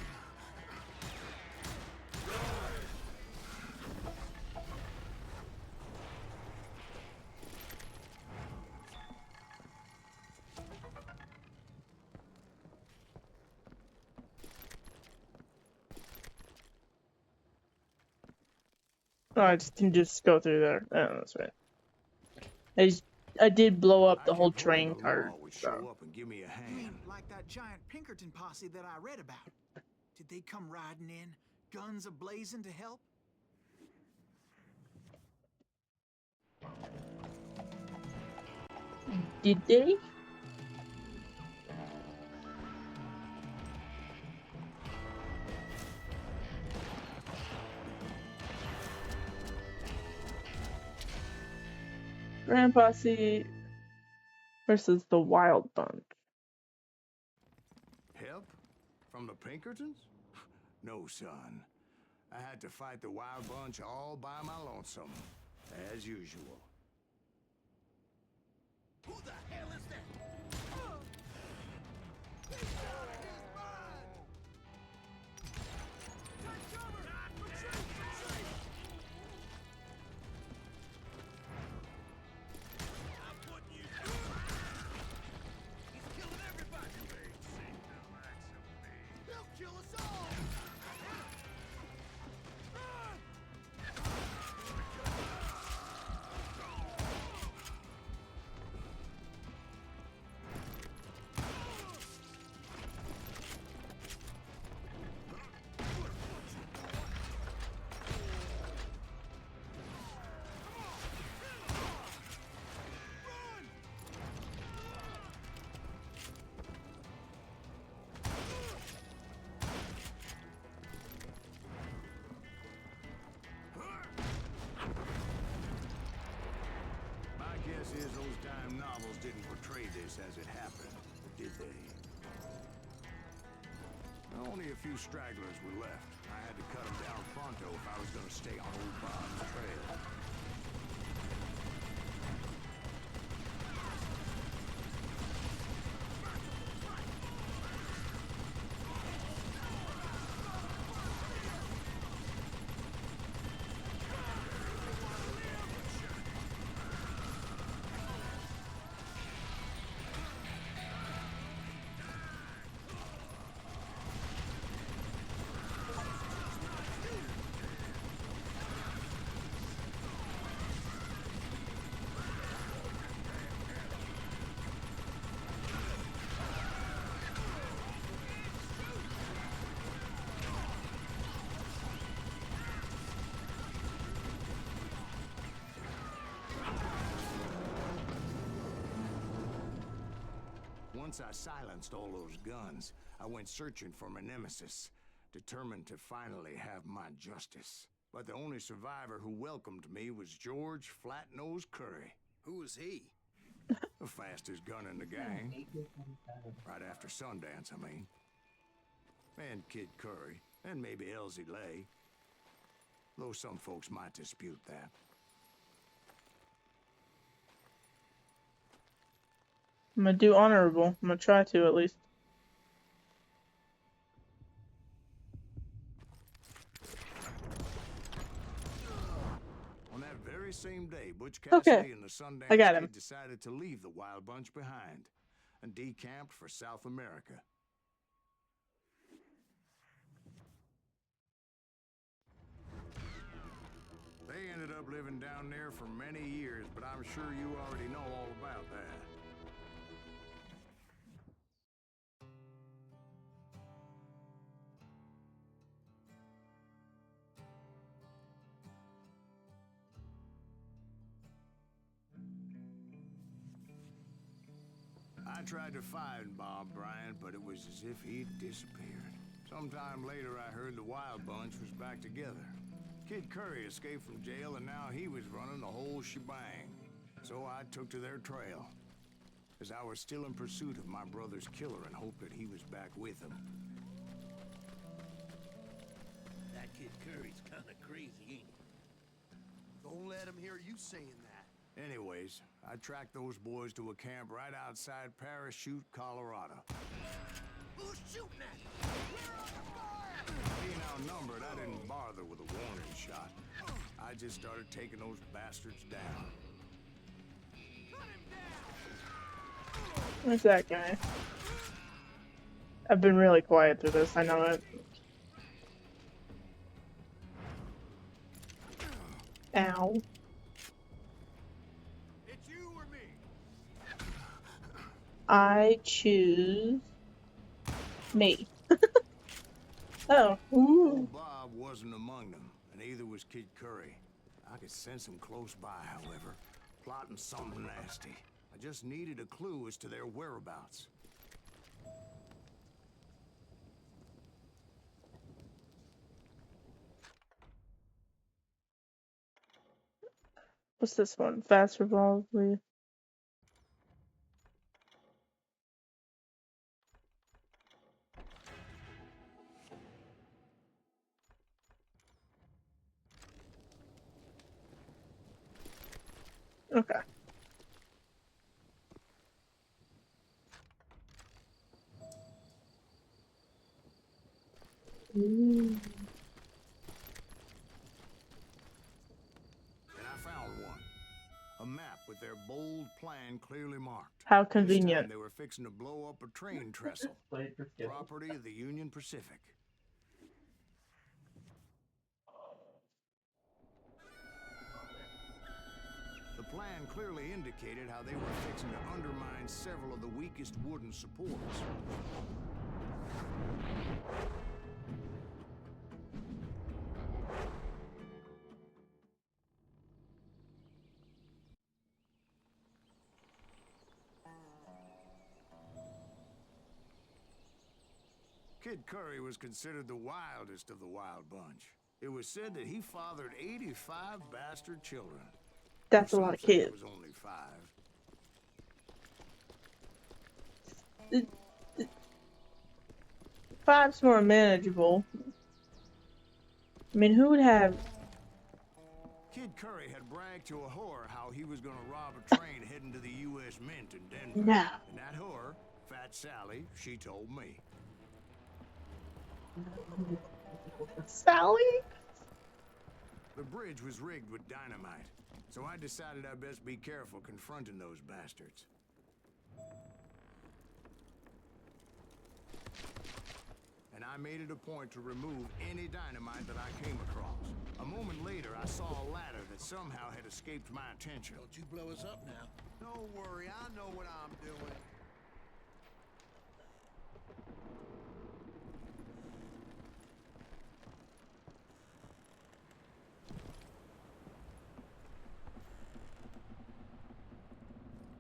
Oh, I just can just go through there. Oh, that's right. I did blow up the whole train cart. Show up and give me a hand. You mean like that giant Pinkerton posse that I read about? Did they come riding in, guns a-blazing to help? Did they? Grand Posse versus the Wild Bunch. Help? From the Pinkertons? No, son. I had to fight the Wild Bunch all by my lonesome, as usual. Who the hell is that? Is those dime novels didn't portray this as it happened, did they? Only a few stragglers were left. I had to cut them down pronto if I was going to stay on old Bob's trail. Once I silenced all those guns, I went searching for my nemesis, determined to finally have my justice. But the only survivor who welcomed me was George Flat-Nosed Curry. Who was he? The fastest gun in the gang. Right after Sundance, I mean. And Kid Curry, and maybe Elsie Lay. Though some folks might dispute that. I'm gonna do honorable. I'm gonna try to, at least. On that very same day, Butch Okay, Cassidy and the Sundance I got him. Kid decided to leave the Wild Bunch behind and decamped for South America. They ended up living down there for many years, but I'm sure you already know all about that. I tried to find Bob Bryant, but it was as if he'd disappeared. Sometime later, I heard the Wild Bunch was back together. Kid Curry escaped from jail, and now he was running the whole shebang. So I took to their trail, as I was still in pursuit of my brother's killer and hoped that he was back with him. That Kid Curry's kind of crazy, ain't he? Don't let him hear you saying that. Anyways, I tracked those boys to a camp right outside Parachute, Colorado. Who's shooting at you? We're under fire! Being outnumbered, I didn't bother with a warning shot. I just started taking those bastards down. Where's that guy? I've been really quiet through this, I know it. Ow. It's you or me? I choose me. Oh. Ooh. Bob wasn't among them, and neither was Kid Curry. I could sense him close by, however, plotting something nasty. I just needed a clue as to their whereabouts. What's this one? Fast revolve, please. Okay. And I found one. A map with their bold plan clearly marked. How This convenient. time they were fixing to blow up a train trestle. Property of the Union Pacific. The plan clearly indicated how they were fixing to undermine several of the weakest wooden supports. Kid Curry was considered the wildest of the Wild Bunch. It was said that he fathered 85 bastard children. That's a Some lot of say it kids. was only 5. Five's more manageable. I mean, who would have... Kid Curry had bragged to a whore how he was going to rob a train heading to the U.S. Mint in Denver. No. And that whore, Fat Sally, she told me. Sally? The bridge was rigged with dynamite, so I decided I'd best be careful confronting those bastards. And I made it a point to remove any dynamite that I came across. A moment later, I saw a ladder that somehow had escaped my attention. Don't you blow us up now. Don't worry, I know what I'm doing.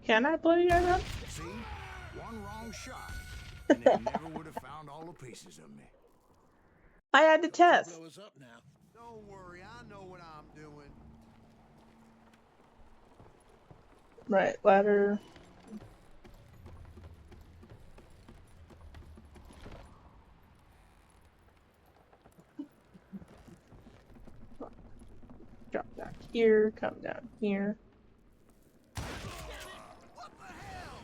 Can I blow you guys up? See? one wrong shot, and they never would have found all the pieces of me. I had to test. Blow us up now. Don't worry, I know what I'm doing. Right, ladder. Drop down here, come down here. What the hell?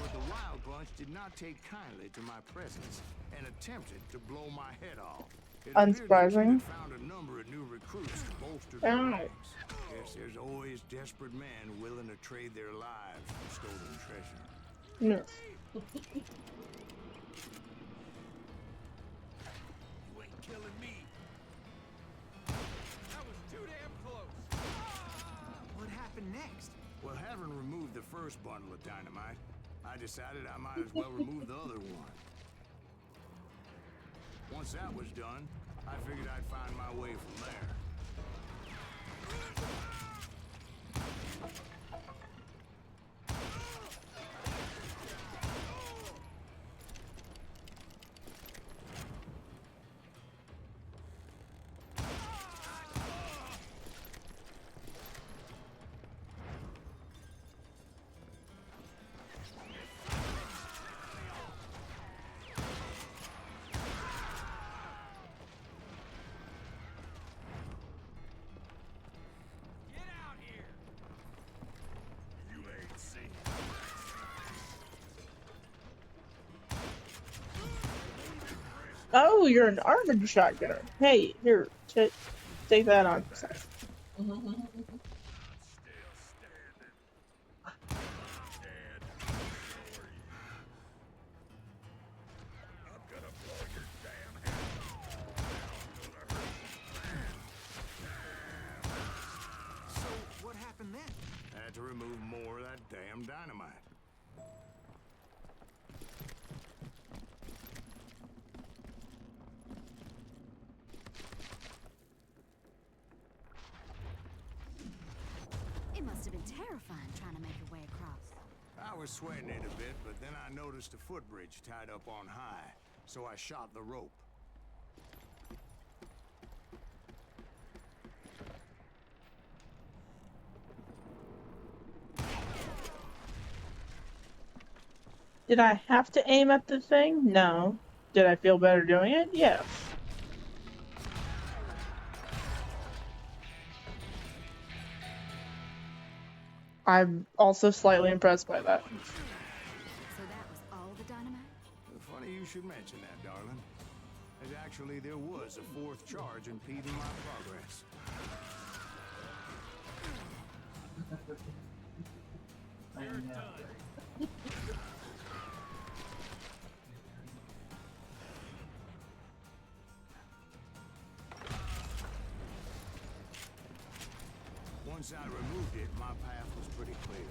But the Wild Bunch did not take kindly to my presence and attempted to blow my head off. It appeared the kid Unsurprising. had found a number of new recruits to bolster their Ow. ranks. Guess there's always desperate men willing to trade their lives for stolen treasure. No. You ain't killing me. That was too damn close. What happened next? Well, having removed the first bundle of dynamite, I decided I might as well remove the other one. Once that was done, I figured I'd find my way from there. Get out here. You ain't seen. Oh, you're an armored shotgunner. Hey, here, take that on. Still standing. Dead. Who are you? I'm gonna blow your damn head off. So, what happened then? I had to remove more of that damn dynamite. It must have been terrifying trying to make your way across. I was sweating it a bit, but then I noticed a footbridge tied up on high, so I shot the rope. Did I have to aim at the thing? No. Did I feel better doing it? Yes. I'm also slightly impressed by that. So that was all the dynamite? Funny you should mention that, darling. As actually, there was a fourth charge impeding my progress. You're done. Once I removed it, my path was pretty clear.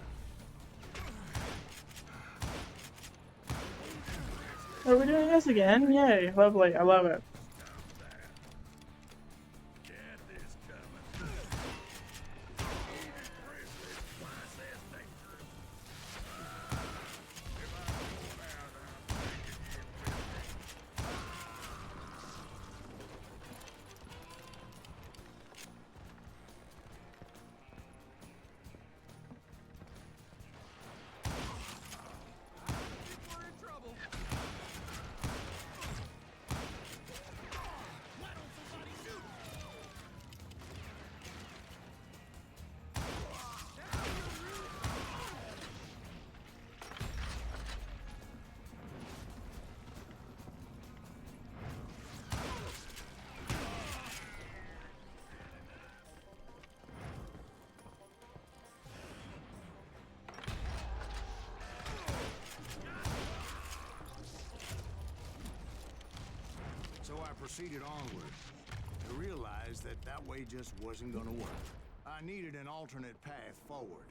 Are we doing this again? Yay, lovely, I love it. Death is coming. Grizzly's twice as dangerous. If I'm going out, I'm taking you with me. Think we're in trouble. Why don't somebody shoot? So I proceeded onward to realize that that way just wasn't going to work. I needed an alternate path forward.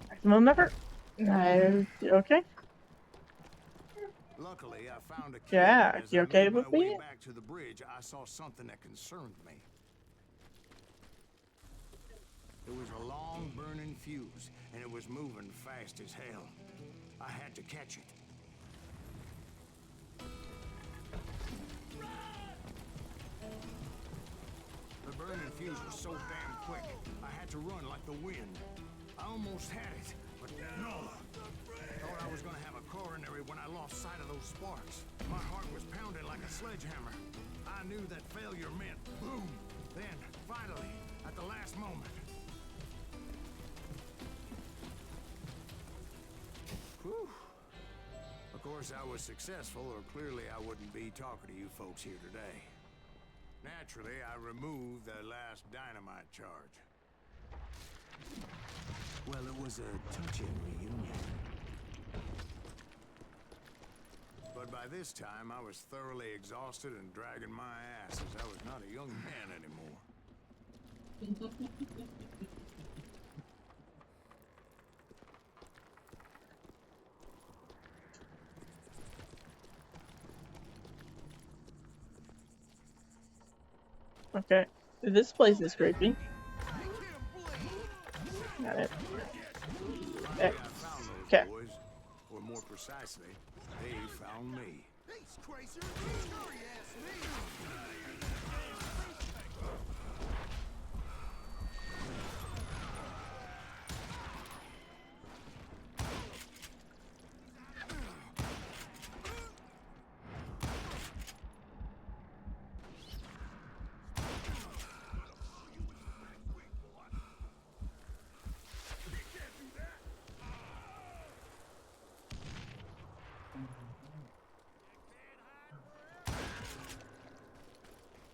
Maximum effort. Okay. Luckily, I found a kid, Yeah, and as you I okay made my with way me? back to the bridge, I saw something that concerned me. It was a long burning fuse, and it was moving fast as hell. I had to catch it. The burning fuse was so damn quick, I had to run like the wind. I almost had it, but no. Thought I was gonna have a coronary when I lost sight of those sparks. My heart was pounding like a sledgehammer. I knew that failure meant boom. Then, finally, at the last moment. Whew. Of course, I was successful, or clearly I wouldn't be talking to you folks here today. Naturally, I removed the last dynamite charge. Well, it was a touching reunion. But by this time, I was thoroughly exhausted and dragging my ass as I was not a young man anymore. Okay. This place is creepy. Got it. Finally, I found those Okay. boys. Or more precisely, they found me. He's crazy. Scurry ass me.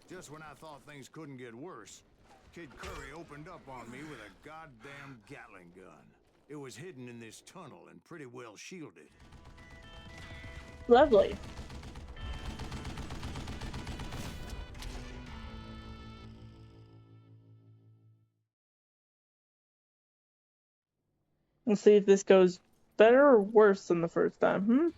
Just when I thought things couldn't get worse, Kid Curry opened up on me with a goddamn Gatling gun. It was hidden in this tunnel and pretty well shielded. Lovely. Let's see if this goes better or worse than the first time,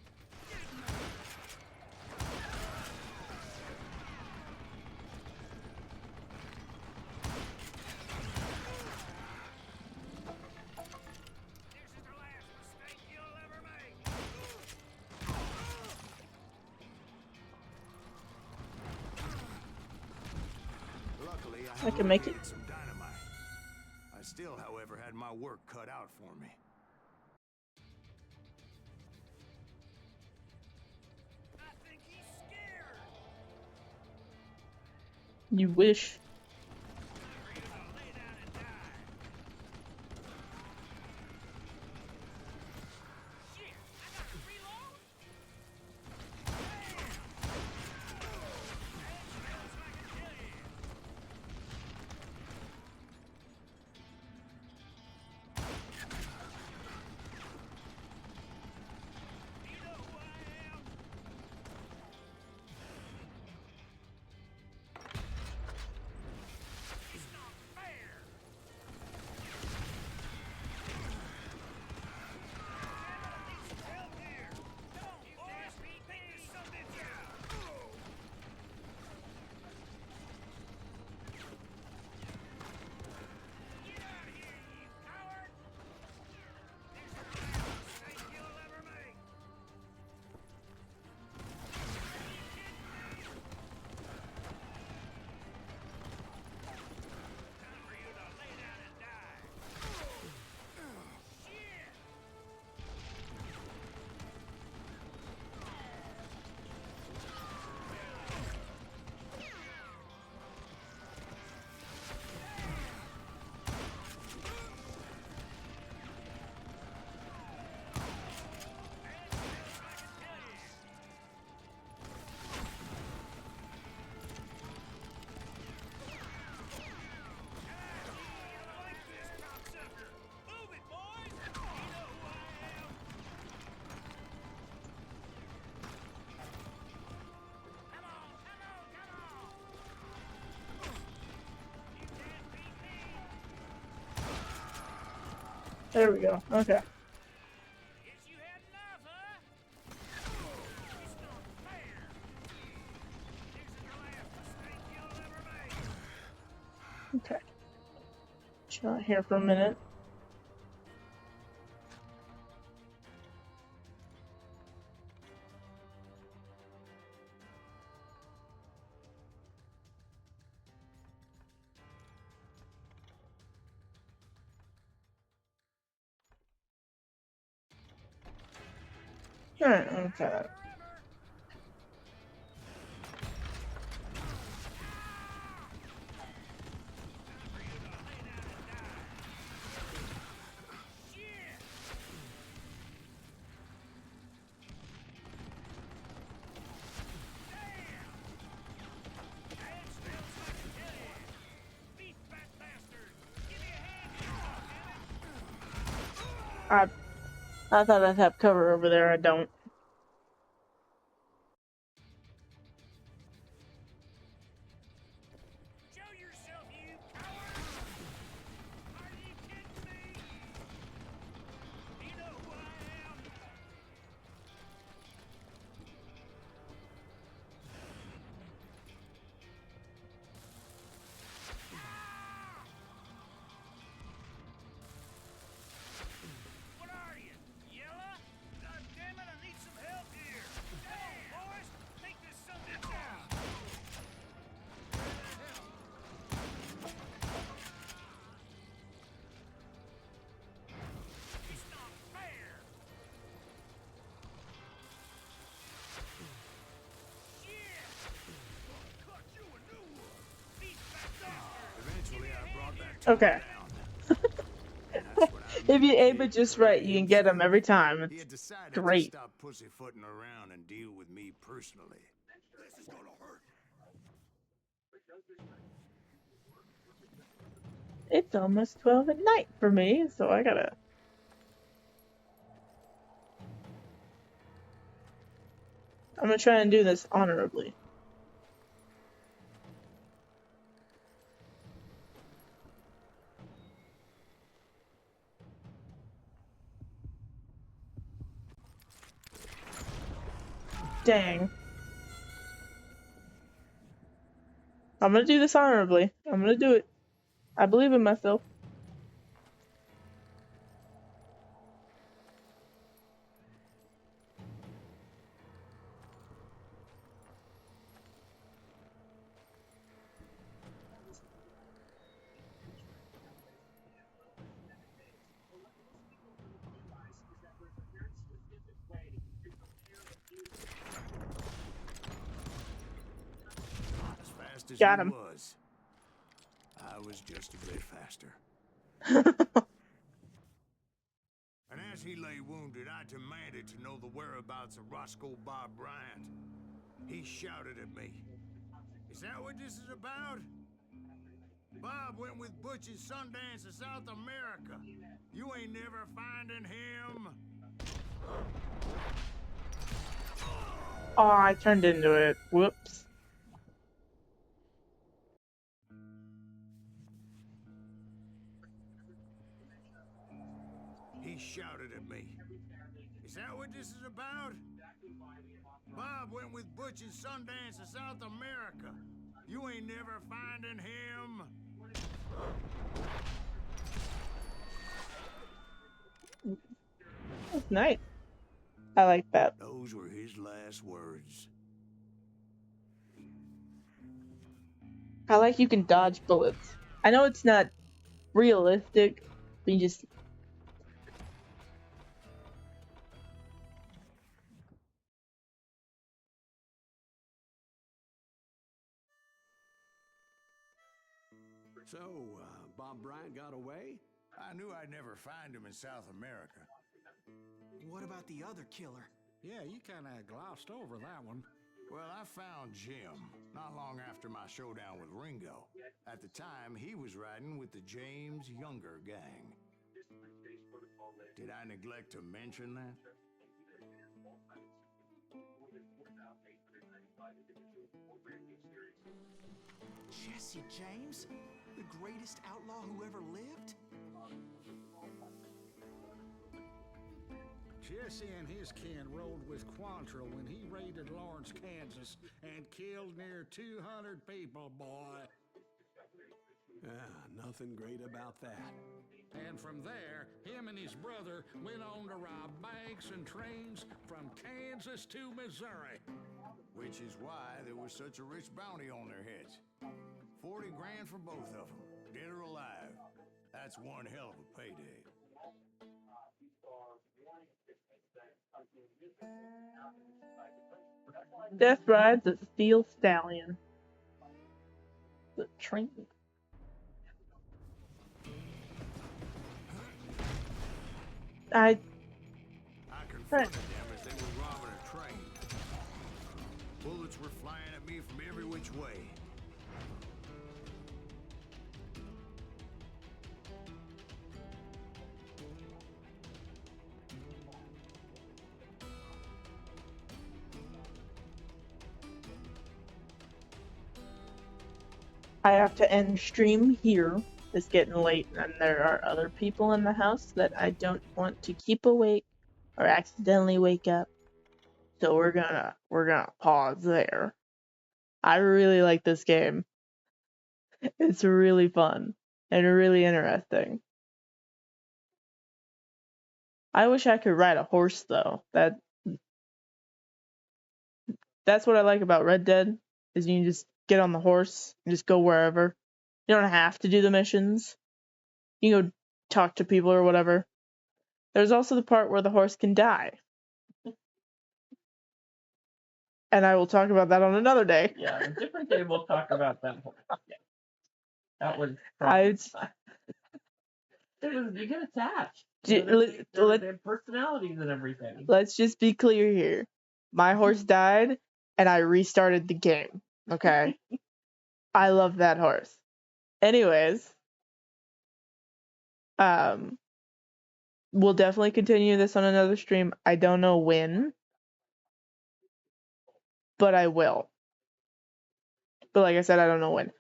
Luckily, I can make it. located some dynamite. I still, however, had my work cut out for me. I think he's scared. You wish. There we go. Okay. Not here for a minute. Alright, okay. I thought I'd have cover over there. I don't. Show yourself, you coward! Are you kidding me? You know who I am? What are you? Yella? God damn it, I need some help here. Come on, boys. Take this son of a bitch out. It's not fair. Shit! Cut you a new one. These fat bastards. Eventually, I brought that tool Okay. down. And that's what I If you meant. aim it just right, you can get them every time. He had It's decided to great. stop pussyfooting around and deal with me personally. This is gonna hurt. It's almost 12 at night for me, so I gotta... I'm gonna try and do this honorably. Dang. I'm gonna do this honorably. I'm gonna do it. I believe in myself. As fast as Got he him. was, I was just a bit faster. And as he lay wounded, I demanded to know the whereabouts of Roscoe Bob Bryant. He shouted at me. Is that what this is about? Bob went with Butch and Sundance to South America. You ain't never finding him. Oh, I turned into it. Whoops. He shouted at me. Is that what this is about? Bob went with Butch and Sundance to South America. You ain't never finding him. That's nice. I like that. Those were his last words. I like you can dodge bullets. I know it's not realistic, but you just... So, Bob Bryant got away? I knew I'd never find him in South America. What about the other killer? Yeah, you kind of glossed over that one. Well, I found Jim not long after my showdown with Ringo. At the time, he was riding with the James Younger gang. Did I neglect to mention that? Jesse James? The greatest outlaw who ever lived? Jesse and his kin rode with Quantrill when he raided Lawrence, Kansas, and killed near 200 people, boy. Nothing great about that. And from there, him and his brother went on to rob banks and trains from Kansas to Missouri. Which is why there was such a rich bounty on their heads. 40 grand for both of them, dead or alive. That's one hell of a payday. Death rides a steel stallion. The train. I confronted them as they were robbing a train. Bullets were flying at me from every which way. I have to end stream here. It's getting late and there are other people in the house that I don't want to keep awake or accidentally wake up. So we're gonna pause there. I really like this game. It's really fun and really interesting. I wish I could ride a horse though. That's what I like about Red Dead, is you can just get on the horse and just go wherever. You don't have to do the missions. You can go talk to people or whatever. There's also the part where the horse can die. And I will talk about that on another day. Yeah, a different day we'll talk about that. Yeah. That was. You get attached. They have personalities and everything. Let's just be clear here. My horse died, and I restarted the game. Okay? I love that horse. Anyways, we'll definitely continue this on another stream. I don't know when, but I will. But like I said, I don't know when.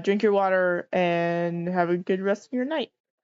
Drink your water and have a good rest of your night.